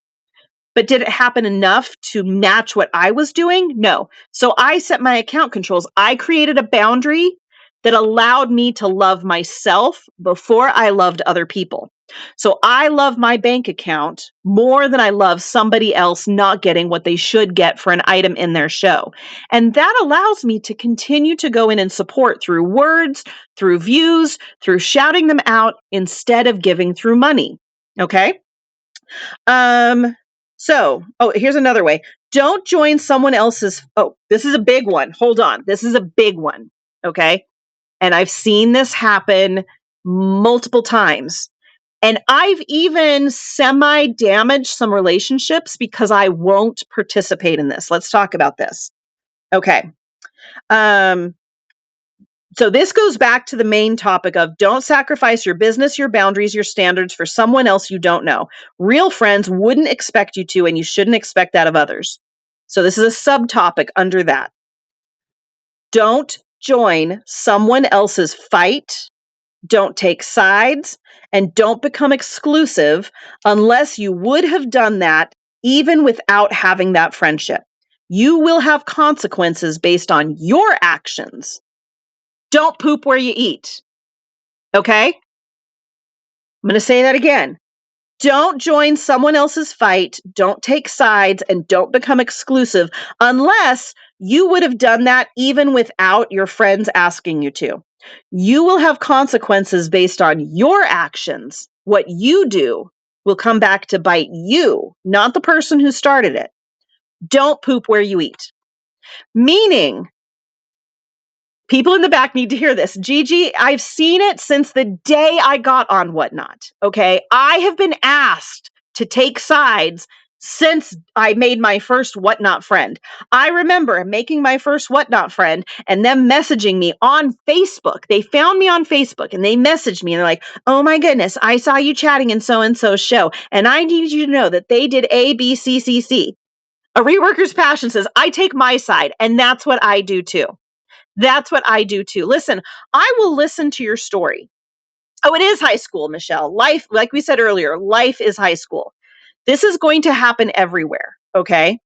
But did it happen enough to match what I was doing? No. So I set my account controls. I created a boundary that allowed me to love myself before I loved other people. So I love my bank account more than I love somebody else not getting what they should get for an item in their show. And that allows me to continue to go in and support through words, through views, through shouting them out instead of giving through money. Okay? Um, here's another way. Don't join someone else's. Oh, this is a big one. Hold on. This is a big one. Okay. And I've seen this happen multiple times. And I've even semi damaged some relationships because I won't participate in this. Let's talk about this. Okay. Um, so this goes back to the main topic of don't sacrifice your business, your boundaries, your standards for someone else you don't know. Real friends wouldn't expect you to, and you shouldn't expect that of others. So this is a subtopic under that. Don't join someone else's fight, don't take sides, and don't become exclusive unless you would have done that even without having that friendship. You will have consequences based on your actions. Don't poop where you eat. Okay? I'm going to say that again. Don't join someone else's fight, don't take sides, and don't become exclusive unless you would have done that even without your friends asking you to. You will have consequences based on your actions. What you do will come back to bite you, not the person who started it. Don't poop where you eat. Meaning, people in the back need to hear this. Gigi, I've seen it since the day I got on Whatnot. Okay. I have been asked to take sides since I made my first Whatnot friend. I remember making my first Whatnot friend and them messaging me on Facebook. They found me on Facebook and they messaged me and they're like, oh my goodness, I saw you chatting in so and so's show. And I need you to know that they did A, B, C, C, C. A reworker's passion says, I take my side. And that's what I do too. That's what I do too. Listen, I will listen to your story. Oh, it is high school, Michelle. Life, like we said earlier, life is high school. This is going to happen everywhere. Okay.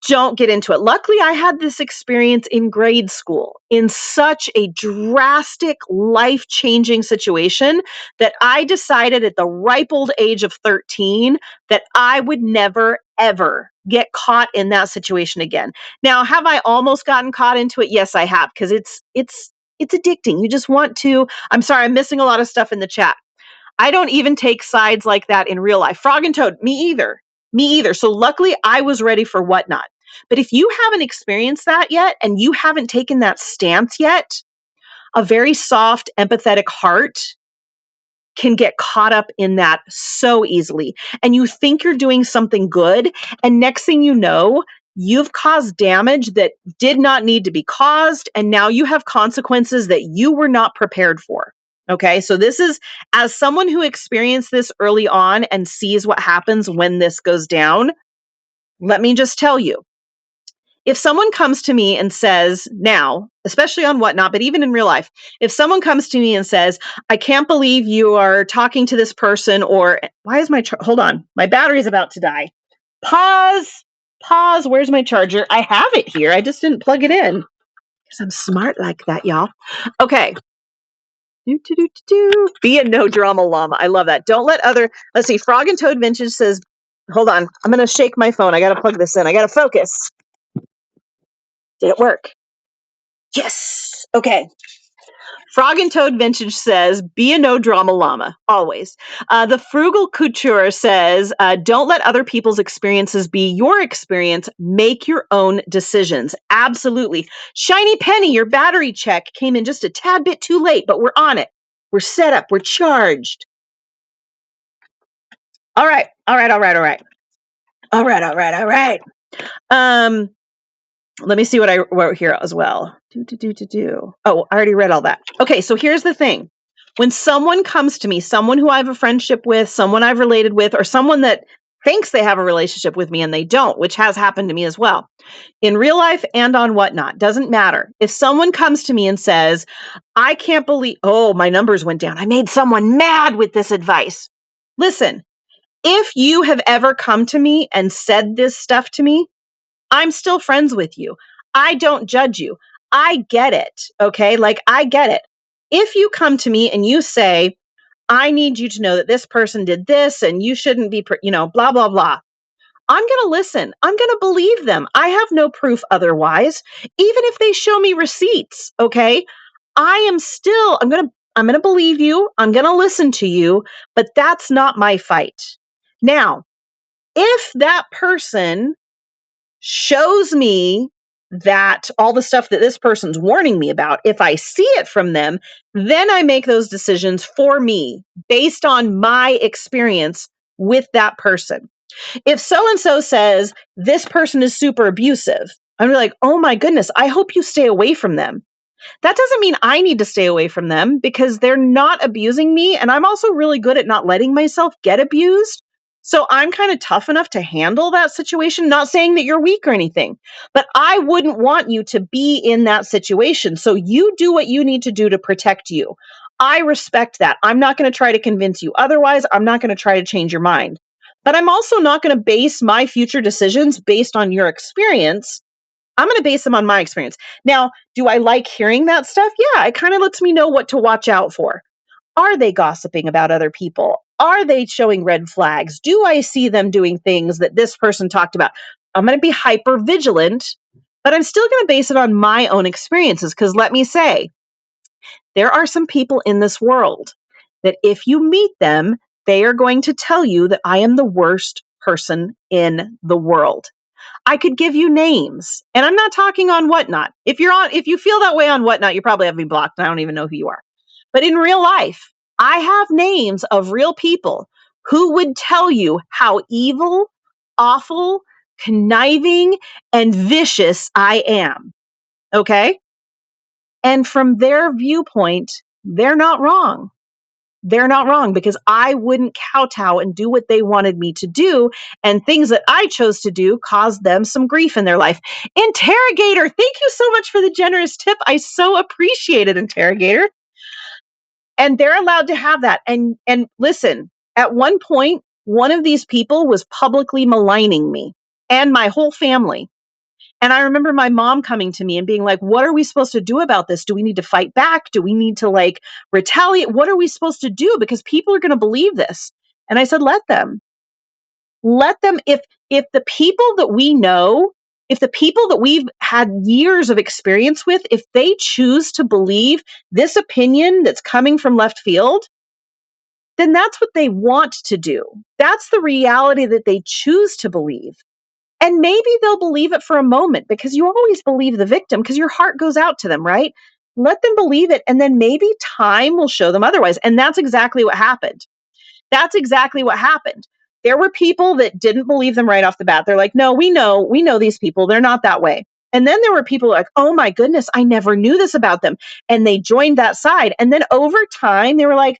Don't get into it. Luckily, I had this experience in grade school in such a drastic, life changing situation that I decided at the ripe old age of 13 that I would never, ever get caught in that situation again. Now, have I almost gotten caught into it? Yes, I have, because it's addicting. You just want to. I'm sorry, I'm missing a lot of stuff in the chat. I don't even take sides like that in real life. Frog and Toad, me either. Me either. So luckily, I was ready for whatnot. But if you haven't experienced that yet and you haven't taken that stance yet, a very soft, empathetic heart can get caught up in that so easily. And you think you're doing something good. And next thing you know, you've caused damage that did not need to be caused. And now you have consequences that you were not prepared for. Okay. So, this is as someone who experienced this early on and sees what happens when this goes down. Let me just tell you, if someone comes to me and says now, especially on whatnot, but even in real life, if someone comes to me and says, I can't believe you are talking to this person, or why is hold on, my battery's about to die. Pause. Where's my charger? I have it here. I just didn't plug it in because I'm smart like that, y'all. Okay. Be a no drama llama. I love that. Don't let let's see. Frog and Toad Vintage says, hold on. I'm going to shake my phone. I got to plug this in. I got to focus. Did it work? Yes. Okay. Frog and Toad Vintage says, be a no drama llama, always. The Frugal Couture says, don't let other people's experiences be your experience. Make your own decisions. Absolutely. Shiny Penny, your battery check came in just a tad bit too late, but we're on it. We're set up. We're charged. All right. Let me see what I wrote here as well. Oh, I already read all that. Okay, so here's the thing. When someone comes to me, someone who I have a friendship with, someone I've related with, or someone that thinks they have a relationship with me and they don't, which has happened to me as well, in real life and on whatnot, doesn't matter. If someone comes to me and says, I can't believe, oh, my numbers went down. I made someone mad with this advice. Listen, if you have ever come to me and said this stuff to me, I'm still friends with you. I don't judge you. I get it. Okay. Like, I get it. If you come to me and you say, I need you to know that this person did this and you shouldn't be, blah, blah, blah. I'm going to listen. I'm going to believe them. I have no proof otherwise. Even if they show me receipts. Okay. I'm going to believe you. I'm going to listen to you, but that's not my fight. Now, if that person shows me that all the stuff that this person's warning me about, if I see it from them, then I make those decisions for me based on my experience with that person. If so and so says this person is super abusive, I'm like, oh my goodness, I hope you stay away from them. That doesn't mean I need to stay away from them because they're not abusing me. And I'm also really good at not letting myself get abused. So I'm kind of tough enough to handle that situation. Not saying that you're weak or anything, but I wouldn't want you to be in that situation. So you do what you need to do to protect you. I respect that. I'm not going to try to convince you otherwise. I'm not going to try to change your mind. But I'm also not going to base my future decisions based on your experience. I'm going to base them on my experience. Now, do I like hearing that stuff? Yeah, it kind of lets me know what to watch out for. Are they gossiping about other people? Are they showing red flags? Do I see them doing things that this person talked about? I'm going to be hyper vigilant, but I'm still going to base it on my own experiences because let me say, there are some people in this world that if you meet them, they are going to tell you that I am the worst person in the world. I could give you names, and I'm not talking on Whatnot. If you feel that way on Whatnot, you probably have me blocked and I don't even know who you are. But in real life, I have names of real people who would tell you how evil, awful, conniving, and vicious I am. Okay? And from their viewpoint, they're not wrong. They're not wrong because I wouldn't kowtow and do what they wanted me to do. And things that I chose to do caused them some grief in their life. Interrogator, thank you so much for the generous tip. I so appreciate it, Interrogator. And they're allowed to have that. And listen, at one point, one of these people was publicly maligning me. and my whole family. And I remember my mom coming to me and being like, "What are we supposed to do about this? Do we need to fight back? Do we need to like retaliate? What are we supposed to do? Because people are going to believe this." And I said, "Let them. Let them if the people that we know, if the people that we've had years of experience with, if they choose to believe this opinion that's coming from left field, then that's what they want to do. That's the reality that they choose to believe. And maybe they'll believe it for a moment because you always believe the victim because your heart goes out to them, right? Let them believe it. And then maybe time will show them otherwise." And that's exactly what happened. That's exactly what happened. There were people that didn't believe them right off the bat. They're like, "No, we know these people. They're not that way." And then there were people like, "Oh my goodness, I never knew this about them." And they joined that side. And then over time, they were like,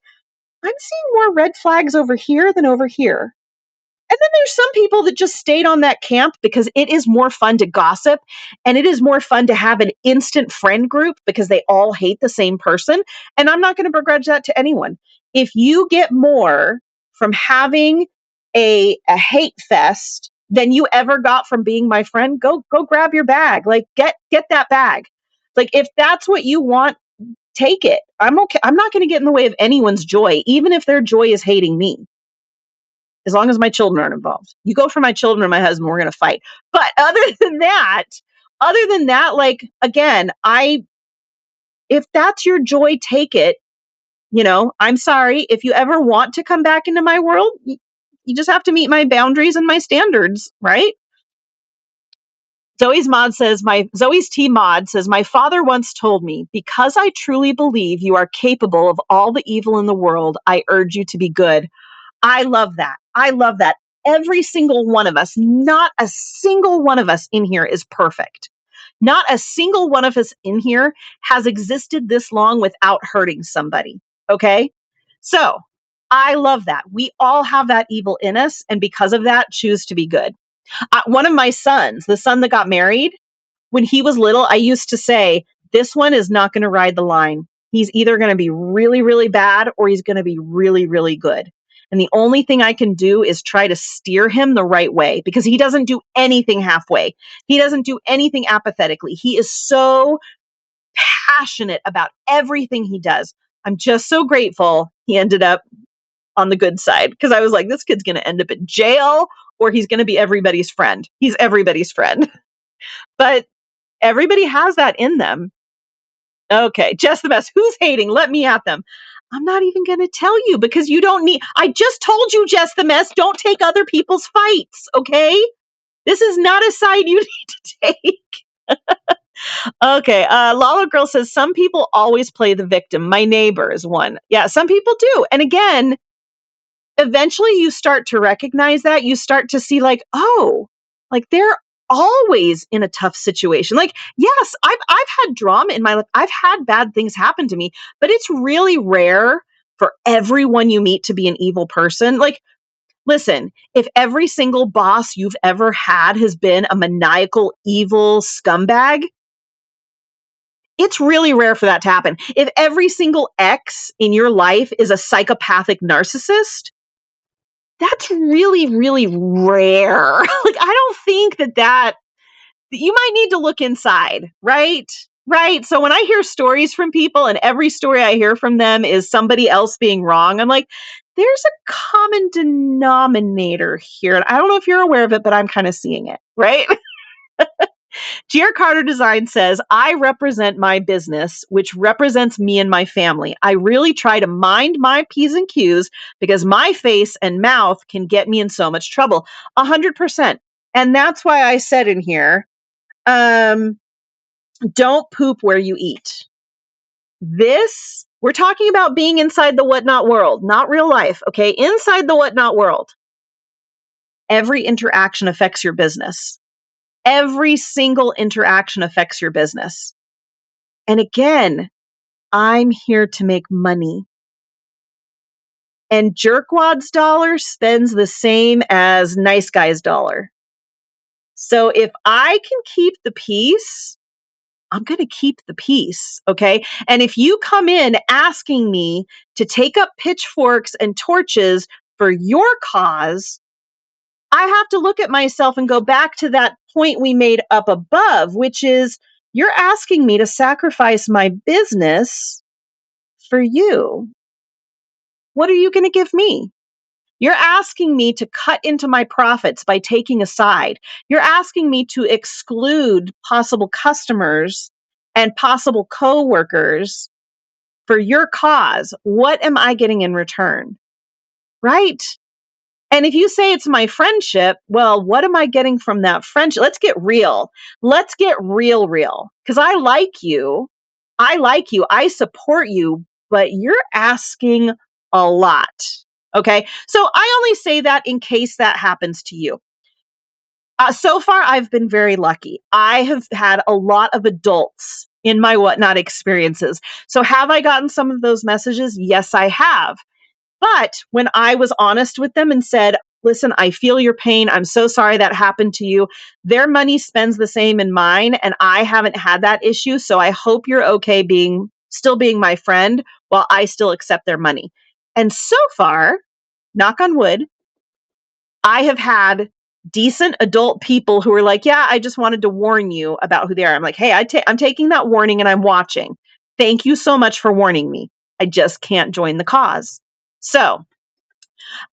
"I'm seeing more red flags over here than over here." And then there's some people that just stayed on that camp because it is more fun to gossip and it is more fun to have an instant friend group because they all hate the same person. And I'm not going to begrudge that to anyone. If you get more from having a hate fest than you ever got from being my friend, go grab your bag. Like get that bag. Like if that's what you want, take it. I'm okay. I'm not going to get in the way of anyone's joy, even if their joy is hating me, as long as my children aren't involved. You go for my children or my husband, we're going to fight. But other than that, like again, I if that's your joy, take it. You know, I'm sorry if you ever want to come back into my world, you just have to meet my boundaries and my standards, right? Zoe's T Mod says, "My father once told me, because I truly believe you are capable of all the evil in the world, I urge you to be good." I love that. I love that. Every single one of us, not a single one of us in here is perfect. Not a single one of us in here has existed this long without hurting somebody. Okay. So I love that. We all have that evil in us. And because of that, choose to be good. One of my sons, the son that got married, when he was little, I used to say, "This one is not going to ride the line. He's either going to be really, really bad or he's going to be really, really good. And the only thing I can do is try to steer him the right way because he doesn't do anything halfway. He doesn't do anything apathetically. He is so passionate about everything he does." I'm just so grateful he ended up on the good side because I was like, this kid's going to end up in jail or he's going to be everybody's friend. He's everybody's friend. But everybody has that in them. Okay, just the best. Who's hating? Let me at them. I'm not even going to tell you because you don't need. I just told you, Jess the mess. Don't take other people's fights. Okay, this is not a side you need to take. Okay, Lala Girl says some people always play the victim. My neighbor is one. Yeah, some people do. And again, eventually you start to recognize that. You start to see like, oh, like they're always in a tough situation. Like, yes, I've had drama in my life. I've had bad things happen to me, but it's really rare for everyone you meet to be an evil person. Like, listen, if every single boss you've ever had has been a maniacal, evil scumbag, it's really rare for that to happen. If every single ex in your life is a psychopathic narcissist, that's really, really rare. Like, I don't think that you might need to look inside, right? Right. So when I hear stories from people and every story I hear from them is somebody else being wrong, I'm like, there's a common denominator here. And I don't know if you're aware of it, but I'm kind of seeing it, right? GR Carter Design says, "I represent my business, which represents me and my family. I really try to mind my P's and Q's because my face and mouth can get me in so much trouble." 100%. And that's why I said in here, um, don't poop where you eat. We're talking about being inside the whatnot world, not real life. Okay. Inside the whatnot world, every interaction affects your business. Every single interaction affects your business. And again, I'm here to make money. And jerkwad's dollar spends the same as nice guy's dollar. So if I can keep the peace, I'm going to keep the peace. Okay. And if you come in asking me to take up pitchforks and torches for your cause, I have to look at myself and go back to that point we made up above, which is you're asking me to sacrifice my business for you. What are you going to give me? You're asking me to cut into my profits by taking a side. You're asking me to exclude possible customers and possible coworkers for your cause. What am I getting in return? Right? And if you say it's my friendship, well, what am I getting from that friendship? Let's get real. Let's get real, real. Because I like you. I like you. I support you, but you're asking a lot. Okay. So I only say that in case that happens to you. So far, I've been very lucky. I have had a lot of adults in my whatnot experiences. So have I gotten some of those messages? Yes, I have. But when I was honest with them and said, listen, I feel your pain. I'm so sorry that happened to you. Their money spends the same in mine, and I haven't had that issue. So I hope you're okay still being my friend while I still accept their money. And so far, knock on wood, I have had decent adult people who are like, yeah, I just wanted to warn you about who they are. I'm like, hey, I'm taking that warning and I'm watching. Thank you so much for warning me. I just can't join the cause. So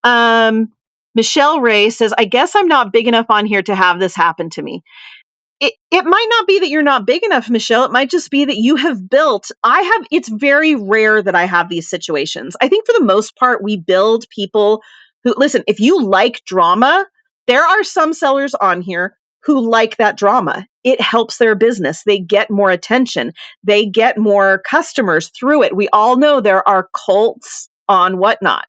um, Michelle Ray says, I guess I'm not big enough on here to have this happen to me. It might not be that you're not big enough, Michelle. It might just be that you have built. It's very rare that I have these situations. I think for the most part, we build people who, listen, if you like drama, there are some sellers on here who like that drama. It helps their business. They get more attention, they get more customers through it. We all know there are cults on whatnot.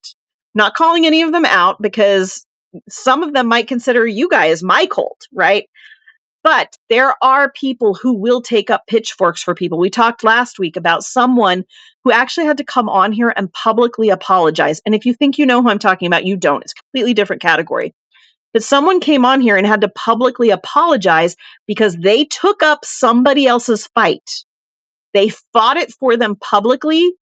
Not calling any of them out because some of them might consider you guys my cult, right? But there are people who will take up pitchforks for people. We talked last week about someone who actually had to come on here and publicly apologize. And if you think you know who I'm talking about, you don't. It's a completely different category. But someone came on here and had to publicly apologize because they took up somebody else's fight. They fought it for them publicly,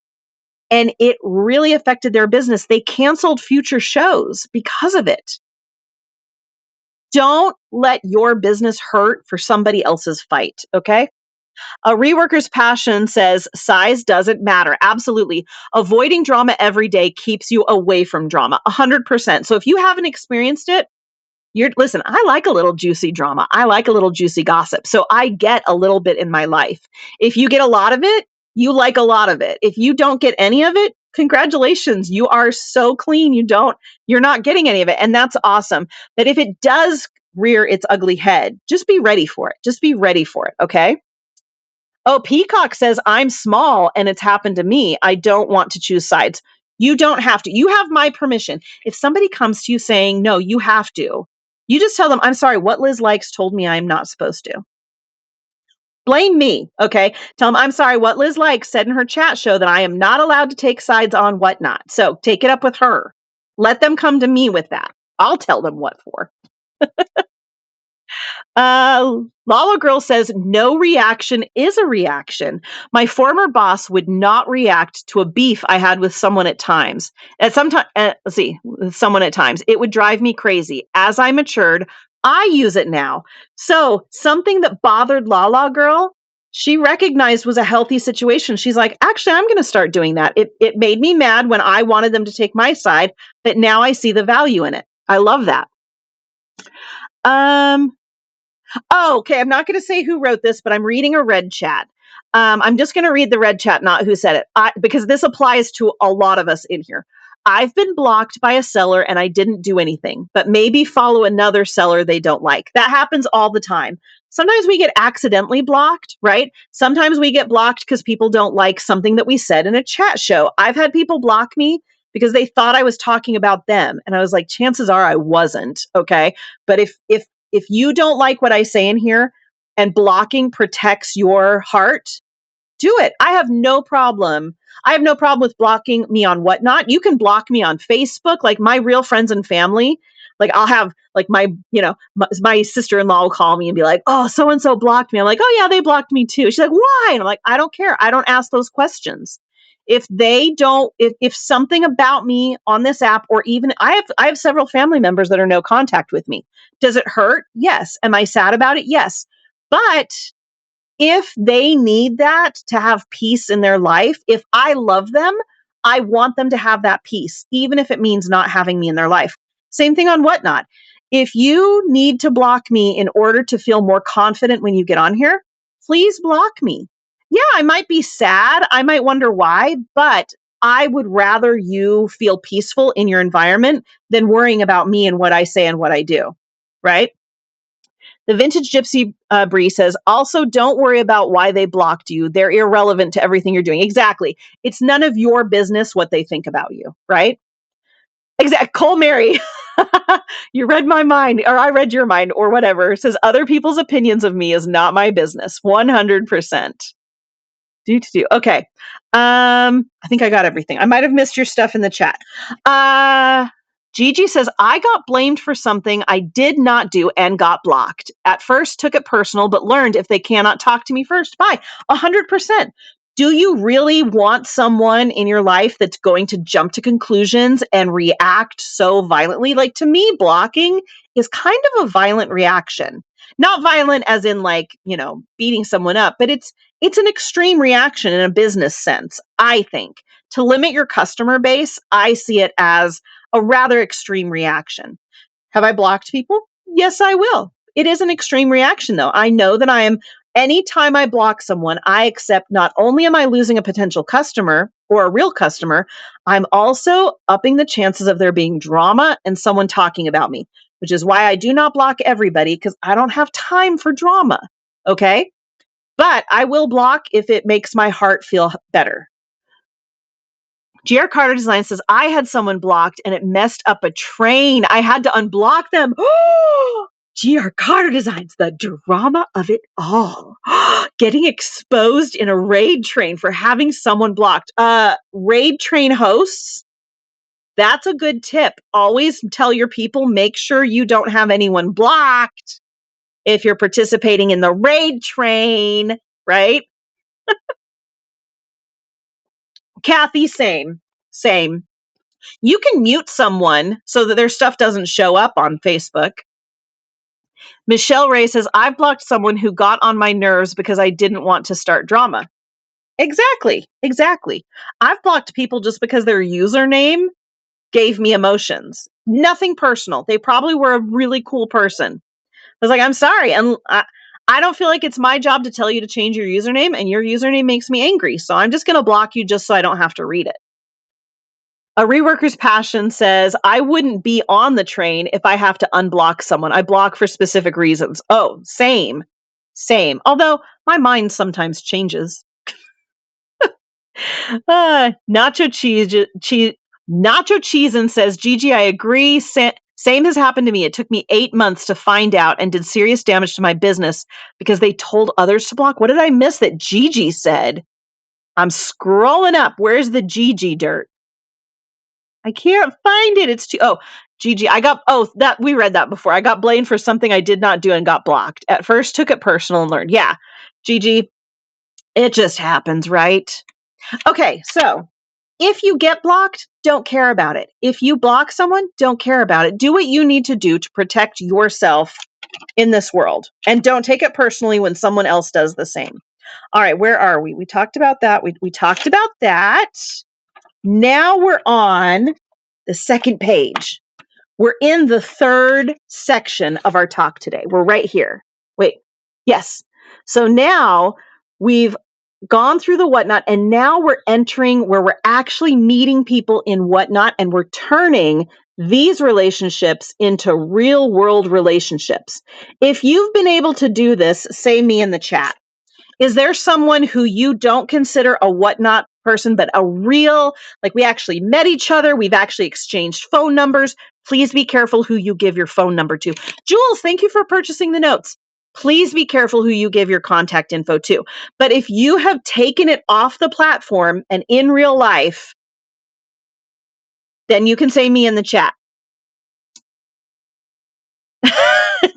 and it really affected their business. They canceled future shows because of it. Don't let your business hurt for somebody else's fight, okay? A reworker's passion says size doesn't matter. Absolutely. Avoiding drama every day keeps you away from drama. 100%. So if you haven't experienced it, listen, I like a little juicy drama. I like a little juicy gossip. So I get a little bit in my life. If you get a lot of it, you like a lot of it. If you don't get any of it, congratulations. You are so clean. You're not getting any of it. And that's awesome. But if it does rear its ugly head, just be ready for it. Just be ready for it. Okay. Oh, Peacock says, I'm small and it's happened to me. I don't want to choose sides. You don't have to. You have my permission. If somebody comes to you saying, no, you have to, you just tell them, I'm sorry, what Liz likes told me I'm not supposed to. Blame me. Okay. Tell them, I'm sorry, what Liz likes said in her chat show that I am not allowed to take sides on whatnot. So take it up with her. Let them come to me with that. I'll tell them what for. Lala Girl says, no reaction is a reaction. My former boss would not react to a beef I had with someone at times. Let's see, with someone at times. It would drive me crazy. As I matured, I use it now. So something that bothered Lala Girl, she recognized was a healthy situation. She's like, actually, I'm going to start doing that. It made me mad when I wanted them to take my side, but now I see the value in it. I love that. Um, Oh, okay. I'm not going to say who wrote this, but I'm reading a red chat. I'm just going to read the red chat, not who said it, because this applies to a lot of us in here. I've been blocked by a seller and I didn't do anything, but maybe follow another seller they don't like. That happens all the time. Sometimes we get accidentally blocked, right? Sometimes we get blocked because people don't like something that we said in a chat show. I've had people block me because they thought I was talking about them. And I was like, chances are I wasn't. Okay. But if you don't like what I say in here and blocking protects your heart, do it. I have no problem. I have no problem with blocking me on whatnot. You can block me on Facebook, like my real friends and family. Like I'll have like my sister-in-law will call me and be like, oh, so-and-so blocked me. I'm like, oh yeah, they blocked me too. She's like, why? And I'm like, I don't care. I don't ask those questions. If they don't, if something about me on this app, or even I have several family members that are no contact with me. Does it hurt? Yes. Am I sad about it? Yes. But if they need that to have peace in their life, if I love them, I want them to have that peace, even if it means not having me in their life. Same thing on Whatnot. If you need to block me in order to feel more confident when you get on here, please block me. Yeah, I might be sad. I might wonder why, but I would rather you feel peaceful in your environment than worrying about me and what I say and what I do. Right? The Vintage Gypsy Bree says, also don't worry about why they blocked you. They're irrelevant to everything you're doing. Exactly. It's none of your business what they think about you, right? Exactly. Cole Mary, you read my mind, or I read your mind, or whatever. Says, other people's opinions of me is not my business. 100%. Do. Okay. I think I got everything. I might have missed your stuff in the chat. Gigi says, I got blamed for something I did not do and got blocked. At first, took it personal, but learned if they cannot talk to me first. Bye. 100%. Do you really want someone in your life that's going to jump to conclusions and react so violently? Like, to me, blocking is kind of a violent reaction. Not violent as in, like, beating someone up, but it's an extreme reaction in a business sense, I think. To limit your customer base, I see it as a rather extreme reaction. Have I blocked people? Yes, I will. It is an extreme reaction, though. I know that anytime I block someone, I accept not only am I losing a potential customer or a real customer, I'm also upping the chances of there being drama and someone talking about me, which is why I do not block everybody, because I don't have time for drama. Okay? But I will block if it makes my heart feel better. GR Carter Design says, I had someone blocked and it messed up a train. I had to unblock them. GR Carter Designs, the drama of it all. Getting exposed in a raid train for having someone blocked. Raid train hosts, that's a good tip. Always tell your people, make sure you don't have anyone blocked if you're participating in the raid train, right? Kathy, same. Same. You can mute someone so that their stuff doesn't show up on Facebook. Michelle Ray says, I've blocked someone who got on my nerves because I didn't want to start drama. Exactly. Exactly. I've blocked people just because their username gave me emotions. Nothing personal. They probably were a really cool person. I was like, I'm sorry. And I don't feel like it's my job to tell you to change your username, and your username makes me angry. So I'm just going to block you just so I don't have to read it. A Reworker's Passion says, I wouldn't be on the train if I have to unblock someone. I block for specific reasons. Oh, same. Same. Although my mind sometimes changes. Nacho Cheese and says, Gigi, I agree. Same has happened to me. It took me 8 months to find out and did serious damage to my business because they told others to block. What did I miss that Gigi said? I'm scrolling up. Where's the Gigi dirt? I can't find it. It's too. Oh, Gigi, that we read that before. I got blamed for something I did not do and got blocked. At first, took it personal and learned. Yeah, Gigi, it just happens, right? Okay, so if you get blocked, don't care about it. If you block someone, don't care about it. Do what you need to do to protect yourself in this world, and don't take it personally when someone else does the same. All right, where are we? We talked about that. We talked about that. Now we're on the second page. We're in the third section of our talk today. We're right here. Wait, yes. So now we've gone through the Whatnot, and now we're entering where we're actually meeting people in Whatnot, and we're turning these relationships into real world relationships. If you've been able to do this, say me in the chat. Is there someone who you don't consider a Whatnot person, but a real, like, we actually met each other, we've actually exchanged phone numbers? Please be careful who you give your phone number to. Jules, thank you for purchasing the notes. Please be careful who you give your contact info to. But if you have taken it off the platform and in real life, then you can say me in the chat.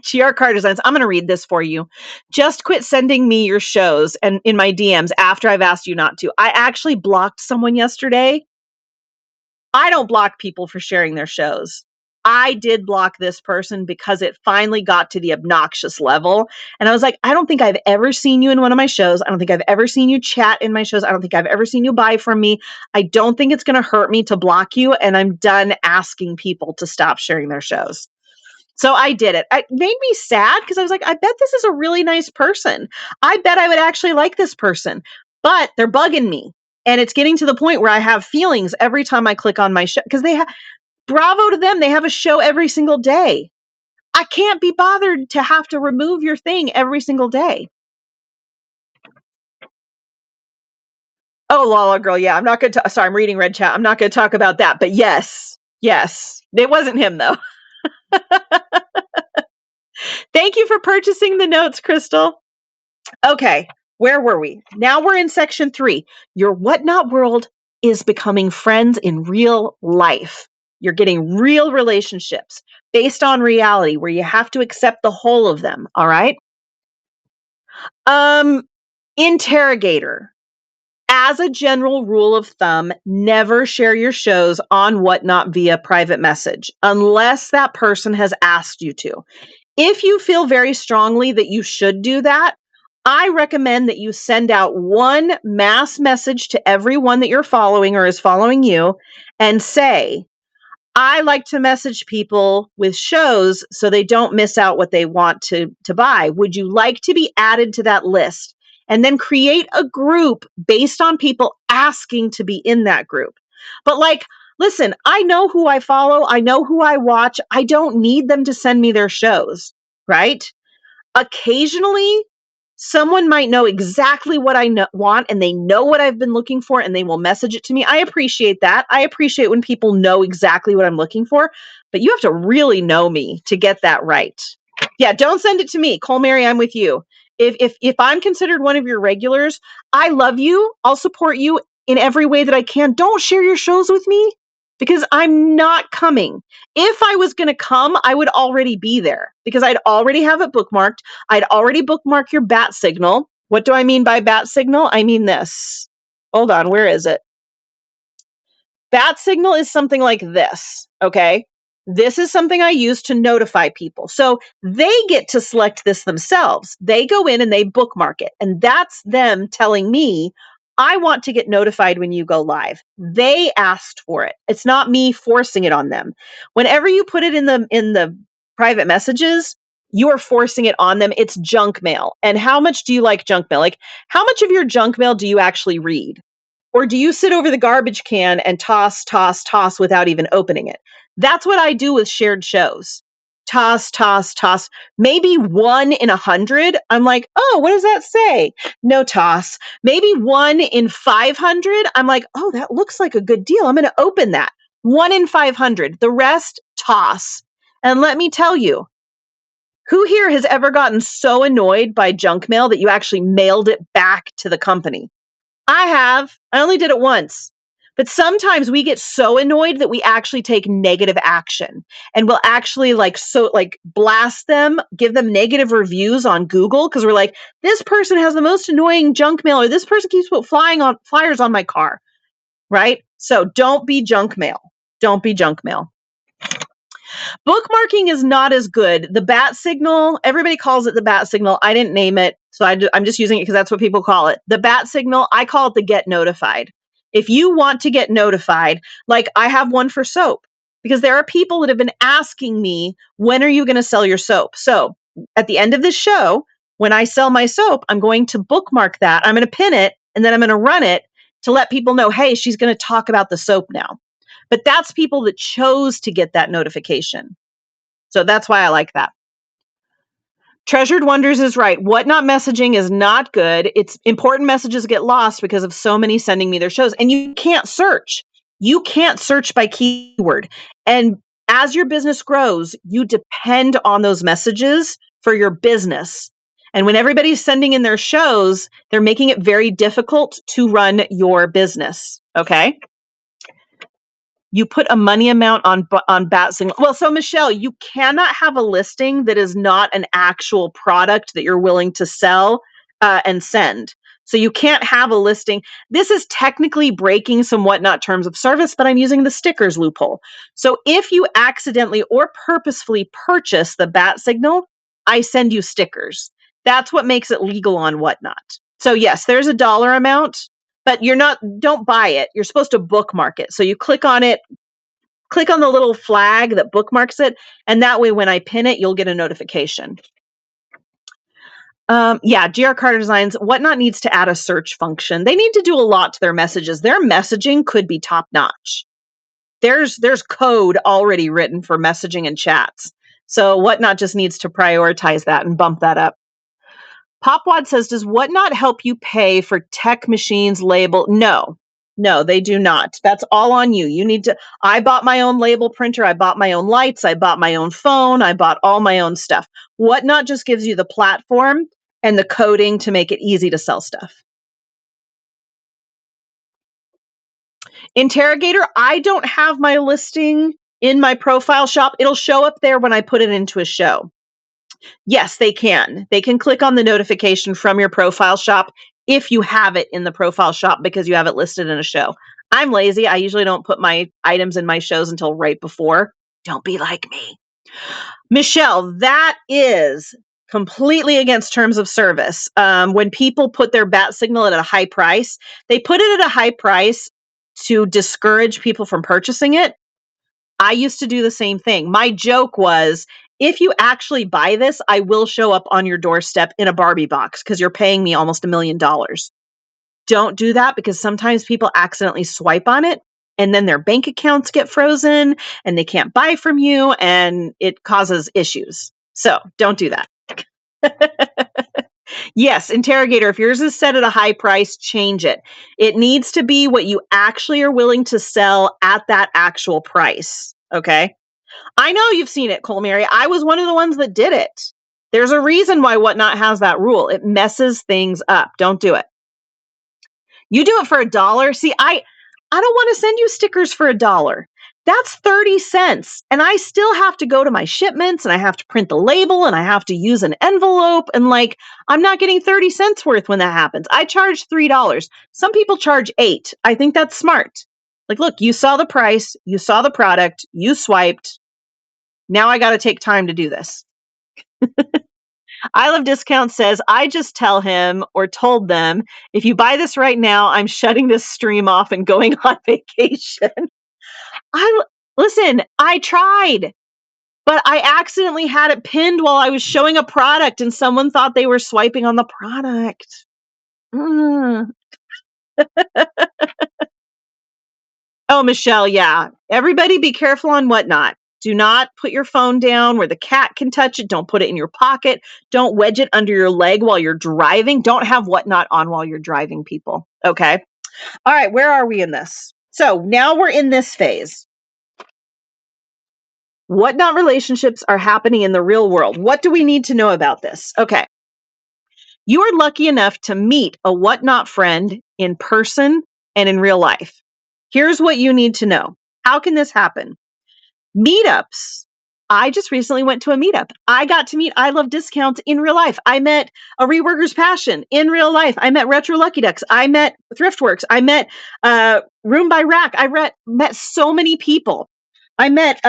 GR Car Designs. I'm going to read this for you. Just quit sending me your shows and in my DMs after I've asked you not to. I actually blocked someone yesterday. I don't block people for sharing their shows. I did block this person because it finally got to the obnoxious level. And I was like, I don't think I've ever seen you in one of my shows. I don't think I've ever seen you chat in my shows. I don't think I've ever seen you buy from me. I don't think it's going to hurt me to block you. And I'm done asking people to stop sharing their shows. So I did it. It made me sad because I was like, I bet this is a really nice person. I bet I would actually like this person, but they're bugging me. And it's getting to the point where I have feelings every time I click on my show because they have, bravo to them. They have a show every single day. I can't be bothered to have to remove your thing every single day. Oh, Lala girl. Yeah, I'm not going to, sorry, I'm reading Red Chat. I'm not going to talk about that, but yes, it wasn't him though. Thank you for purchasing the notes, Crystal. Okay, where were we? Now we're in section 3. Your whatnot world is becoming friends in real life. You're getting real relationships based on reality where you have to accept the whole of them, all right? Um Interrogator. As a general rule of thumb, never share your shows on whatnot via private message unless that person has asked you to. If you feel very strongly that you should do that, I recommend that you send out one mass message to everyone that you're following or is following you and say, I like to message people with shows so they don't miss out what they want to buy. Would you like to be added to that list? And then create a group based on people asking to be in that group. But like, listen, I know who I follow, I know who I watch. I don't need them to send me their shows, right? Occasionally, someone might know exactly what I want and they know what I've been looking for and they will message it to me. I appreciate that. I appreciate when people know exactly what I'm looking for, but you have to really know me to get that right. Yeah, don't send it to me. Cole Mary, I'm with you. If I'm considered one of your regulars, I love you. I'll support you in every way that I can. Don't share your shows with me because I'm not coming. If I was going to come, I would already be there because I'd already have it bookmarked. I'd already bookmark your bat signal. What do I mean by bat signal? I mean this. Hold on, where is it? Bat signal is something like this, okay? This is something I use to notify people. So they get to select this themselves. They go in and they bookmark it. And that's them telling me, I want to get notified when you go live. They asked for it. It's not me forcing it on them. Whenever you put it in the private messages, you are forcing it on them. It's junk mail. And how much do you like junk mail? Like, how much of your junk mail do you actually read? Or do you sit over the garbage can and toss, toss, toss without even opening it? That's what I do with shared shows. Toss, toss, toss. Maybe 1 in 100. I'm like, oh, what does that say? No toss. Maybe 1 in 500. I'm like, oh, that looks like a good deal. I'm going to open that. 1 in 500. The rest, toss. And let me tell you, who here has ever gotten so annoyed by junk mail that you actually mailed it back to the company? I have. I only did it once. But sometimes we get so annoyed that we actually take negative action and we'll actually like blast them, give them negative reviews on Google because we're like, this person has the most annoying junk mail or this person keeps flying on flyers on my car. Right? So don't be junk mail. Don't be junk mail. Bookmarking is not as good. The bat signal, everybody calls it the bat signal. I didn't name it, so I'm just using it because that's what people call it. The bat signal, I call it the get notified. If you want to get notified, like I have one for soap, because there are people that have been asking me, when are you going to sell your soap? So at the end of this show, when I sell my soap, I'm going to bookmark that. I'm going to pin it, and then I'm going to run it to let people know, hey, she's going to talk about the soap now. But that's people that chose to get that notification. So that's why I like that. Treasured Wonders is right. Whatnot messaging is not good. It's important messages get lost because of so many sending me their shows. And you can't search. You can't search by keyword. And as your business grows, you depend on those messages for your business. And when everybody's sending in their shows, they're making it very difficult to run your business. Okay. You put a money amount on bat signal. Well, so Michelle, you cannot have a listing that is not an actual product that you're willing to sell and send. So you can't have a listing. This is technically breaking some whatnot terms of service, but I'm using the stickers loophole. So if you accidentally or purposefully purchase the bat signal, I send you stickers. That's what makes it legal on whatnot. So yes, there's a dollar amount, but don't buy it. You're supposed to bookmark it. So you click on it, click on the little flag that bookmarks it, and that way when I pin it, you'll get a notification. Yeah, GR Carter Designs, Whatnot needs to add a search function. They need to do a lot to their messages. Their messaging could be top notch. There's code already written for messaging and chats. So Whatnot just needs to prioritize that and bump that up. Popwad says, does Whatnot help you pay for tech machines label? No, no, they do not. That's all on you. You need to, I bought my own label printer. I bought my own lights. I bought my own phone. I bought all my own stuff. Whatnot just gives you the platform and the coding to make it easy to sell stuff. Interrogator, I don't have my listing in my profile shop. It'll show up there when I put it into a show. Yes, they can. They can click on the notification from your profile shop if you have it in the profile shop because you have it listed in a show. I'm lazy. I usually don't put my items in my shows until right before. Don't be like me. Michelle, that is completely against terms of service. When people put their bat signal at a high price, they put it at a high price to discourage people from purchasing it. I used to do the same thing. My joke was, if you actually buy this, I will show up on your doorstep in a Barbie box because you're paying me almost $1 million. Don't do that because sometimes people accidentally swipe on it and then their bank accounts get frozen and they can't buy from you and it causes issues. So don't do that. Yes, interrogator, if yours is set at a high price, change it. It needs to be what you actually are willing to sell at that actual price. Okay. I know you've seen it, Cole Mary. I was one of the ones that did it. There's a reason why Whatnot has that rule. It messes things up. Don't do it. You do it for $1. See, I don't want to send you stickers for $1. That's 30 cents. And I still have to go to my shipments and I have to print the label and I have to use an envelope. And like, I'm not getting 30 cents worth when that happens. I charge $3. Some people charge 8. I think that's smart. Like, look, you saw the price, you saw the product, you swiped. Now I got to take time to do this. I Love Discount says, I just tell him or told them, if you buy this right now, I'm shutting this stream off and going on vacation. Listen, I tried, but I accidentally had it pinned while I was showing a product and someone thought they were swiping on the product. Mm. Oh, Michelle, yeah. Everybody be careful on Whatnot. Do not put your phone down where the cat can touch it. Don't put it in your pocket. Don't wedge it under your leg while you're driving. Don't have Whatnot on while you're driving, people. Okay. All right. Where are we in this? So now we're in this phase. Whatnot relationships are happening in the real world. What do we need to know about this? Okay. You are lucky enough to meet a Whatnot friend in person and in real life. Here's what you need to know. How can this happen? Meetups. I just recently went to a meetup. I got to meet I Love Discounts in real life. I met a Reworker's Passion in real life. I met Retro Lucky Ducks. I met Thriftworks. I met Room by Rack. Met so many people. I met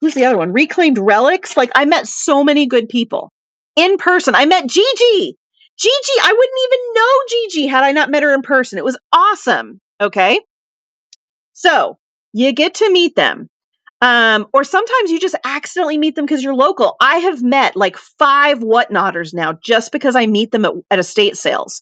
who's the other one? Reclaimed Relics. Like I met so many good people in person. I met Gigi. Gigi, I wouldn't even know Gigi had I not met her in person. It was awesome. Okay. So you get to meet them. Or sometimes you just accidentally meet them because you're local. I have met like 5 Whatnotters now just because I meet them at estate sales.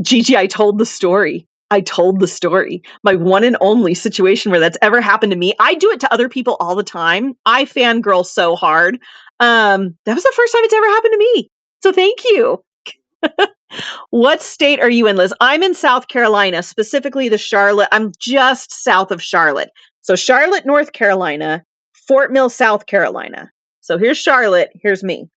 Gigi, I told the story. I told the story. My one and only situation where that's ever happened to me. I do it to other people all the time. I fangirl so hard. That was the first time it's ever happened to me. So thank you. What state are you in, Liz? I'm in South Carolina, specifically the Charlotte. I'm just south of Charlotte. So Charlotte, North Carolina, Fort Mill, South Carolina. So here's Charlotte. Here's me.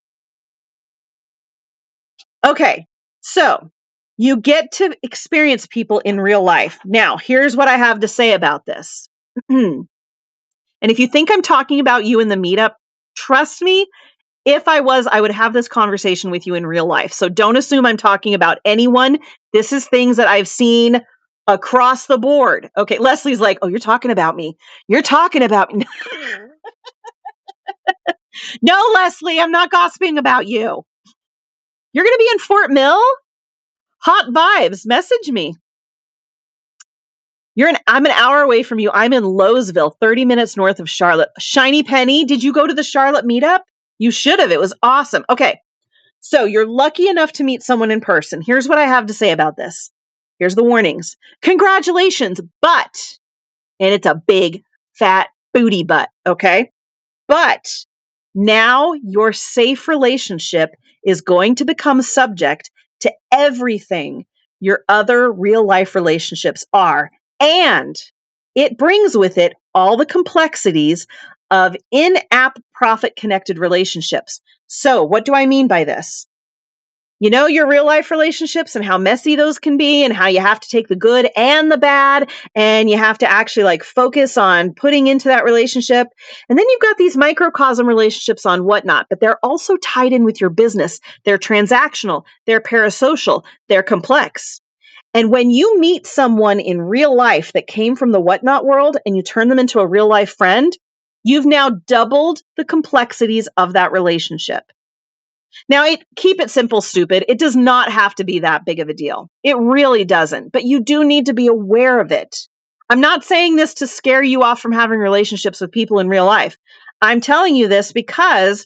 Okay. So you get to experience people in real life. Now, here's what I have to say about this. And if you think I'm talking about you in the meetup, trust me, if I was, I would have this conversation with you in real life. So don't assume I'm talking about anyone. This is things that I've seen across the board. Okay, Leslie's like, "Oh, you're talking about me. You're talking about me." No, Leslie, I'm not gossiping about you. You're going to be in Fort Mill? Hot vibes. Message me. I'm an hour away from you. I'm in Lowesville, 30 minutes north of Charlotte. Shiny Penny, did you go to the Charlotte meetup? You should have. It was awesome. Okay. So you're lucky enough to meet someone in person. Here's what I have to say about this. Here's the warnings. Congratulations, but, and it's a big, fat booty butt, okay? But now your safe relationship is going to become subject to everything your other real life relationships are. And it brings with it all the complexities of in app profit connected relationships. So, what do I mean by this? You know, your real life relationships and how messy those can be, and how you have to take the good and the bad, and you have to actually like focus on putting into that relationship. And then you've got these microcosm relationships on Whatnot, but they're also tied in with your business. They're transactional, they're parasocial, they're complex. And when you meet someone in real life that came from the Whatnot world and you turn them into a real life friend, you've now doubled the complexities of that relationship. Now, keep it simple, stupid. It does not have to be that big of a deal. It really doesn't, but you do need to be aware of it. I'm not saying this to scare you off from having relationships with people in real life. I'm telling you this because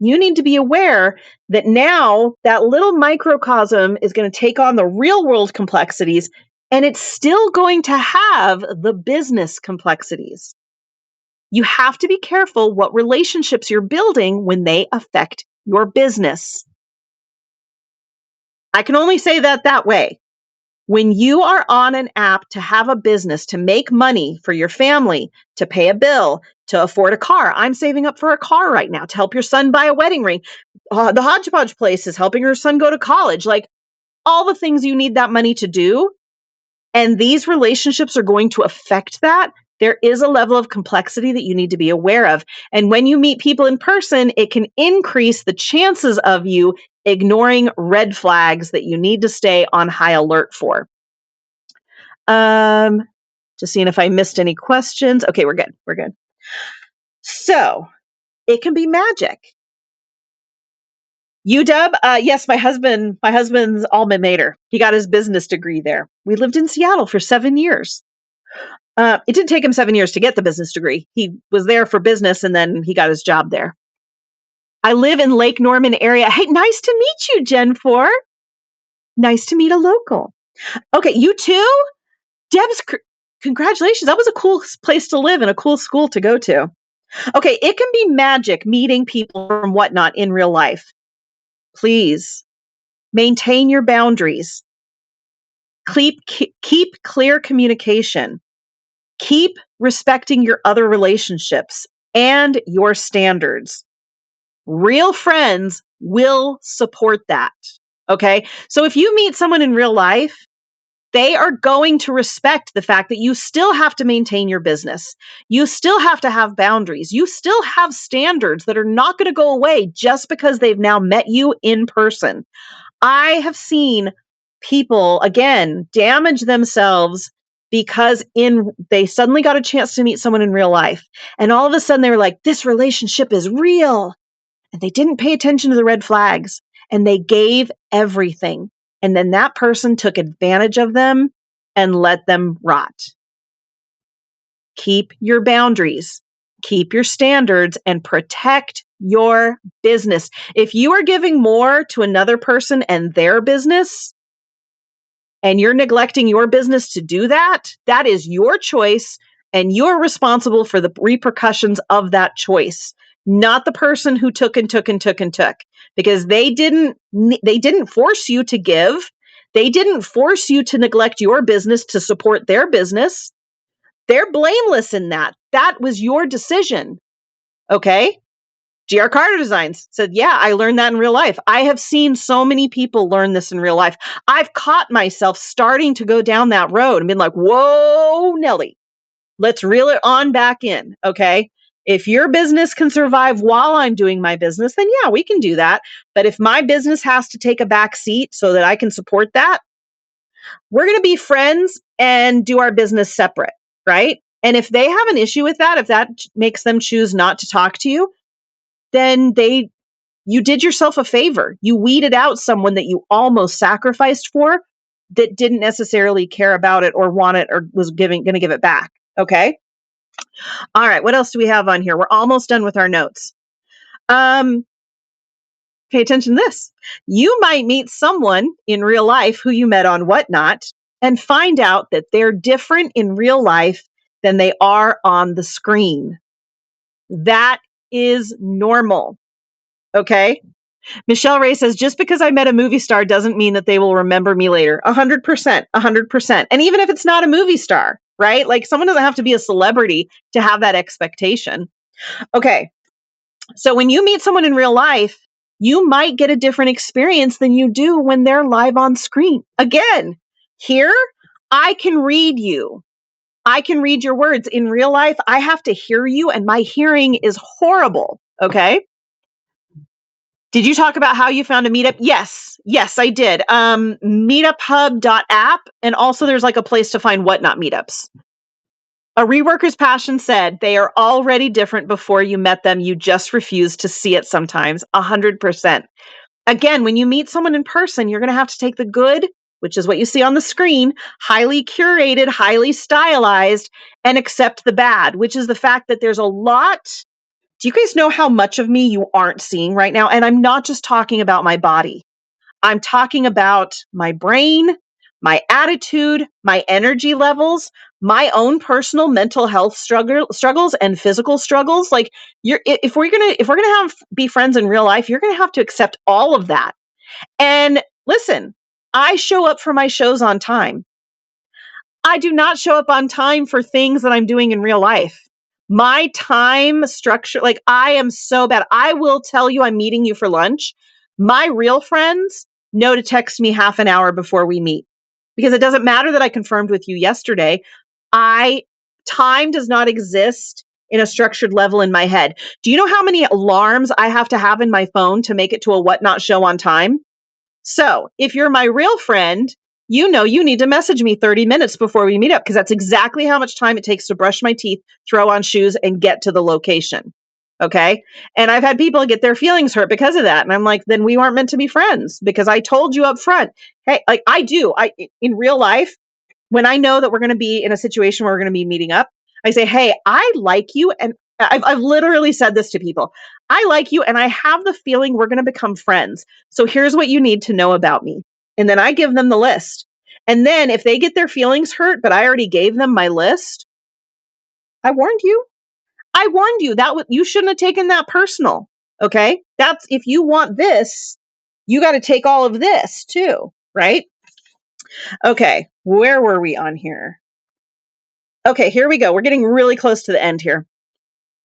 you need to be aware that now that little microcosm is going to take on the real world complexities, and it's still going to have the business complexities. You have to be careful what relationships you're building when they affect your business. I can only say that way. When you are on an app to have a business, to make money for your family, to pay a bill, to afford a car. I'm saving up for a car right now to help your son buy a wedding ring. The Hodgepodge place is helping her son go to college. Like all the things you need that money to do. And these relationships are going to affect that. There is a level of complexity that you need to be aware of. And when you meet people in person, it can increase the chances of you ignoring red flags that you need to stay on high alert for. Just seeing if I missed any questions. Okay, we're good. We're good. So it can be magic. UW, yes, my husband's alma mater. He got his business degree there. We lived in Seattle for 7 years. It didn't take him 7 years to get the business degree. He was there for business and then he got his job there. I live in Lake Norman area. Hey, nice to meet you, Gen 4. Nice to meet a local. Okay, you too? Deb's, congratulations. That was a cool place to live and a cool school to go to. Okay, it can be magic meeting people from Whatnot in real life. Please maintain your boundaries. Keep clear communication. Keep respecting your other relationships and your standards. Real friends will support that. Okay. So if you meet someone in real life, they are going to respect the fact that you still have to maintain your business. You still have to have boundaries. You still have standards that are not going to go away just because they've now met you in person. I have seen people again damage themselves because they suddenly got a chance to meet someone in real life, and all of a sudden they were like, this relationship is real, and they didn't pay attention to the red flags, and they gave everything, and then that person took advantage of them and let them rot. Keep your boundaries, keep your standards, and protect your business. If you are giving more to another person and their business, and you're neglecting your business to do that, that is your choice, and you're responsible for the repercussions of that choice, not the person who took and took and took and took, because they didn't force you to give. They didn't force you to neglect your business to support their business. They're blameless in that. That was your decision. Okay? GR Carter Designs said, yeah, I learned that in real life. I have seen so many people learn this in real life. I've caught myself starting to go down that road and been like, whoa, Nelly, let's reel it on back in. Okay. If your business can survive while I'm doing my business, then yeah, we can do that. But if my business has to take a back seat so that I can support that, we're going to be friends and do our business separate. Right. And if they have an issue with that, if that makes them choose not to talk to you, then you did yourself a favor. You weeded out someone that you almost sacrificed for that didn't necessarily care about it or want it or was going to give it back. Okay. All right. What else do we have on here? We're almost done with our notes. Um, Pay attention to this. You might meet someone in real life who you met on Whatnot and find out that they're different in real life than they are on the screen. That is normal. Okay. Michelle Ray says, just because I met a movie star doesn't mean that they will remember me later. 100%, 100%. And even if it's not a movie star, right? Like someone doesn't have to be a celebrity to have that expectation. Okay. So when you meet someone in real life, you might get a different experience than you do when they're live on screen. Again, here, I can read you. I can read your words. In real life, I have to hear you, and my hearing is horrible. Okay. Did you talk about how you found a meetup? Yes. Yes, I did. Meetuphub.app. And also there's like a place to find Whatnot meetups. A reworker's passion said they are already different before you met them. You just refuse to see it sometimes. 100%. Again, when you meet someone in person, you're going to have to take the good, which is what you see on the screen, highly curated, highly stylized, and accept the bad, which is the fact that there's a lot. Do you guys know how much of me you aren't seeing right now? And I'm not just talking about my body. I'm talking about my brain, my attitude, my energy levels, my own personal mental health struggles and physical struggles. Like if we're gonna have be friends in real life, you're gonna have to accept all of that. And listen, I show up for my shows on time. I do not show up on time for things that I'm doing in real life. My time structure, like I am so bad. I will tell you I'm meeting you for lunch. My real friends know to text me half an hour before we meet because it doesn't matter that I confirmed with you yesterday. I Time does not exist in a structured level in my head. Do you know how many alarms I have to have in my phone to make it to a Whatnot show on time? So if you're my real friend, you know you need to message me 30 minutes before we meet up because that's exactly how much time it takes to brush my teeth, throw on shoes, and get to the location. Okay. And I've had people get their feelings hurt because of that. And I'm like, then we weren't meant to be friends because I told you up front. Hey, like I do. In real life, when I know that we're going to be in a situation where we're going to be meeting up, I say, hey, I like you. And I've literally said this to people. I like you and I have the feeling we're going to become friends. So here's what you need to know about me. And then I give them the list. And then if they get their feelings hurt, but I already gave them my list, I warned you. I warned you that you shouldn't have taken that personal. Okay. That's if you want this, you got to take all of this too. Right. Okay. Where were we on here? Okay, here we go. We're getting really close to the end here.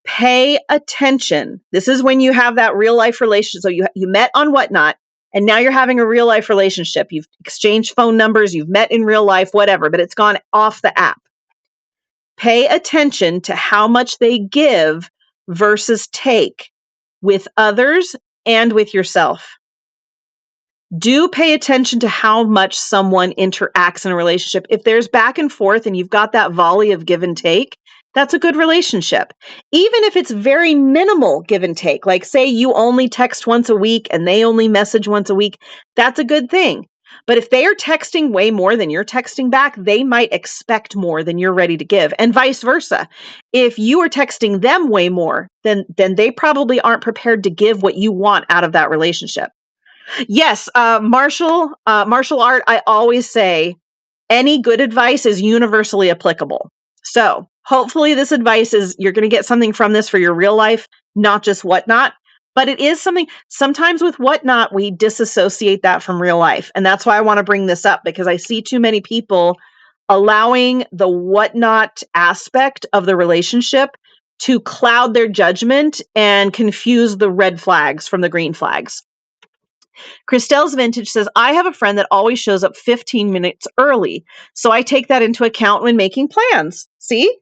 Pay attention. This is when you have that real life relationship. So you met on Whatnot, and now you're having a real life relationship. You've exchanged phone numbers, you've met in real life, whatever, but it's gone off the app. Pay attention to how much they give versus take with others and with yourself. Do pay attention to how much someone interacts in a relationship. If there's back and forth and you've got that volley of give and take, that's a good relationship. Even if it's very minimal give and take, like say you only text once a week and they only message once a week, that's a good thing. But if they are texting way more than you're texting back, they might expect more than you're ready to give, and vice versa. If you are texting them way more, then they probably aren't prepared to give what you want out of that relationship. Yes, martial art, I always say any good advice is universally applicable. So hopefully this advice is you're going to get something from this for your real life, not just Whatnot. But it is something sometimes with Whatnot, we disassociate that from real life. And that's why I want to bring this up because I see too many people allowing the Whatnot aspect of the relationship to cloud their judgment and confuse the red flags from the green flags. Christelle's Vintage says, I have a friend that always shows up 15 minutes early. So I take that into account when making plans. See?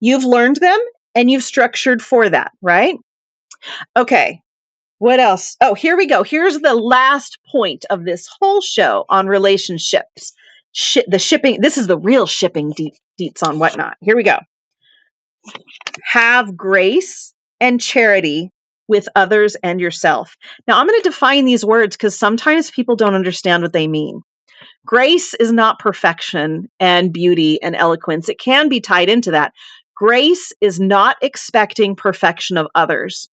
You've learned them and you've structured for that, right? Okay. What else? Oh, here we go. Here's the last point of this whole show on relationships. The shipping. This is the real shipping deets on whatnot. Here we go. Have grace and charity with others and yourself. Now, I'm going to define these words because sometimes people don't understand what they mean. Grace is not perfection and beauty and eloquence. It can be tied into that. Grace is not expecting perfection of others.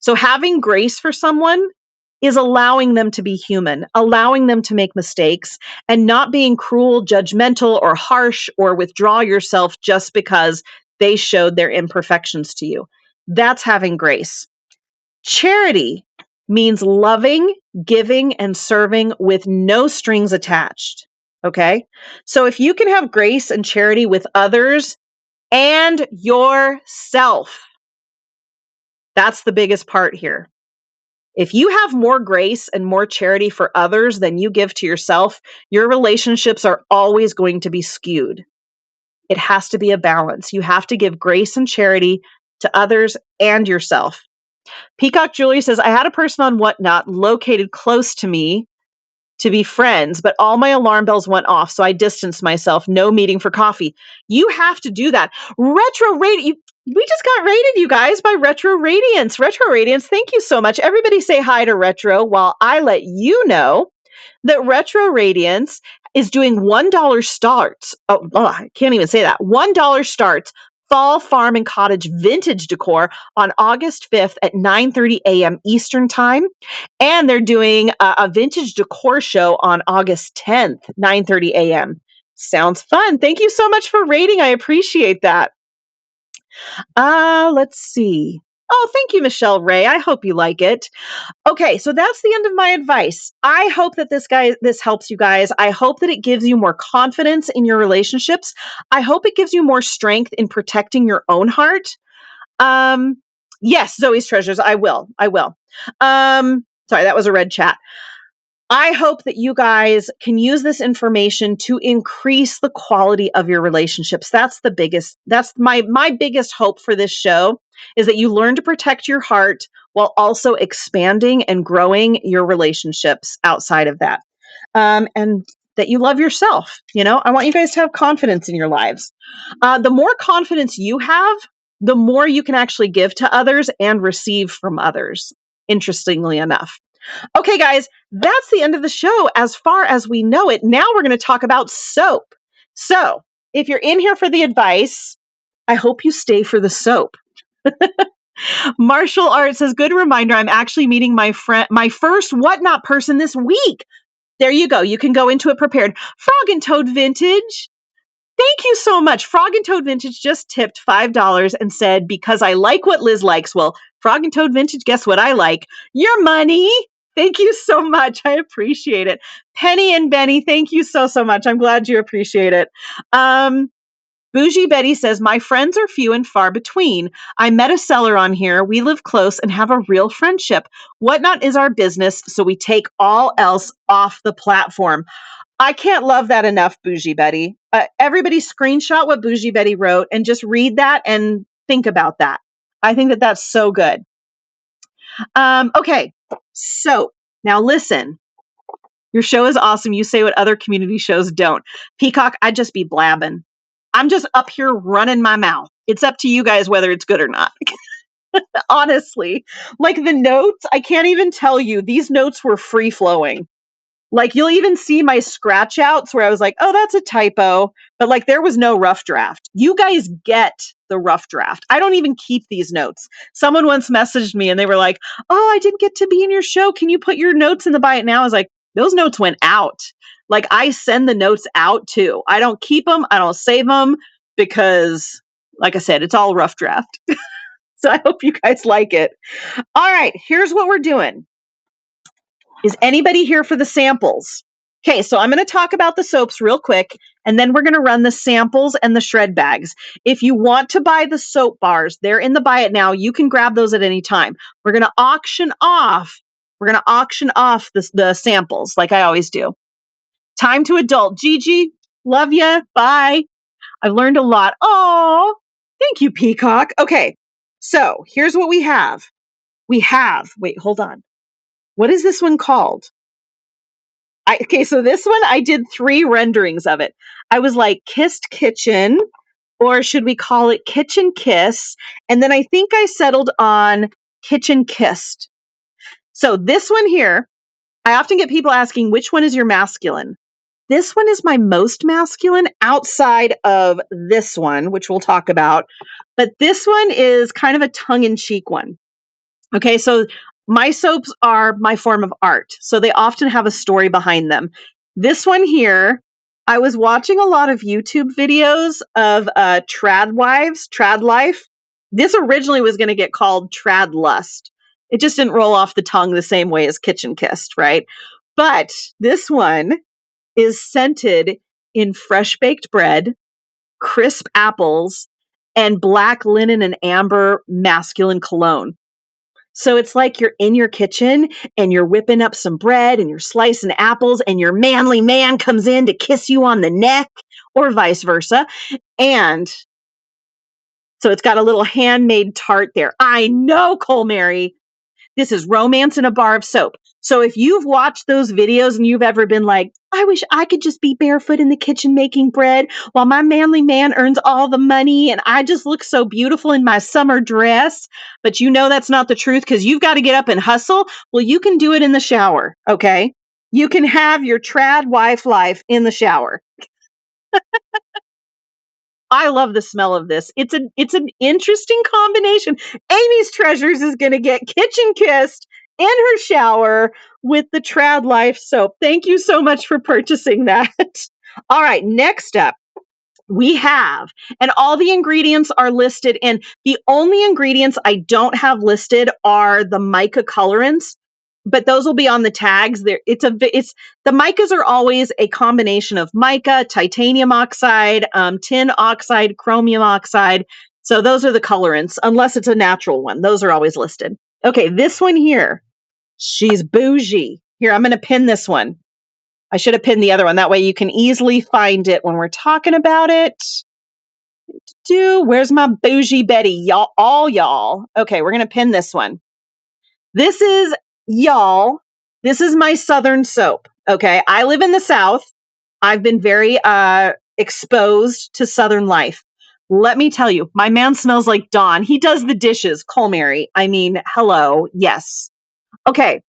So having grace for someone is allowing them to be human, allowing them to make mistakes, and not being cruel, judgmental, or harsh, or withdraw yourself just because they showed their imperfections to you. That's having grace. Charity means loving, giving, and serving with no strings attached. Okay? So if you can have grace and charity with others and yourself, that's the biggest part here. If you have more grace and more charity for others than you give to yourself, your relationships are always going to be skewed. It has to be a balance. You have to give grace and charity to others and yourself. Peacock Julie says, I had a person on Whatnot located close to me to be friends, but all my alarm bells went off, so I distanced myself. No meeting for coffee. You have to do that. Retro Radiant, we just got rated, you guys, by Retro Radiance. Retro Radiance, thank you so much. Everybody say hi to Retro while I let you know that Retro Radiance is doing $1 starts. Oh, I can't even say that. $1 starts fall farm and cottage vintage decor on August 5th at 9:30 a.m. Eastern Time. And they're doing a vintage decor show on August 10th, 9:30 a.m. Sounds fun. Thank you so much for rating. I appreciate that. Let's see. Oh, thank you, Michelle Ray. I hope you like it. Okay, so that's the end of my advice. I hope that this helps you guys. I hope that it gives you more confidence in your relationships. I hope it gives you more strength in protecting your own heart. Um, yes, Zoe's treasures. I will. I will. Sorry, that was a red chat. I hope that you guys can use this information to increase the quality of your relationships. That's my biggest hope for this show is that you learn to protect your heart while also expanding and growing your relationships outside of that. And that you love yourself. I want you guys to have confidence in your lives. The more confidence you have, the more you can actually give to others and receive from others, interestingly enough. Okay, guys, that's the end of the show as far as we know it. Now we're going to talk about soap. So, if you're in here for the advice, I hope you stay for the soap. Martial Art says, good reminder, I'm actually meeting my first Whatnot person this week. There you go. You can go into it prepared. Frog and Toad Vintage. Thank you so much. Frog and Toad Vintage just tipped $5 and said, because I like what Liz likes. Well, Frog and Toad Vintage, guess what I like? Your money. Thank you so much. I appreciate it. Penny and Benny, thank you so much. I'm glad you appreciate it. Bougie Betty says, my friends are few and far between. I met a seller on here. We live close and have a real friendship. Whatnot is our business, so we take all else off the platform. I can't love that enough, Bougie Betty. Everybody screenshot what Bougie Betty wrote and just read that and think about that. I think that that's so good. Okay, so now listen. Your show is awesome. You say what other community shows don't. Peacock, I'd just be blabbing. I'm just up here running my mouth. It's up to you guys whether it's good or not. Honestly, like the notes, I can't even tell you. These notes were free flowing. Like you'll even see my scratch outs where I was like, oh, that's a typo. But like there was no rough draft. You guys get the rough draft. I don't even keep these notes. Someone once messaged me and they were like, oh, I didn't get to be in your show. Can you put your notes in the Buy It Now? I was like, those notes went out. Like I send the notes out too. I don't keep them. I don't save them because, like I said, it's all rough draft. So I hope you guys like it. All right, here's what we're doing. Is anybody here for the samples? Okay, so I'm going to talk about the soaps real quick, and then we're going to run the samples and the shred bags. If you want to buy the soap bars, they're in the Buy It Now. You can grab those at any time. We're going to auction off. The samples like I always do. Time to adult. Gigi, love ya. Bye. I've learned a lot. Oh, Thank you, Peacock. Okay. So here's what we have. Wait, hold on. What is this one called? Okay, so this one I did 3 renderings of it. I was like, Kissed Kitchen, or should we call it Kitchen Kiss? And then I think I settled on Kitchen Kissed. So this one here, I often get people asking, which one is your masculine? This one is my most masculine outside of this one, which we'll talk about. But this one is kind of a tongue in cheek one. Okay, so my soaps are my form of art. So they often have a story behind them. This one here, I was watching a lot of YouTube videos of trad wives, trad life. This originally was going to get called trad lust. It just didn't roll off the tongue the same way as kitchen kissed, right? But this one is scented in fresh baked bread, crisp apples, and black linen and amber masculine cologne. So it's like you're in your kitchen and you're whipping up some bread and you're slicing apples, and your manly man comes in to kiss you on the neck, or vice versa. And so it's got a little handmade tart there. I know, Cole Mary. This is romance in a bar of soap. So if you've watched those videos and you've ever been like, I wish I could just be barefoot in the kitchen making bread while my manly man earns all the money and I just look so beautiful in my summer dress, but you know that's not the truth because you've got to get up and hustle. Well, you can do it in the shower, okay? You can have your trad wife life in the shower. I love the smell of this. It's an interesting combination. Amy's Treasures is going to get kitchen kissed in her shower with the Trad Life soap. Thank you so much for purchasing that. All right, next up we have, and all the ingredients are listed, and the only ingredients I don't have listed are the mica colorants, but those will be on the tags there. It's the micas are always a combination of mica, titanium oxide, tin oxide, chromium oxide. So those are the colorants, unless it's a natural one. Those are always listed. Okay, this one here, she's bougie. Here, I'm going to pin this one. I should have pinned the other one. That way you can easily find it when we're talking about it. Where's my bougie Betty? Y'all. Okay, we're going to pin this one. This is y'all. This is my Southern soap. Okay, I live in the South. I've been very exposed to Southern life. Let me tell you, my man smells like Dawn. He does the dishes, Colmary. I mean, hello. Yes. Okay,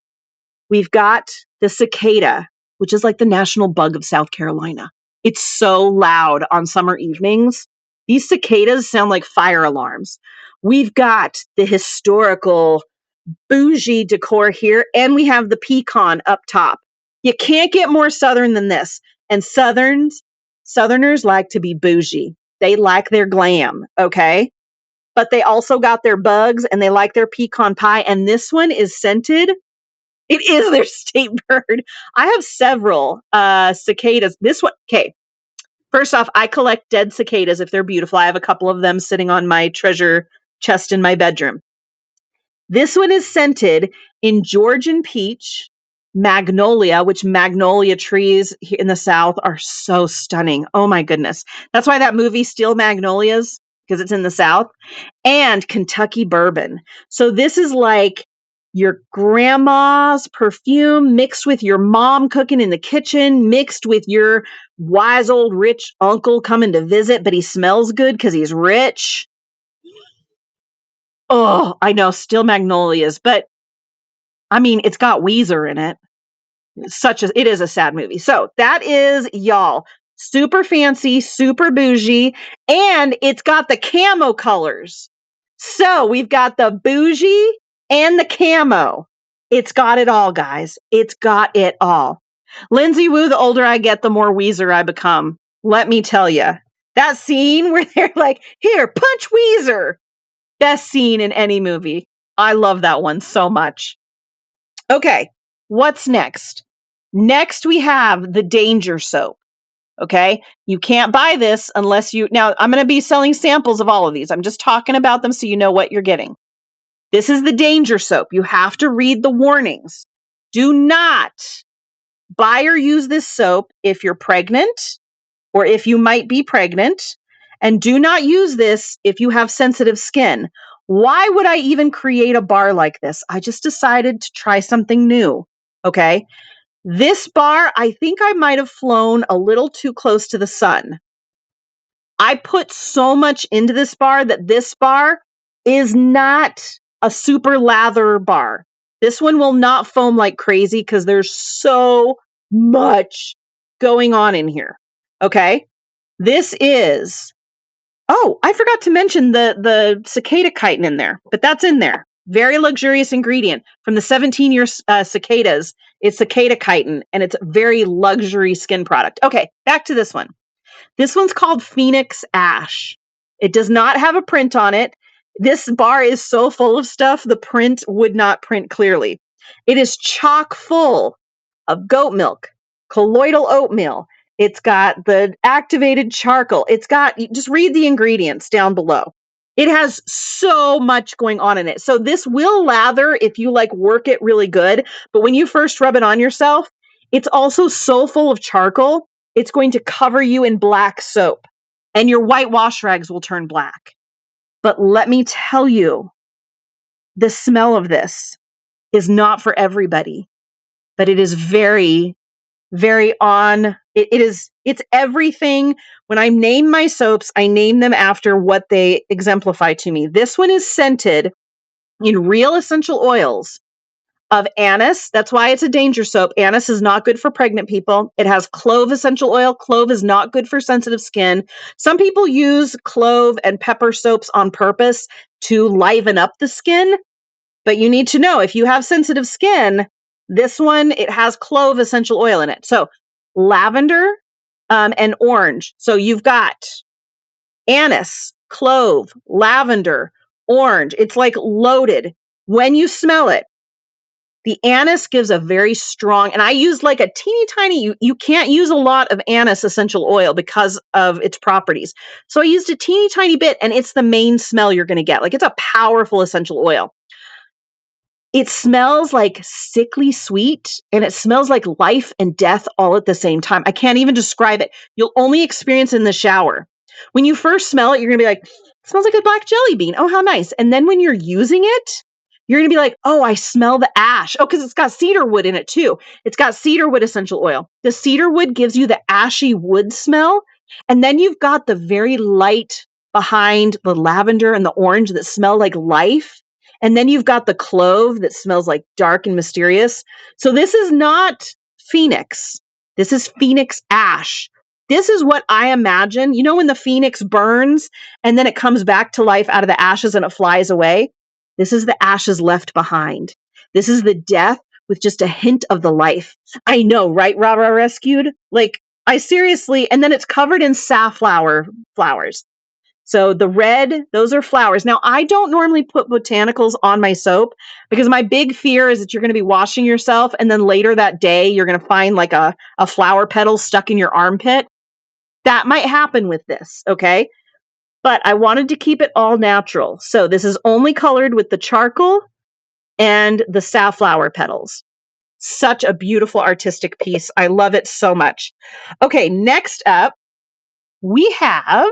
we've got the cicada, which is like the national bug of South Carolina. It's so loud on summer evenings. These cicadas sound like fire alarms. We've got the historical bougie decor here, and we have the pecan up top. You can't get more Southern than this. And Southerners like to be bougie. They like their glam, okay? But they also got their bugs and they like their pecan pie. And this one is scented. It is their state bird. I have several cicadas. This one, okay. First off, I collect dead cicadas if they're beautiful. I have a couple of them sitting on my treasure chest in my bedroom. This one is scented in Georgian peach, magnolia, which magnolia trees in the South are so stunning. Oh my goodness. That's why that movie Steel Magnolias, because it's in the South, and Kentucky bourbon. So this is like your grandma's perfume mixed with your mom cooking in the kitchen, mixed with your wise old rich uncle coming to visit, but he smells good because he's rich. Oh, I know, still magnolias, but I mean, it's got Weezer in it. It is a sad movie. So that is y'all. Super fancy, super bougie, and it's got the camo colors. So we've got the bougie and the camo. It's got it all, guys. It's got it all. Lindsay Wu, the older I get, the more Weezer I become. Let me tell you. That scene where they're like, here, punch Weezer. Best scene in any movie. I love that one so much. Okay, what's next? Next, we have the Danger Soap. Okay, you can't buy this unless you. Now, I'm going to be selling samples of all of these. I'm just talking about them so you know what you're getting. This is the Danger Soap. You have to read the warnings. Do not buy or use this soap if you're pregnant or if you might be pregnant. And do not use this if you have sensitive skin. Why would I even create a bar like this? I just decided to try something new. Okay. This bar, I think I might have flown a little too close to the sun. I put so much into this bar that this bar is not a super lather bar. This one will not foam like crazy because there's so much going on in here. Okay. This is, oh, I forgot to mention the cicada chitin in there, but that's in there. Very luxurious ingredient from the 17-year cicadas. It's cicada chitin, and it's a very luxury skin product. Okay, back to this one. This one's called Phoenix Ash. It does not have a print on it. This bar is so full of stuff, the print would not print clearly. It is chock full of goat milk, colloidal oatmeal. It's got the activated charcoal. It's got, just read the ingredients down below. It has so much going on in it. So this will lather if you like work it really good. But when you first rub it on yourself, it's also so full of charcoal, it's going to cover you in black soap and your white wash rags will turn black. But let me tell you, the smell of this is not for everybody, but it is very, very on. It's everything. When I name my soaps, I name them after what they exemplify to me. This one is scented in real essential oils of anise. That's why it's a danger soap. Anise is not good for pregnant people. It has clove essential oil. Clove is not good for sensitive skin. Some people use clove and pepper soaps on purpose to liven up the skin. But you need to know if you have sensitive skin, this one, it has clove essential oil in it. So lavender and orange. So you've got anise, clove, lavender, orange. It's like loaded. When you smell it, the anise gives a very strong, and I use like a teeny tiny, you can't use a lot of anise essential oil because of its properties. So I used a teeny tiny bit, and it's the main smell you're going to get. Like it's a powerful essential oil. It smells like sickly sweet, and it smells like life and death all at the same time. I can't even describe it. You'll only experience it in the shower. When you first smell it, you're going to be like, it smells like a black jelly bean. Oh, how nice. And then when you're using it, you're going to be like, oh, I smell the ash. Oh, because it's got cedar wood in it too. It's got cedar wood essential oil. The cedar wood gives you the ashy wood smell. And then you've got the very light behind the lavender and the orange that smell like life. And then you've got the clove that smells like dark and mysterious. So this is not Phoenix. This is Phoenix ash. This is what I imagine. You know, when the phoenix burns and then it comes back to life out of the ashes and it flies away? This is the ashes left behind. This is the death with just a hint of the life. I know, right? Rah rah rescued. Like, I seriously, and then it's covered in safflower flowers. So the red, those are flowers. Now, I don't normally put botanicals on my soap because my big fear is that you're going to be washing yourself and then later that day you're going to find like a flower petal stuck in your armpit. That might happen with this, okay? But I wanted to keep it all natural. So this is only colored with the charcoal and the safflower petals. Such a beautiful artistic piece. I love it so much. Okay, next up, we have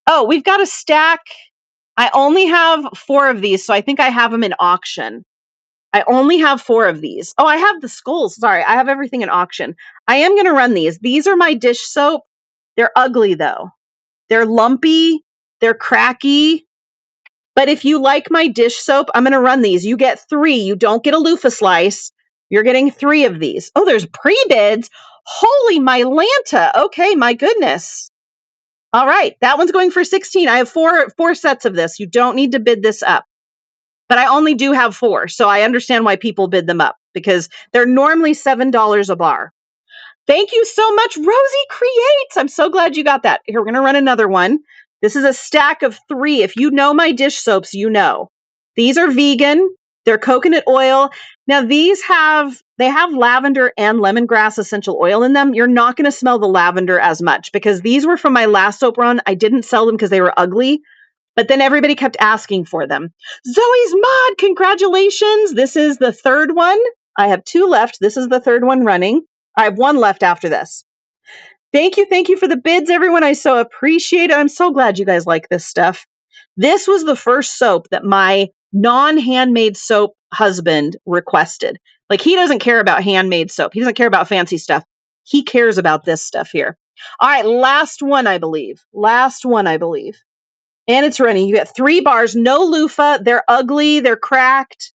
oh, we've got a stack. I only have 4 of these, so I think I have them in auction. I only have 4 of these. Oh, I have the skulls. Sorry, I have everything in auction. I am going to run these. These are my dish soap. They're ugly, though. They're lumpy. They're cracky. But if you like my dish soap, I'm going to run these. You get 3. You don't get a loofah slice. You're getting 3 of these. Oh, there's pre-bids. Holy my Lanta. Okay, my goodness. All right, that one's going for 16. I have four sets of this. You don't need to bid this up. But I only do have 4, so I understand why people bid them up because they're normally $7 a bar. Thank you so much, Rosie Creates. I'm so glad you got that. Here, we're going to run another one. This is a stack of 3. If you know my dish soaps, you know. These are vegan. They're coconut oil. Now, they have lavender and lemongrass essential oil in them. You're not going to smell the lavender as much because these were from my last soap run. I didn't sell them because they were ugly, but then everybody kept asking for them. Zoe's Mod, congratulations. This is the 3rd one. I have 2 left. This is the 3rd one running. I have 1 left after this. Thank you for the bids, everyone. I so appreciate it. I'm so glad you guys like this stuff. This was the first soap that my non-handmade soap husband requested. Like he doesn't care about handmade soap. He doesn't care about fancy stuff. He cares about this stuff here. All right, last one, I believe. Last one, I believe. And it's running. You get 3 bars, no loofah. They're ugly, they're cracked,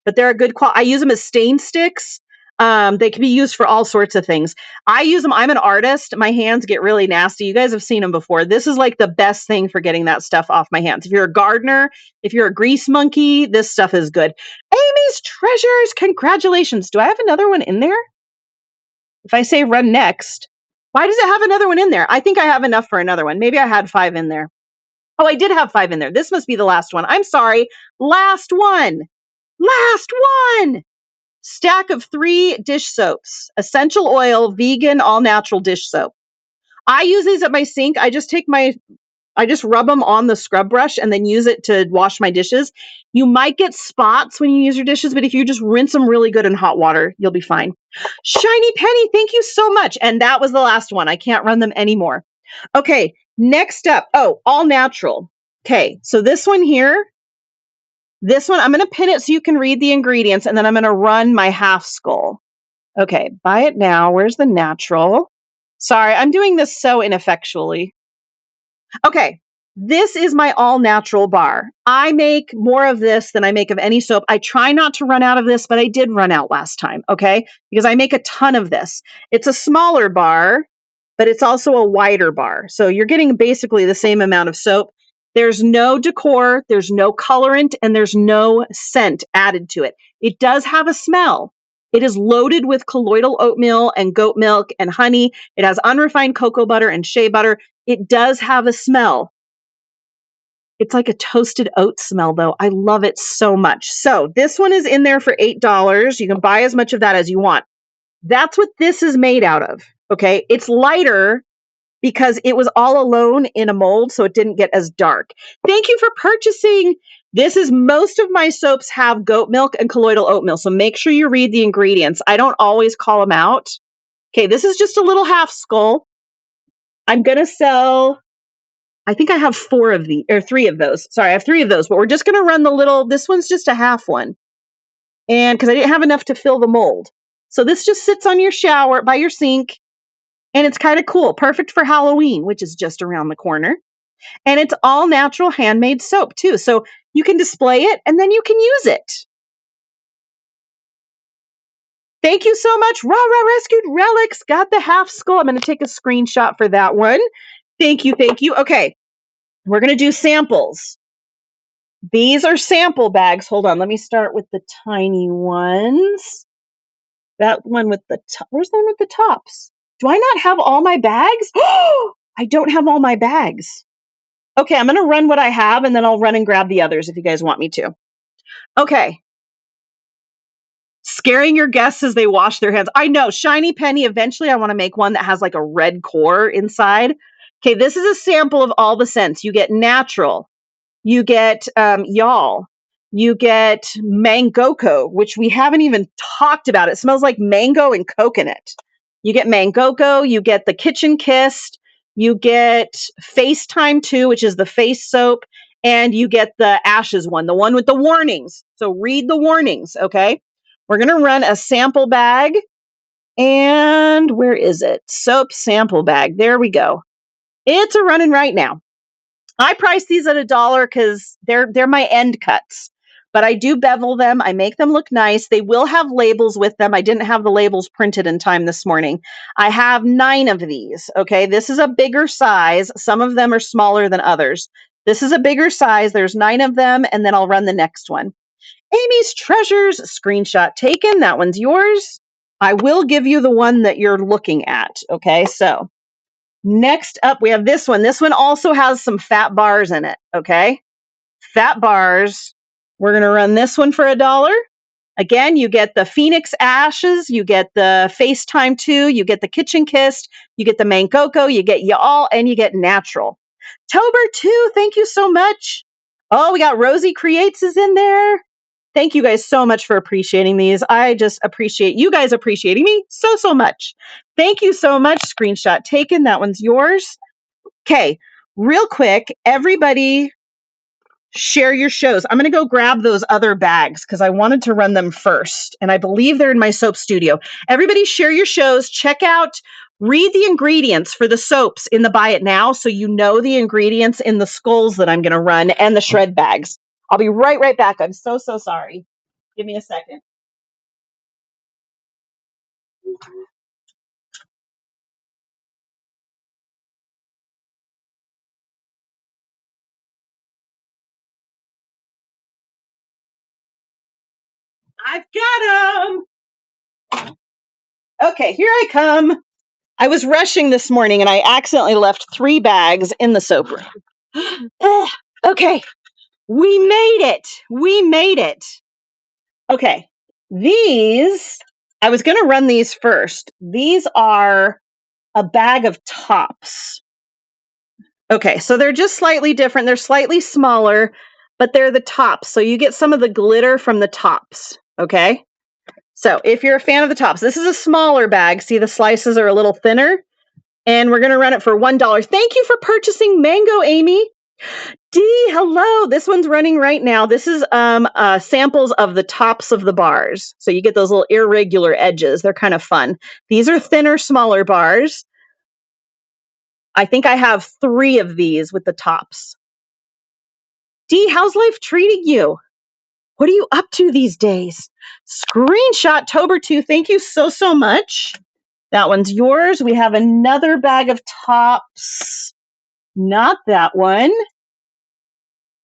but they're a good quality. I use them as stain sticks. They can be used for all sorts of things. I use them. I'm an artist. My hands get really nasty. You guys have seen them before. This is like the best thing for getting that stuff off my hands. If you're a gardener, if you're a grease monkey, this stuff is good. Amy's Treasures, congratulations. Do I have another one in there? If I say run next, why does it have another one in there? I think I have enough for another one. Maybe I had 5 in there. Oh, I did have 5 in there. This must be the last one. I'm sorry. Last one. Last one. Stack of 3 dish soaps, essential oil, vegan, all natural dish soap. I use these at my sink. I just rub them on the scrub brush and then use it to wash my dishes. You might get spots when you use your dishes, but if you just rinse them really good in hot water, you'll be fine. Shiny Penny, thank you so much. And that was the last one. I can't run them anymore. Okay, next up. Oh, all natural. Okay, so this one here, this one, I'm going to pin it so you can read the ingredients, and then I'm going to run my half skull. Okay, buy it now. Where's the natural? Sorry, I'm doing this so ineffectually. Okay, this is my all natural bar. I make more of this than I make of any soap. I try not to run out of this, but I did run out last time, okay? Because I make a ton of this. It's a smaller bar, but it's also a wider bar. So you're getting basically the same amount of soap. There's no decor, there's no colorant, and there's no scent added to it. It does have a smell. It is loaded with colloidal oatmeal and goat milk and honey. It has unrefined cocoa butter and shea butter. It does have a smell. It's like a toasted oat smell, though. I love it so much. So this one is in there for $8. You can buy as much of that as you want. That's what this is made out of. Okay. It's lighter because it was all alone in a mold, so it didn't get as dark. Thank you for purchasing. This is most of my soaps have goat milk and colloidal oatmeal, so make sure you read the ingredients. I don't always call them out. Okay, this is just a little half skull. I'm going to sell, I think I have 4 of the, or 3 of those. Sorry, I have 3 of those, but we're just going to run the little, this one's just a half one. And because I didn't have enough to fill the mold. So this just sits on your shower, by your sink, and it's kind of cool. Perfect for Halloween, which is just around the corner. And it's all natural handmade soap too. So you can display it and then you can use it. Thank you so much. Rah Rah Rescued Relics got the half skull. I'm going to take a screenshot for that one. Thank you. Thank you. Okay. We're going to do samples. These are sample bags. Hold on. Let me start with the tiny ones. That one with the top. Where's the one with the tops? Do I not have all my bags? Oh, I don't have all my bags. Okay, I'm going to run what I have and then I'll run and grab the others if you guys want me to. Okay. Scaring your guests as they wash their hands. I know, Shiny Penny. Eventually, I want to make one that has like a red core inside. Okay, this is a sample of all the scents. You get natural, you get y'all, you get mangoko, which we haven't even talked about. It smells like mango and coconut. You get mangoko, you get the kitchen kissed, you get FaceTime 2, which is the face soap, and you get the ashes one, the one with the warnings. So read the warnings, okay? We're going to run a sample bag. And where is it? Soap sample bag. There we go. It's a running right now. I price these at $1 because they're my end cuts. But I do bevel them. I make them look nice. They will have labels with them. I didn't have the labels printed in time this morning. I have 9 of these. Okay, this is a bigger size. Some of them are smaller than others. This is a bigger size. There's 9 of them, and then I'll run the next one. Amy's Treasures, screenshot taken. That one's yours. I will give you the one that you're looking at. Okay, so next up, we have this one. This one also has some fat bars in it. Okay, fat bars. We're going to run this one for $1. Again, you get the Phoenix Ashes, you get the FaceTime 2, you get the Kitchen Kissed, you get the Mangoko, you get Y'all, and you get Natural. Tober 2, thank you so much. Oh, we got Rosie Creates is in there. Thank you guys so much for appreciating these. I just appreciate you guys appreciating me so, so much. Thank you so much. Screenshot taken. That one's yours. Okay, real quick, everybody share your shows. I'm going to go grab those other bags because I wanted to run them first. And I believe they're in my soap studio. Everybody share your shows. Check out, read the ingredients for the soaps in the Buy It Now so you know the ingredients in the skulls that I'm going to run and the shred bags. I'll be right back. I'm so, so sorry. Give me a second. I've got them. Okay, here I come. I was rushing this morning and I accidentally left 3 bags in the soap room. Okay, we made it. We made it. Okay, these, I was going to run these first. These are a bag of tops. Okay, so they're just slightly different. They're slightly smaller, but they're the tops. So you get some of the glitter from the tops. Okay. So if you're a fan of the tops, this is a smaller bag. See, the slices are a little thinner. And we're going to run it for $1. Thank you for purchasing mango, Amy. Dee, hello. This one's running right now. This is samples of the tops of the bars. So you get those little irregular edges. They're kind of fun. These are thinner, smaller bars. I think I have 3 of these with the tops. Dee, how's life treating you? What are you up to these days? Screenshot Tober2. Thank you so, so much. That one's yours. We have another bag of tops. Not that one.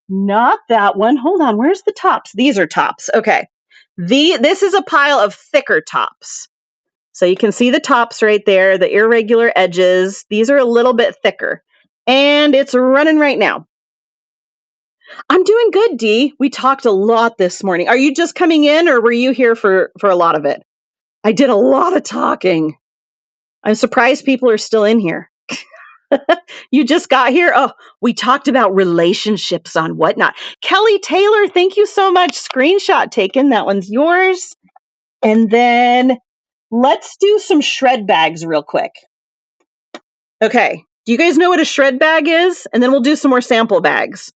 Not that one. Hold on. Where's the tops? These are tops. Okay. This is a pile of thicker tops. So you can see the tops right there, the irregular edges. These are a little bit thicker. And it's running right now. I'm doing good, Dee. We talked a lot this morning. Are you just coming in or were you here for a lot of it? I did a lot of talking. I'm surprised people are still in here. You just got here? Oh, we talked about relationships on Whatnot. Kelly Taylor, thank you so much. Screenshot taken. That one's yours. And then let's do some shred bags real quick. Okay. Do you guys know what a shred bag is? And then we'll do some more sample bags.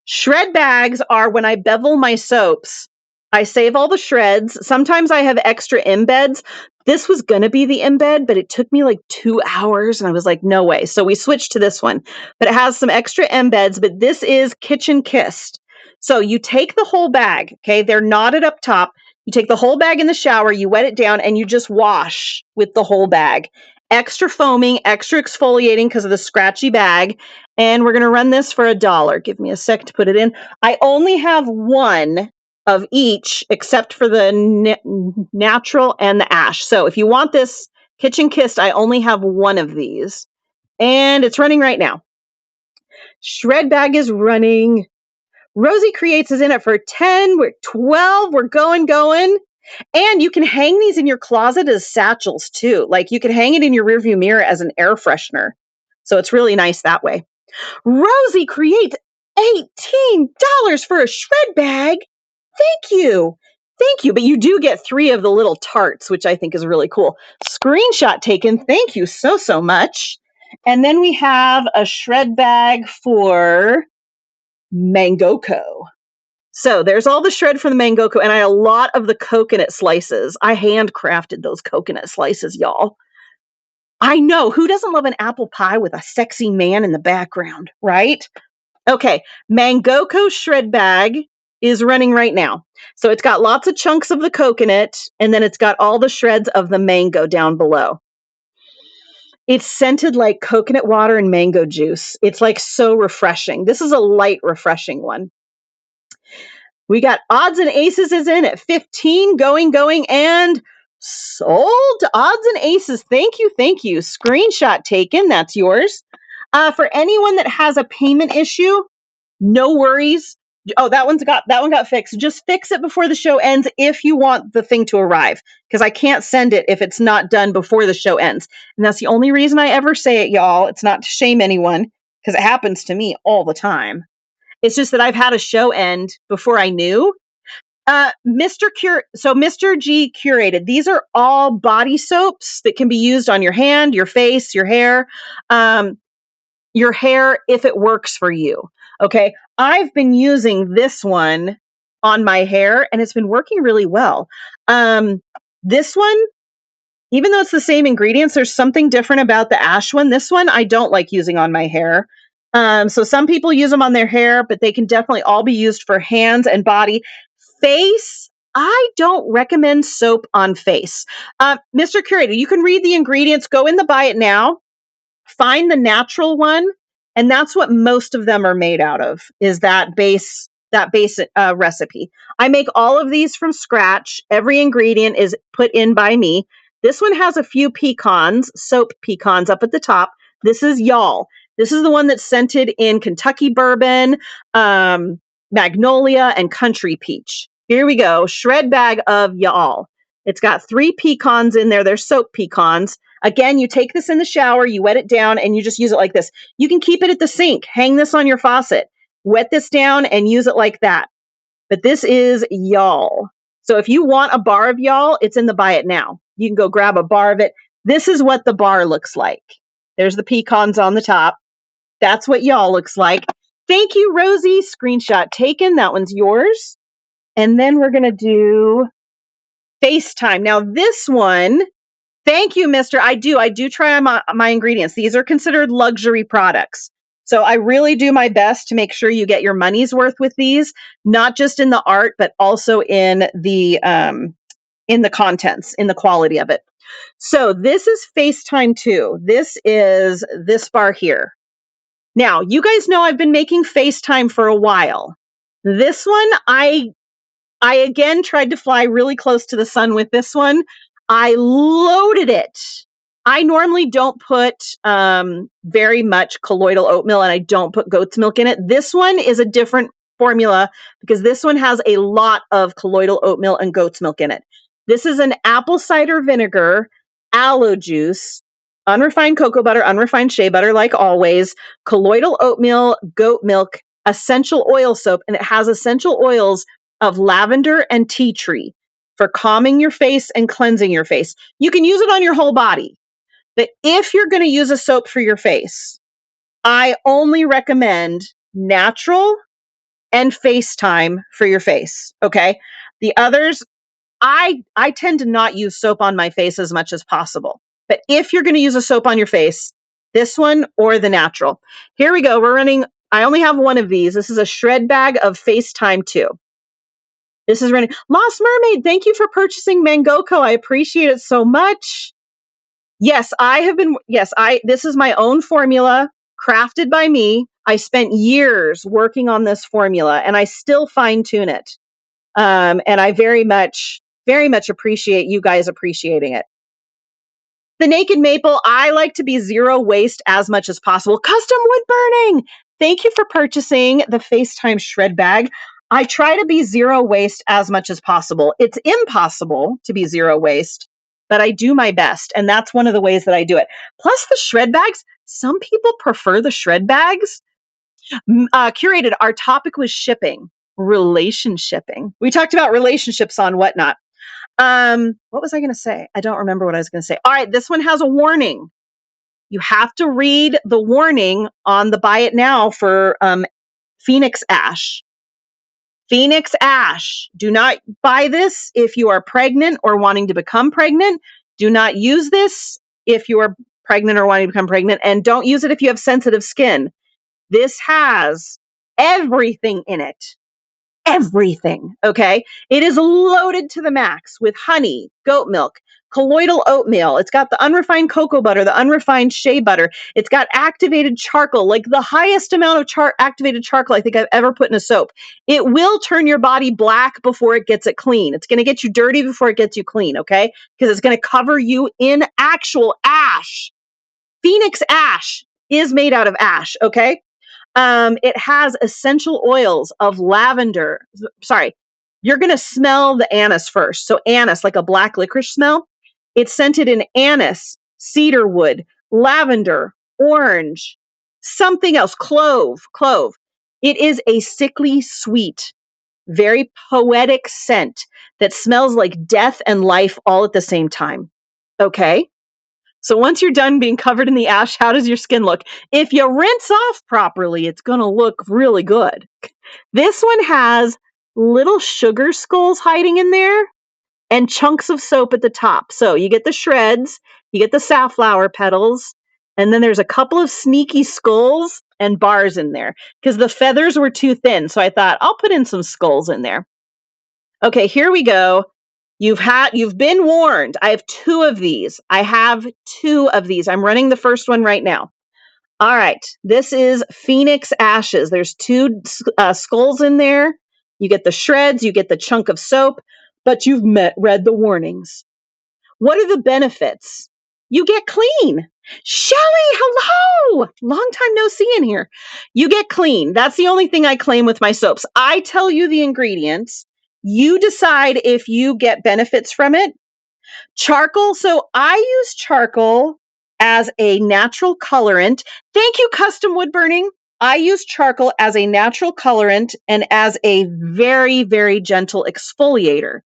Shred bags are when I bevel my soaps. I save all the shreds. Sometimes I have extra embeds. This was going to be the embed, but it took me like 2 hours and I was like, no way. So we switched to this one, but it has some extra embeds, but this is kitchen kissed. So you take the whole bag, okay? They're knotted up top. You take the whole bag in the shower, you wet it down, and you just wash with the whole bag. Extra foaming, extra exfoliating because of the scratchy bag. And we're going to run this for $1. Give me a sec to put it in. I only have one of each except for the natural and the ash. So if you want this kitchen kissed, I only have one of these. And it's running right now. Shred bag is running. Rosie Creates is in it for 10. We're 12. We're going. And you can hang these in your closet as satchels too. Like you can hang it in your rearview mirror as an air freshener. So it's really nice that way. Rosie Creates $18 for a shred bag. Thank you. Thank you. But you do get 3 of the little tarts, which I think is really cool. Screenshot taken. Thank you so, so much. And then we have a shred bag for Mangoko. So there's all the shred for the Mangoko, and I had a lot of the coconut slices. I handcrafted those coconut slices, y'all. I know. Who doesn't love an apple pie with a sexy man in the background, right? Okay. Mangoko shred bag is running right now. So it's got lots of chunks of the coconut, and then it's got all the shreds of the mango down below. It's scented like coconut water and mango juice. It's like so refreshing. This is a light, refreshing one. We got odds and aces is in at 15, going, and sold. Odds and aces. Thank you. Screenshot taken. That's yours. For anyone that has a payment issue, no worries. Oh, that one got fixed. Just fix it before the show ends if you want the thing to arrive, because I can't send it if it's not done before the show ends. And that's the only reason I ever say it, y'all. It's not to shame anyone, because it happens to me all the time. It's just that I've had a show end before I knew. Mr. G curated. These are all body soaps that can be used on your hand, your face, um, your hair if it works for you. Okay. I've been using this one on my hair and it's been working really well. This one, even though it's the same ingredients, there's something different about the ash one. This one I don't like using on my hair. So some people use them on their hair, but they can definitely all be used for hands and body. Face, I don't recommend soap on face. Mr. Curator, you can read the ingredients, go in the buy it now, find the natural one, and that's what most of them are made out of, is that base recipe. I make all of these from scratch. Every ingredient is put in by me. This one has a few pecans, soap pecans up at the top. This is y'all. This is the one that's scented in Kentucky bourbon, um, magnolia, and country peach. Here we go. Shred bag of y'all. It's got 3 pecans in there. They're soap pecans. Again, you take this in the shower, you wet it down, and you just use it like this. You can keep it at the sink, hang this on your faucet, wet this down, and use it like that. But this is y'all. So if you want a bar of y'all, it's in the buy it now. You can go grab a bar of it. This is what the bar looks like. There's the pecans on the top. That's what y'all looks like. Thank you, Rosie. Screenshot taken. That one's yours. And then we're going to do FaceTime. Now, this one, thank you, Mister. I do try my ingredients. These are considered luxury products. So I really do my best to make sure you get your money's worth with these, not just in the art, but also in the contents, in the quality of it. So this is FaceTime 2. This is this bar here. Now, you guys know I've been making FaceTime for a while. This one, I again tried to fly really close to the sun with this one. I loaded it. I normally don't put very much colloidal oatmeal and I don't put goat's milk in it. This one is a different formula because this one has a lot of colloidal oatmeal and goat's milk in it. This is an apple cider vinegar, aloe juice, unrefined cocoa butter, unrefined shea butter, like always, colloidal oatmeal, goat milk, essential oil soap, and it has essential oils of lavender and tea tree for calming your face and cleansing your face. You can use it on your whole body, but if you're going to use a soap for your face, I only recommend natural and FaceTime for your face. Okay. The others, I tend to not use soap on my face as much as possible. But if you're going to use a soap on your face, this one or the natural. Here we go. I only have one of these. This is a shred bag of FaceTime 2. This is running. Lost Mermaid, thank you for purchasing Mangoko. I appreciate it so much. Yes, this is my own formula crafted by me. I spent years working on this formula and I still fine tune it. And I very much appreciate you guys appreciating it. The Naked Maple, I like to be zero waste as much as possible. Custom wood burning. Thank you for purchasing the FaceTime shred bag. I try to be zero waste as much as possible. It's impossible to be zero waste, but I do my best. And that's one of the ways that I do it. Plus the shred bags, some people prefer the shred bags. Curated, our topic was shipping, relationshipping. We talked about relationships on Whatnot. What was I going to say? I don't remember what I was going to say. All right, this one has a warning. You have to read the warning on the buy it now for Phoenix Ash. Phoenix Ash. Do not buy this if you are pregnant or wanting to become pregnant. Do not use this if you are pregnant or wanting to become pregnant. And don't use it if you have sensitive skin. This has everything in it. Everything. Okay. It is loaded to the max with honey, goat milk, colloidal oatmeal. It's got the unrefined cocoa butter, the unrefined shea butter. It's got activated charcoal, like the highest amount of activated charcoal I think I've ever put in a soap. It will turn your body black before it gets it clean. It's going to get you dirty before it gets you clean. Okay. Because it's going to cover you in actual ash. Phoenix Ash is made out of ash. Okay. It has essential oils of lavender. Sorry, you're going to smell the anise first. So anise, like a black licorice smell. It's scented in anise, cedarwood, lavender, orange, something else, clove. It is a sickly sweet very poetic scent that smells like death and life all at the same time. Okay? So once you're done being covered in the ash, how does your skin look? If you rinse off properly, it's going to look really good. This one has little sugar skulls hiding in there and chunks of soap at the top. So you get the shreds, you get the safflower petals, and then there's a couple of sneaky skulls and bars in there because the feathers were too thin. So I thought I'll put in some skulls in there. Okay, here we go. You've been warned. I have two of these. I have two of these. I'm running the first one right now. All right. This is Phoenix Ashes. There's two skulls in there. You get the shreds, you get the chunk of soap, but read the warnings. What are the benefits? You get clean. Shelly, hello. Long time no see in here. You get clean. That's the only thing I claim with my soaps. I tell you the ingredients. You decide if you get benefits from it. Charcoal. So I use charcoal as a natural colorant. Thank you, Custom Wood Burning. I use charcoal as a natural colorant and as a very, very gentle exfoliator.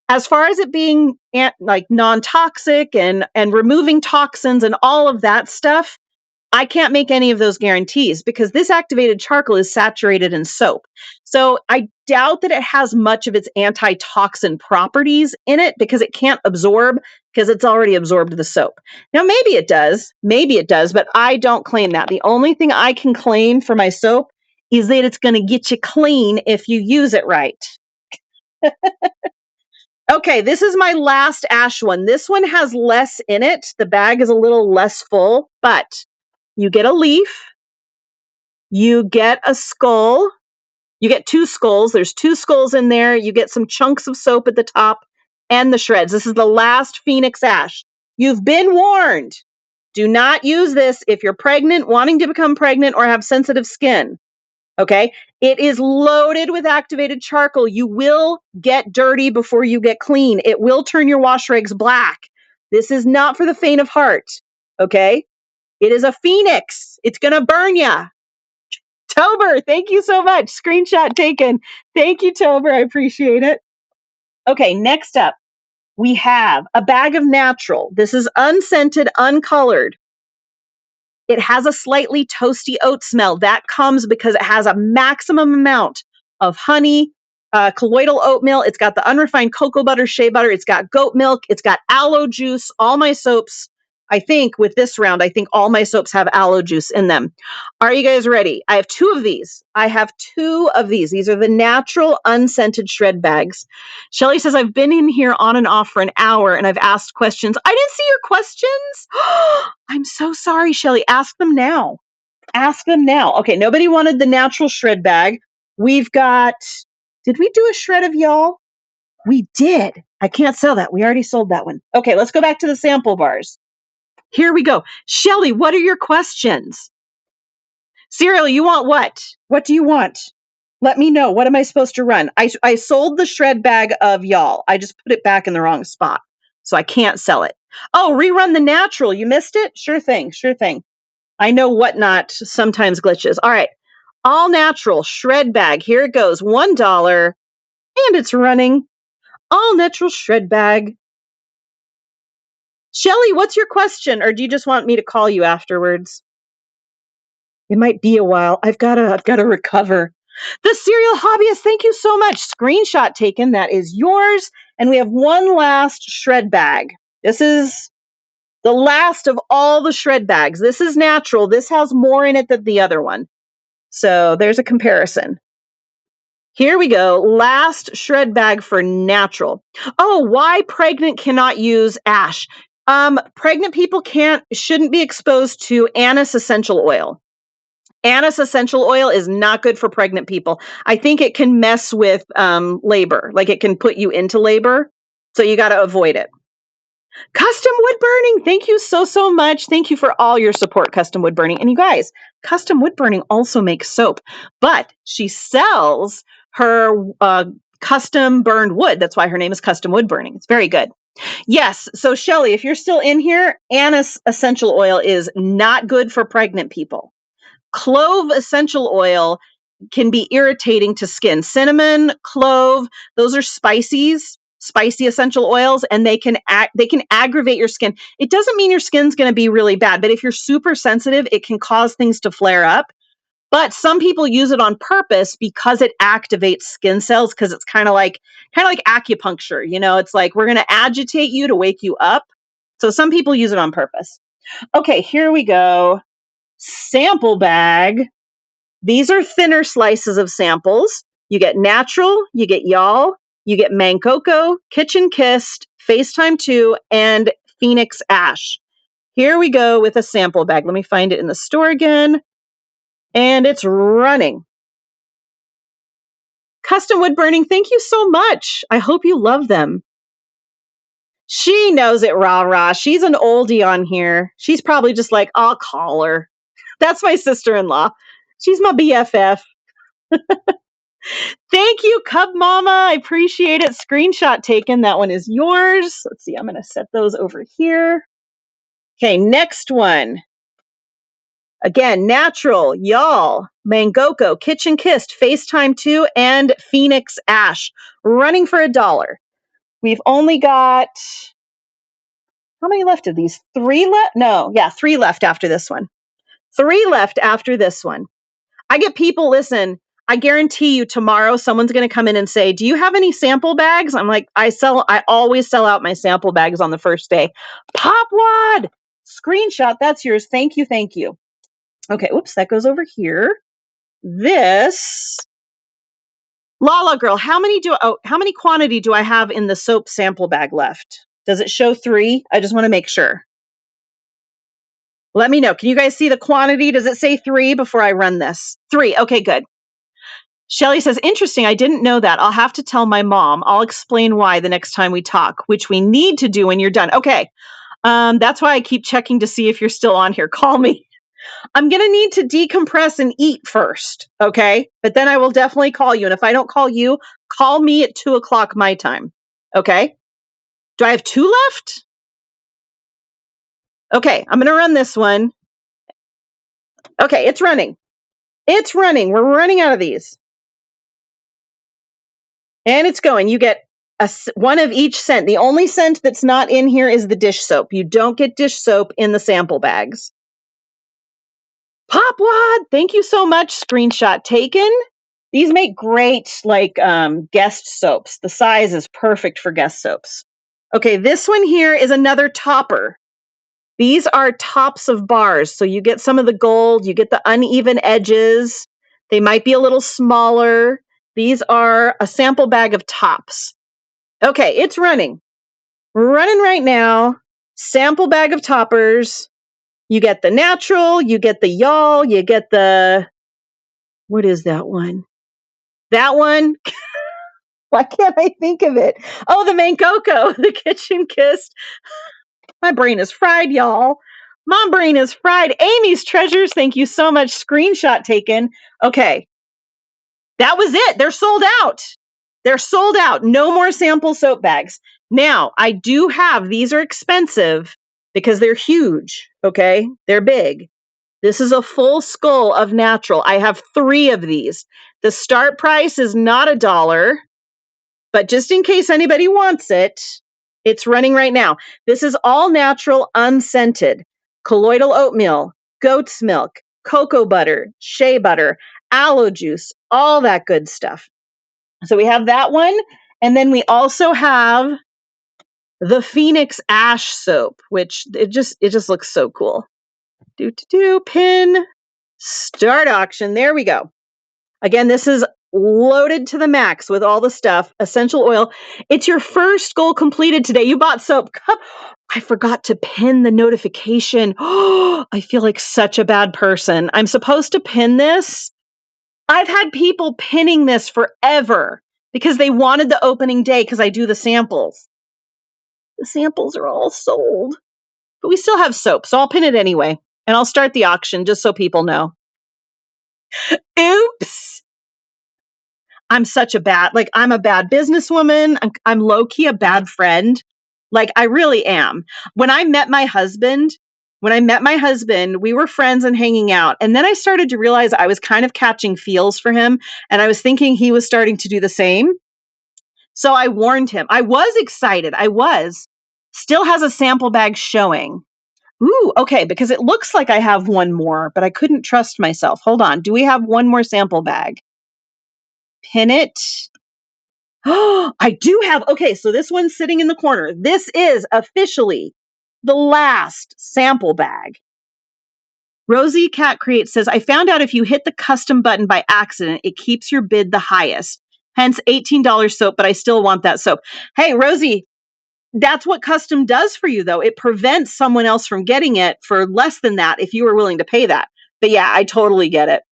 As far as it being like non-toxic and removing toxins and all of that stuff, I can't make any of those guarantees because this activated charcoal is saturated in soap. So I doubt that it has much of its antitoxin properties in it because it can't absorb because it's already absorbed the soap. Now, maybe it does, but I don't claim that. The only thing I can claim for my soap is that it's going to get you clean if you use it right. Okay, this is my last ash one. This one has less in it. The bag is a little less full, but you get a leaf, you get a skull, you get two skulls. There's two skulls in there. You get some chunks of soap at the top and the shreds. This is the last Phoenix ash. You've been warned. Do not use this if you're pregnant, wanting to become pregnant, or have sensitive skin. Okay. It is loaded with activated charcoal. You will get dirty before you get clean. It will turn your wash rags black. This is not for the faint of heart. Okay. It is a phoenix. It's going to burn you. Tober, thank you so much. Screenshot taken. Thank you, Tober. I appreciate it. Okay. Next up, we have a bag of natural. This is unscented, uncolored. It has a slightly toasty oat smell. That comes because it has a maximum amount of honey, colloidal oatmeal. It's got the unrefined cocoa butter, shea butter. It's got goat milk. It's got aloe juice. All my soaps, I think with this round, I think all my soaps have aloe juice in them. Are you guys ready? I have two of these. These are the natural unscented shred bags. Shelly says, I've been in here on and off for an hour and I've asked questions. I didn't see your questions. I'm so sorry, Shelly. Ask them now. Ask them now. Okay, nobody wanted the natural shred bag. We've got, did we do a shred of y'all? We did. I can't sell that. We already sold that one. Okay, let's go back to the sample bars. Here we go. Shelly, what are your questions? Cyril, you want what? What do you want? Let me know. What am I supposed to run? I sold the shred bag of y'all. I just put it back in the wrong spot. So I can't sell it. Oh, rerun the natural. You missed it? Sure thing. Sure thing. I know Whatnot sometimes glitches. All right. All natural shred bag. Here it goes. $1. And it's running. All natural shred bag. Shelly, what's your question? Or do you just want me to call you afterwards? It might be a while. I've gotta recover. The Serial Hobbyist, thank you so much. Screenshot taken. That is yours. And we have one last shred bag. This is the last of all the shred bags. This is natural. This has more in it than the other one. So there's a comparison. Here we go. Last shred bag for natural. Oh, why pregnant cannot use ash? Pregnant people shouldn't be exposed to anise essential oil. Anise essential oil is not good for pregnant people. I think it can mess with labor, like it can put you into labor. So you got to avoid it. Custom Wood Burning, thank you so much. Thank you for all your support, Custom Wood Burning. And you guys, Custom Wood Burning also makes soap, but she sells her custom burned wood. That's why her name is Custom Wood Burning. It's very good. Yes. So Shelly, if you're still in here, anise essential oil is not good for pregnant people. Clove essential oil can be irritating to skin. Cinnamon, clove, those are spicy essential oils, and they can aggravate your skin. It doesn't mean your skin's going to be really bad, but if you're super sensitive, it can cause things to flare up. But some people use it on purpose because it activates skin cells, because it's kind of like acupuncture, it's like we're going to agitate you to wake you up. So some people use it on purpose. Okay, here we go. Sample bag. These are thinner slices of samples. You get natural, you get y'all, you get Mancoco, Kitchen Kissed, FaceTime 2, and Phoenix Ash. Here we go with a sample bag. Let me find it in the store again. And it's running. Custom wood burning, thank you so much. I hope you love them. She knows it, rah rah. She's an oldie on here. She's probably just like, I'll call her. That's my sister-in-law. She's my BFF. Thank you, Cub Mama. I appreciate it. Screenshot taken. That one is yours. Let's see. I'm going to set those over here. Okay, next one. Again, natural, y'all, Mangoco, Kitchen Kissed, FaceTime 2, and Phoenix Ash, running for $1. We've only got, how many left of these? 3 left? No, yeah, 3 left after this one. 3 left after this one. I get people, listen, I guarantee you tomorrow someone's going to come in and say, do you have any sample bags? I'm like, I always sell out my sample bags on the first day. Pop Wad, screenshot, that's yours. Thank you, thank you. Okay, oops, that goes over here. This, Lala girl, how many quantity do I have in the soap sample bag left? Does it show 3? I just want to make sure. Let me know. Can you guys see the quantity? Does it say 3 before I run this? 3. Okay, good. Shelly says, interesting. I didn't know that. I'll have to tell my mom. I'll explain why the next time we talk, which we need to do when you're done. Okay. That's why I keep checking to see if you're still on here. Call me. I'm going to need to decompress and eat first. Okay. But then I will definitely call you. And if I don't call you, call me at 2:00 my time. Okay. Do I have 2 left? Okay. I'm going to run this one. Okay. It's running. It's running. We're running out of these. And it's going. You get one of each scent. The only scent that's not in here is the dish soap. You don't get dish soap in the sample bags. Pop Wad, thank you so much. Screenshot taken. These make great guest soaps. The size is perfect for guest soaps. Okay, this one here is another topper. These are tops of bars. So you get some of the gold, you get the uneven edges. They might be a little smaller. These are a sample bag of tops. Okay, it's running. Running right now. Sample bag of toppers. You get the natural, you get the y'all, you get the, what is that one? That one? Why can't I think of it? Oh, the Mancoco, the Kitchen Kissed. My brain is fried, y'all. My brain is fried. Amy's Treasures, thank you so much. Screenshot taken. Okay. That was it. They're sold out. They're sold out. No more sample soap bags. Now, I do have, these are expensive because they're huge. Okay. They're big. This is a full skull of natural. I have 3 of these. The start price is not $1, but just in case anybody wants it, it's running right now. This is all natural, unscented. Colloidal oatmeal, goat's milk, cocoa butter, shea butter, aloe juice, all that good stuff. So we have that one. And then we also have the Phoenix Ash soap, which it just looks so cool. Pin, start auction. There we go. Again, this is loaded to the max with all the stuff. Essential oil. It's your first goal completed today. You bought soap. I forgot to pin the notification. Oh, I feel like such a bad person. I'm supposed to pin this. I've had people pinning this forever because they wanted the opening day because I do the samples. The samples are all sold, but we still have soap, so I'll pin it anyway. And I'll start the auction just so people know. Oops. I'm I'm a bad businesswoman. I'm low-key a bad friend. Like, I really am. When I met my husband, When I met my husband, we were friends and hanging out. And then I started to realize I was kind of catching feels for him. And I was thinking he was starting to do the same. So I warned him. I was excited. I was. Still has a sample bag showing. Ooh, okay, because it looks like I have one more, but I couldn't trust myself. Hold on. Do we have one more sample bag? Pin it. Oh, I do have. Okay, so this one's sitting in the corner. This is officially the last sample bag. Rosie Cat Creates says, I found out if you hit the custom button by accident, it keeps your bid the highest. Hence $18 soap, but I still want that soap. Hey, Rosie, that's what custom does for you, though. It prevents someone else from getting it for less than that if you were willing to pay that. But yeah, I totally get it.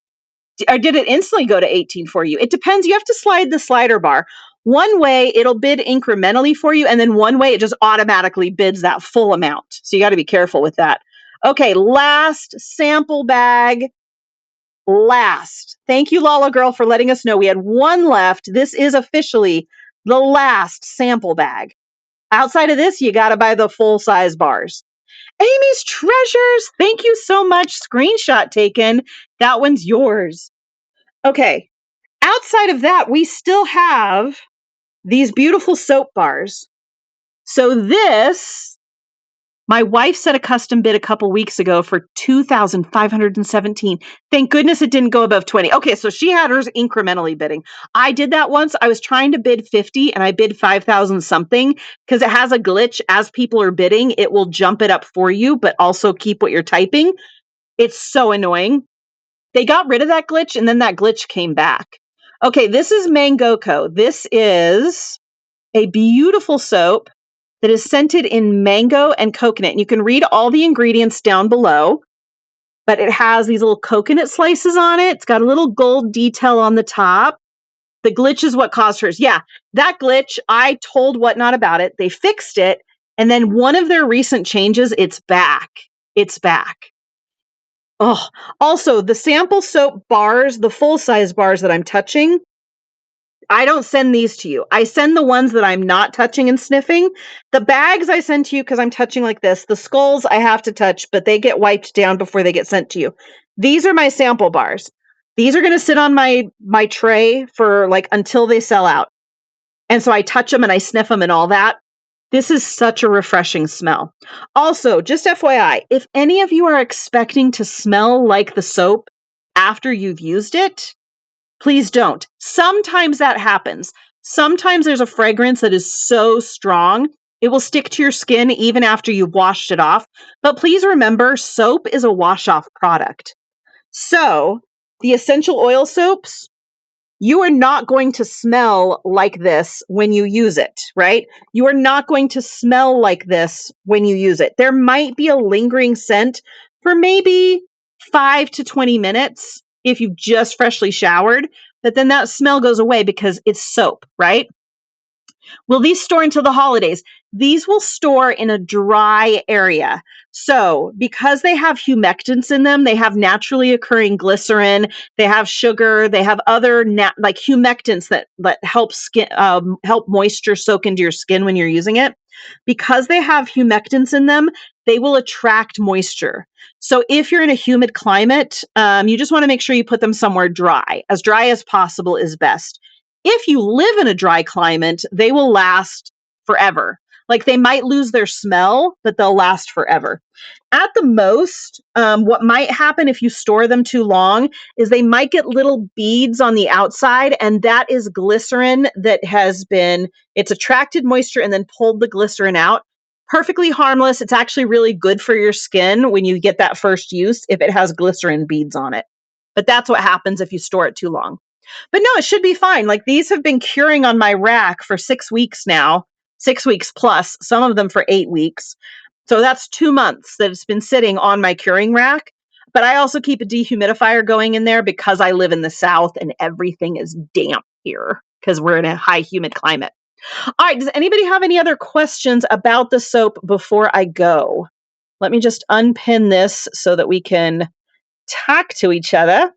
Or did it instantly go to 18 for you? It depends. You have to slide the slider bar. One way it'll bid incrementally for you, and then one way it just automatically bids that full amount. So you got to be careful with that. Okay, last sample bag. Last. Thank you, Lala Girl, for letting us know we had one left. This is officially the last sample bag. Outside of this, you got to buy the full size bars. Amy's Treasures. Thank you so much. Screenshot taken. That one's yours. Okay. Outside of that, we still have these beautiful soap bars. So this, my wife set a custom bid a couple weeks ago for 2,517. Thank goodness it didn't go above 20. Okay, so she had hers incrementally bidding. I did that once. I was trying to bid 50 and I bid 5,000 something because it has a glitch as people are bidding. It will jump it up for you, but also keep what you're typing. It's so annoying. They got rid of that glitch and then that glitch came back. Okay, this is Mangoko. This is a beautiful soap that is scented in mango and coconut. And you can read all the ingredients down below, but it has these little coconut slices on it. It's got a little gold detail on the top. The glitch is what caused hers. Yeah, that glitch, I told Whatnot about it. They fixed it. And then one of their recent changes, it's back. It's back. Oh, also the sample soap bars, the full size bars that I'm touching, I don't send these to you. I send the ones that I'm not touching and sniffing. The bags I send to you because I'm touching like this. The skulls I have to touch, but they get wiped down before they get sent to you. These are my sample bars. These are going to sit on my tray for like until they sell out. And so I touch them and I sniff them and all that. This is such a refreshing smell. Also, just FYI, if any of you are expecting to smell like the soap after you've used it, please don't. Sometimes that happens. Sometimes there's a fragrance that is so strong, it will stick to your skin even after you've washed it off. But please remember, soap is a wash-off product. So, the essential oil soaps, you are not going to smell like this when you use it, right? You are not going to smell like this when you use it. There might be a lingering scent for maybe 5 to 20 minutes if you've just freshly showered, but then that smell goes away because it's soap, right? Will these store until the holidays? These will store in a dry area. So, because they have humectants in them, they have naturally occurring glycerin, they have sugar, they have other like humectants that help skin help moisture soak into your skin when you're using it. Because they have humectants in them, they will attract moisture. So, if you're in a humid climate, you just want to make sure you put them somewhere dry. As dry as possible is best. If you live in a dry climate, they will last forever. Like they might lose their smell, but they'll last forever. At the most, what might happen if you store them too long is they might get little beads on the outside, and that is glycerin that it's attracted moisture and then pulled the glycerin out. Perfectly harmless. It's actually really good for your skin when you get that first use if it has glycerin beads on it. But that's what happens if you store it too long. But no, it should be fine. Like these have been curing on my rack for 6 weeks now, 6 weeks plus, some of them for 8 weeks. So that's 2 months that it's been sitting on my curing rack. But I also keep a dehumidifier going in there because I live in the South and everything is damp here because we're in a high humid climate. All right. Does anybody have any other questions about the soap before I go? Let me just unpin this so that we can talk to each other.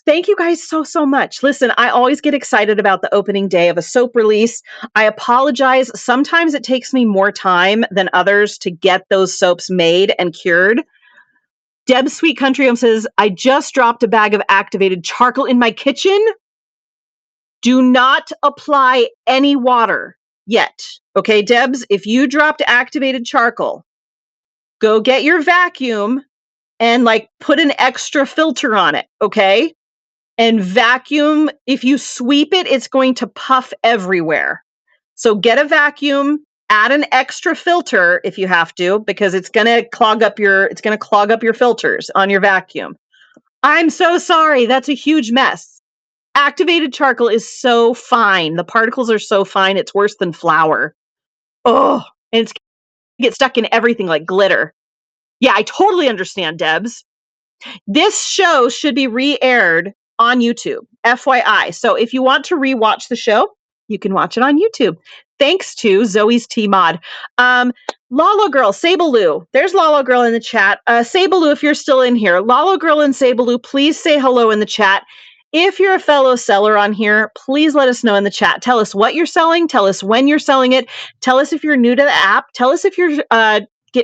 Thank you guys so, so much. Listen, I always get excited about the opening day of a soap release. I apologize. Sometimes it takes me more time than others to get those soaps made and cured. Deb Sweet Country Home says, I just dropped a bag of activated charcoal in my kitchen. Do not apply any water yet. Okay, Debs, if you dropped activated charcoal, go get your vacuum and like put an extra filter on it. Okay. And vacuum, if you sweep it, it's going to puff everywhere. So get a vacuum, add an extra filter if you have to, because it's going to clog up your filters on your vacuum. I'm so sorry. That's a huge mess. Activated charcoal is so fine. The particles are so fine. It's worse than flour. Oh, and it's get stuck in everything like glitter. Yeah, I totally understand, Debs. This show should be re-aired on YouTube, FYI. So if you want to re-watch the show, you can watch it on YouTube. Thanks to Zoe's T Mod. Lalo Girl, Sabaloo. There's Lalo Girl in the chat. Sabaloo, if you're still in here, Lalo Girl and Sabaloo, please say hello in the chat. If you're a fellow seller on here, please let us know in the chat. Tell us what you're selling. Tell us when you're selling it. Tell us if you're new to the app. Tell us if you're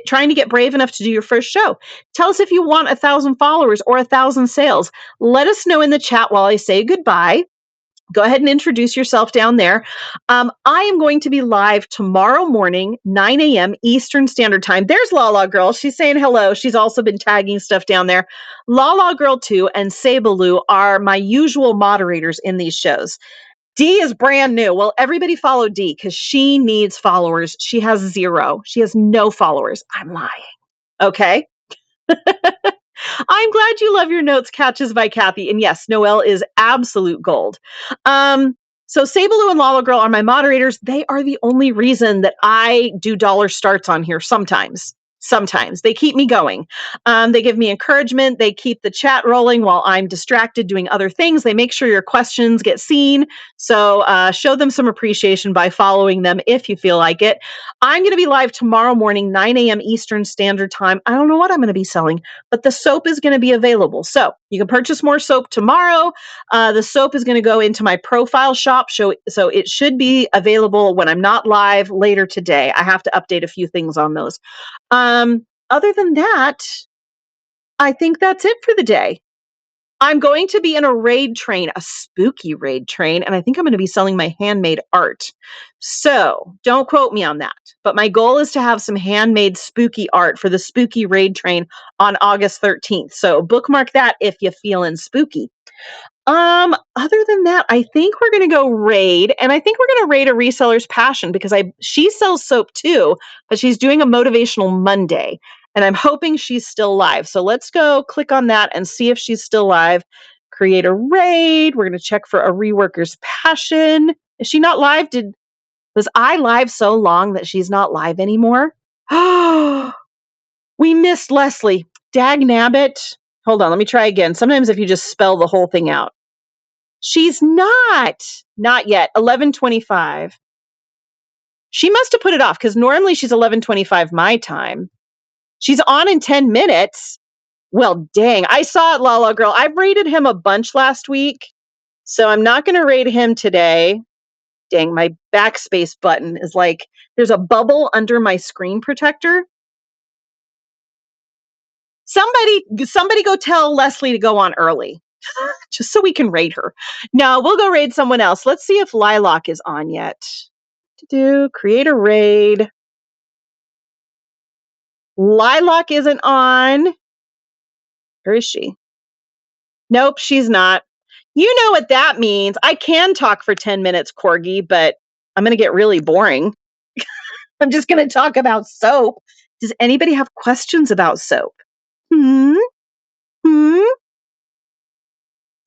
trying to get brave enough to do your first show. Tell us if you want 1,000 followers or 1,000 sales. Let us know in the chat while I say goodbye. Go ahead and introduce yourself down there. I am going to be live tomorrow morning, 9 a.m. Eastern Standard Time. There's Lala Girl. She's saying hello. She's also been tagging stuff down there. Lala Girl 2 and Sabaloo are my usual moderators in these shows. D is brand new. Well, everybody follow D because she needs followers. She has 0. She has no followers. I'm lying. Okay. I'm glad you love your notes, Catches by Kathy. And yes, Noelle is absolute gold. So Sabaloo and Lala Girl are my moderators. They are the only reason that I do dollar starts on here sometimes. Sometimes they keep me going. They give me encouragement. They keep the chat rolling while I'm distracted doing other things. They make sure your questions get seen. So show them some appreciation by following them if you feel like it. I'm going to be live tomorrow morning, 9 a.m. Eastern Standard Time. I don't know what I'm going to be selling, but the soap is going to be available. So you can purchase more soap tomorrow. The soap is going to go into my profile shop. So it should be available when I'm not live later today. I have to update a few things on those. Other than that, I think that's it for the day. I'm going to be in a raid train, a spooky raid train, and I think I'm going to be selling my handmade art. So don't quote me on that. But my goal is to have some handmade spooky art for the spooky raid train on August 13th. So bookmark that if you're feeling spooky. Other than that, I think we're gonna go raid, and I think we're gonna raid a reseller's passion because she sells soap too, but she's doing a motivational Monday, and I'm hoping she's still live. So let's go click on that and see if she's still live. Create a raid. We're gonna check for a reworker's passion. Is she not live? Was I live so long that she's not live anymore? Oh, we missed Leslie. Dag nabbit. Hold on, let me try again. Sometimes if you just spell the whole thing out. She's not yet. 11:25. She must have put it off because normally she's 11:25 my time. She's on in 10 minutes. Well, dang. I saw it, Lala Girl. I've rated him a bunch last week, so I'm not going to rate him today. Dang, my backspace button is like, there's a bubble under my screen protector. Somebody go tell Leslie to go on early. Just so we can raid her. No, we'll go raid someone else. Let's see if Lilac is on yet. Create a raid. Lilac isn't on. Where is she? Nope, she's not. You know what that means. I can talk for 10 minutes, Corgi, but I'm going to get really boring. I'm just going to talk about soap. Does anybody have questions about soap? Hmm? Hmm?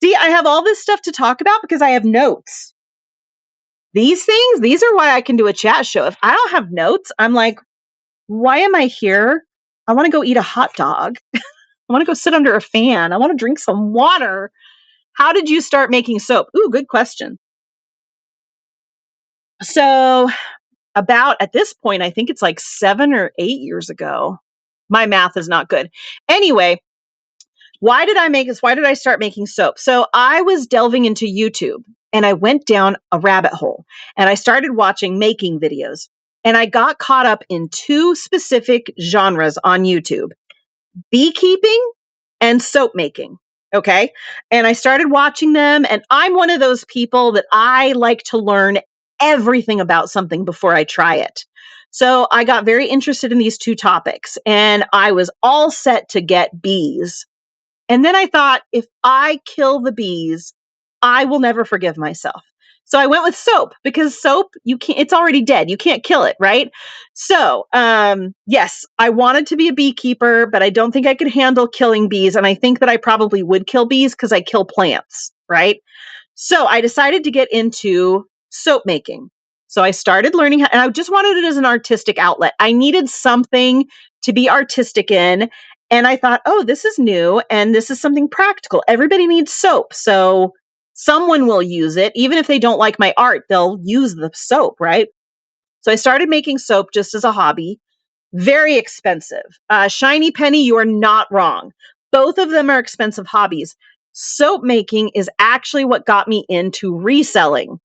See, I have all this stuff to talk about because I have notes. These things, these are why I can do a chat show. If I don't have notes, I'm like, why am I here? I want to go eat a hot dog. I want to go sit under a fan. I want to drink some water. How did you start making soap? Ooh, good question. So, about at this point, I think it's like 7 or 8 years ago. My math is not good. Anyway, Why did I make this? Why did I start making soap? So I was delving into YouTube and I went down a rabbit hole and I started watching making videos. And I got caught up in two specific genres on YouTube: beekeeping and soap making. Okay. And I started watching them. And I'm one of those people that I like to learn everything about something before I try it. So I got very interested in these two topics and I was all set to get bees. And then I thought, if I kill the bees, I will never forgive myself. So I went with soap because soap, you can't, it's already dead. You can't kill it, right? So, yes, I wanted to be a beekeeper, but I don't think I could handle killing bees. And I think that I probably would kill bees because I kill plants, right? So I decided to get into soap making. So I started learning how, and I just wanted it as an artistic outlet. I needed something to be artistic in. And I thought, oh, this is new and this is something practical. Everybody needs soap. So someone will use it. Even if they don't like my art, they'll use the soap, right? So I started making soap just as a hobby. Very expensive. Shiny Penny, you are not wrong. Both of them are expensive hobbies. Soap making is actually what got me into reselling.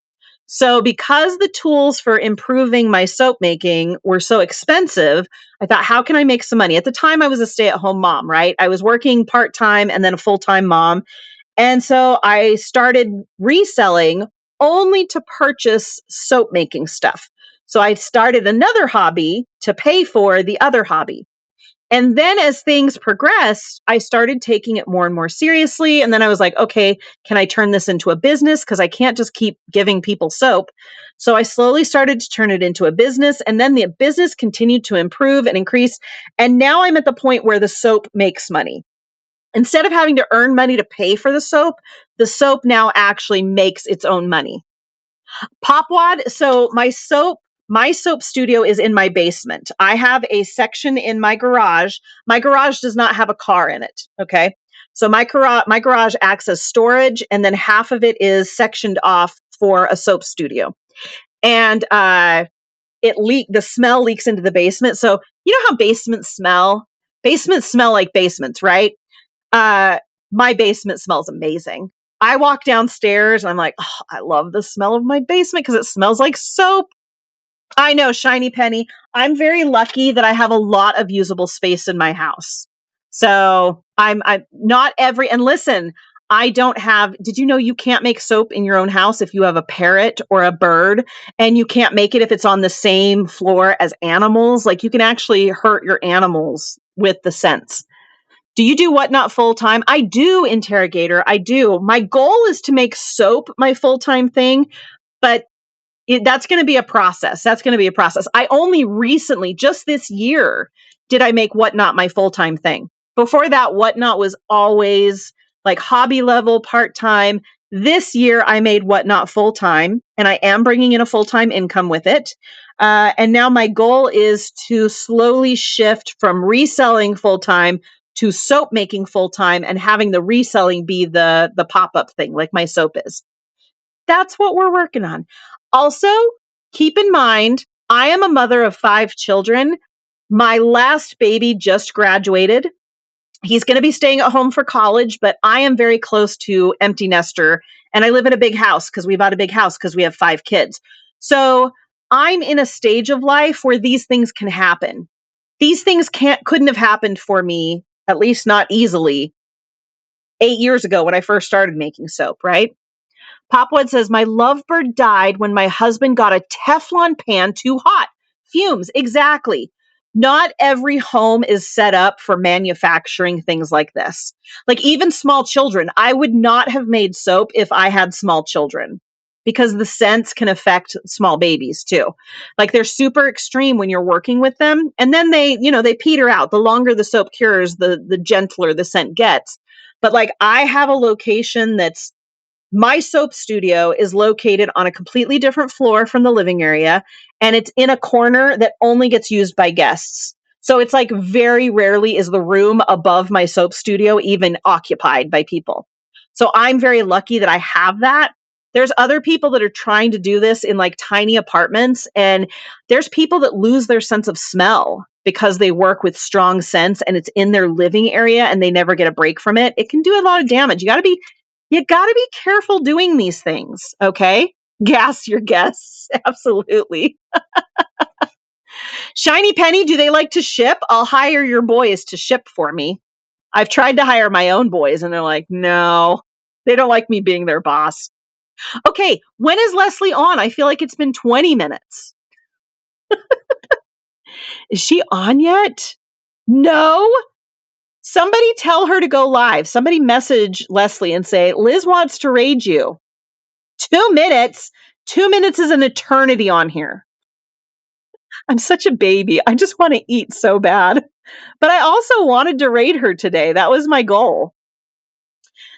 So, because the tools for improving my soap making were so expensive, I thought, how can I make some money? At the time, I was a stay at home mom, right? I was working part time and then a full time mom. And so I started reselling only to purchase soap making stuff. So I started another hobby to pay for the other hobby. And then as things progressed, I started taking it more and more seriously. And then I was like, okay, can I turn this into a business? Because I can't just keep giving people soap. So I slowly started to turn it into a business. And then the business continued to improve and increase. And now I'm at the point where the soap makes money. Instead of having to earn money to pay for the soap now actually makes its own money. Popwad, so my soap studio is in my basement. I have a section in my garage. My garage does not have a car in it, okay? So my garage acts as storage and then half of it is sectioned off for a soap studio. And the smell leaks into the basement. So, you know how basements smell? Basements smell like basements, right? Uh, my basement smells amazing. I walk downstairs and I'm like, oh, I love the smell of my basement because it smells like soap. I know, shiny penny. I'm very lucky that I have a lot of usable space in my house. So I'm not every, and listen, I don't have, did you know you can't make soap in your own house if you have a parrot or a bird, and you can't make it if it's on the same floor as animals? Like you can actually hurt your animals with the scents. Do you do whatnot full time? I do, interrogator. I do. My goal is to make soap my full time thing, but that's going to be a process. That's going to be a process. I only recently, just this year, did I make whatnot my full time thing. Before that, whatnot was always like hobby level, part time. This year, I made whatnot full time, and I am bringing in a full time income with it. And now my goal is to slowly shift from reselling full time to soap making full time, and having the reselling be the pop up thing, like my soap is. That's what we're working on. Also, keep in mind, I am a mother of 5 children. My last baby just graduated. He's going to be staying at home for college, but I am very close to empty nester and I live in a big house because we bought a big house because we have 5 kids. So, I'm in a stage of life where these things can happen. These things couldn't have happened for me, at least not easily, 8 years ago when I first started making soap, right? Popwood says, my lovebird died when my husband got a Teflon pan too hot. Fumes, exactly. Not every home is set up for manufacturing things like this. Like even small children, I would not have made soap if I had small children because the scents can affect small babies too. Like they're super extreme when you're working with them. And then they peter out. The longer the soap cures, the gentler the scent gets. But like I have a location that's my soap studio is located on a completely different floor from the living area, and it's in a corner that only gets used by guests. So it's like very rarely is the room above my soap studio even occupied by people. So I'm very lucky that I have that. There's other people that are trying to do this in like tiny apartments, and there's people that lose their sense of smell because they work with strong scents and it's in their living area and they never get a break from it. It can do a lot of damage. You got to be careful doing these things, okay? Gas your guests. Absolutely. Shiny Penny, do they like to ship? I'll hire your boys to ship for me. I've tried to hire my own boys and they're like, no, they don't like me being their boss. Okay, when is Leslie on? I feel like it's been 20 minutes. Is she on yet? No? Somebody tell her to go live. Somebody message Leslie and say, Liz wants to raid you. 2 minutes? 2 minutes is an eternity on here. I'm such a baby. I just want to eat so bad. But I also wanted to raid her today. That was my goal.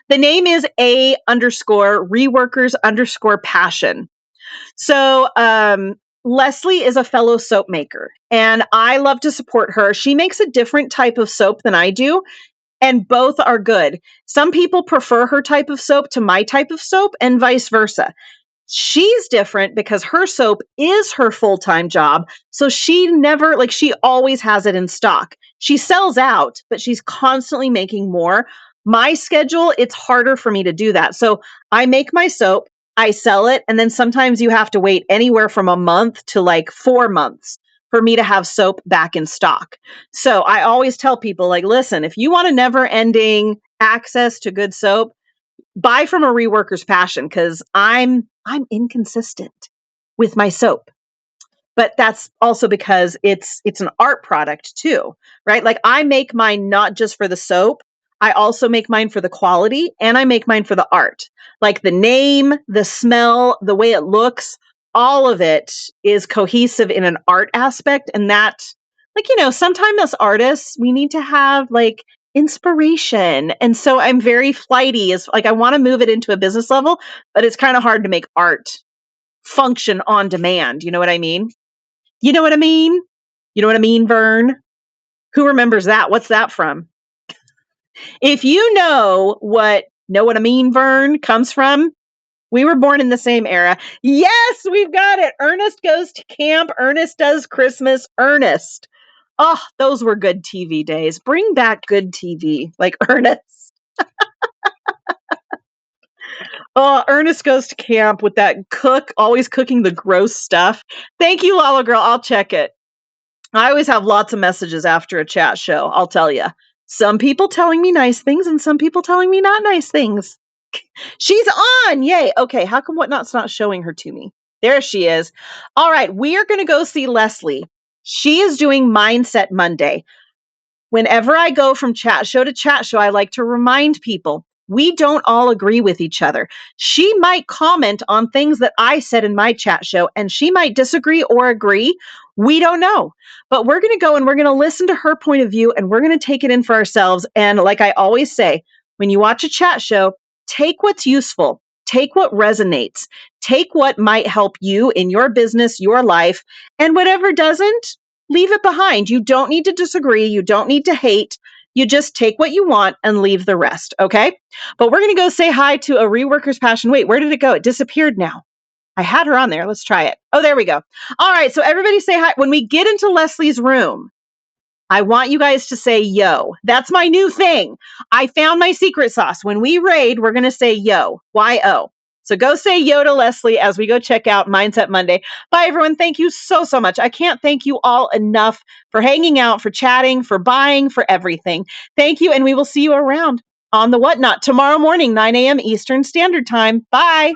The name is A underscore reworkers underscore passion. So, Leslie is a fellow soap maker, and I love to support her. She makes a different type of soap than I do, and both are good. Some people prefer her type of soap to my type of soap, and vice versa. She's different because her soap is her full-time job. So she never, like, she always has it in stock. She sells out, but she's constantly making more. My schedule, it's harder for me to do that. So I make my soap, I sell it, and then sometimes you have to wait anywhere from a month to like 4 months for me to have soap back in stock. So I always tell people, like, listen, if you want a never ending access to good soap, buy from a reworker's passion because I'm inconsistent with my soap. But that's also because it's an art product too, right? Like I make mine not just for the soap, I also make mine for the quality and I make mine for the art. Like the name, the smell, the way it looks, all of it is cohesive in an art aspect. And that, like, sometimes as artists, we need to have like inspiration. And so I'm very flighty. Is like I want to move it into a business level, but it's kind of hard to make art function on demand. You know what I mean? You know what I mean? You know what I mean, Vern? Who remembers that? What's that from? If you know what I mean, Vern comes from, we were born in the same era. Yes, we've got it. Ernest goes to camp. Ernest does Christmas. Ernest. Oh, those were good TV days. Bring back good TV like Ernest. Oh, Ernest goes to camp with that cook, always cooking the gross stuff. Thank you, Lala Girl. I'll check it. I always have lots of messages after a chat show, I'll tell you. Some people telling me nice things and some people telling me not nice things. She's on. Yay. Okay. How come Whatnot's not showing her to me? There she is. All right. We are going to go see Leslie. She is doing Mindset Monday. Whenever I go from chat show to chat show, I like to remind people we don't all agree with each other. She might comment on things that I said in my chat show, and she might disagree or agree. We don't know. But we're going to go and we're going to listen to her point of view and we're going to take it in for ourselves. And like I always say, when you watch a chat show, take what's useful, take what resonates, take what might help you in your business, your life, and whatever doesn't, leave it behind. You don't need to disagree. You don't need to hate. You just take what you want and leave the rest. Okay. But we're going to go say hi to a reworker's passion. Wait, where did it go? It disappeared now. I had her on there. Let's try it. Oh, there we go. All right. So everybody say hi. When we get into Leslie's room, I want you guys to say yo. That's my new thing. I found my secret sauce. When we raid, we're going to say yo, Y-O. So go say yo to Leslie as we go check out Mindset Monday. Bye, everyone. Thank you so, so much. I can't thank you all enough for hanging out, for chatting, for buying, for everything. Thank you. And we will see you around on the Whatnot tomorrow morning, 9 a.m. Eastern Standard Time. Bye.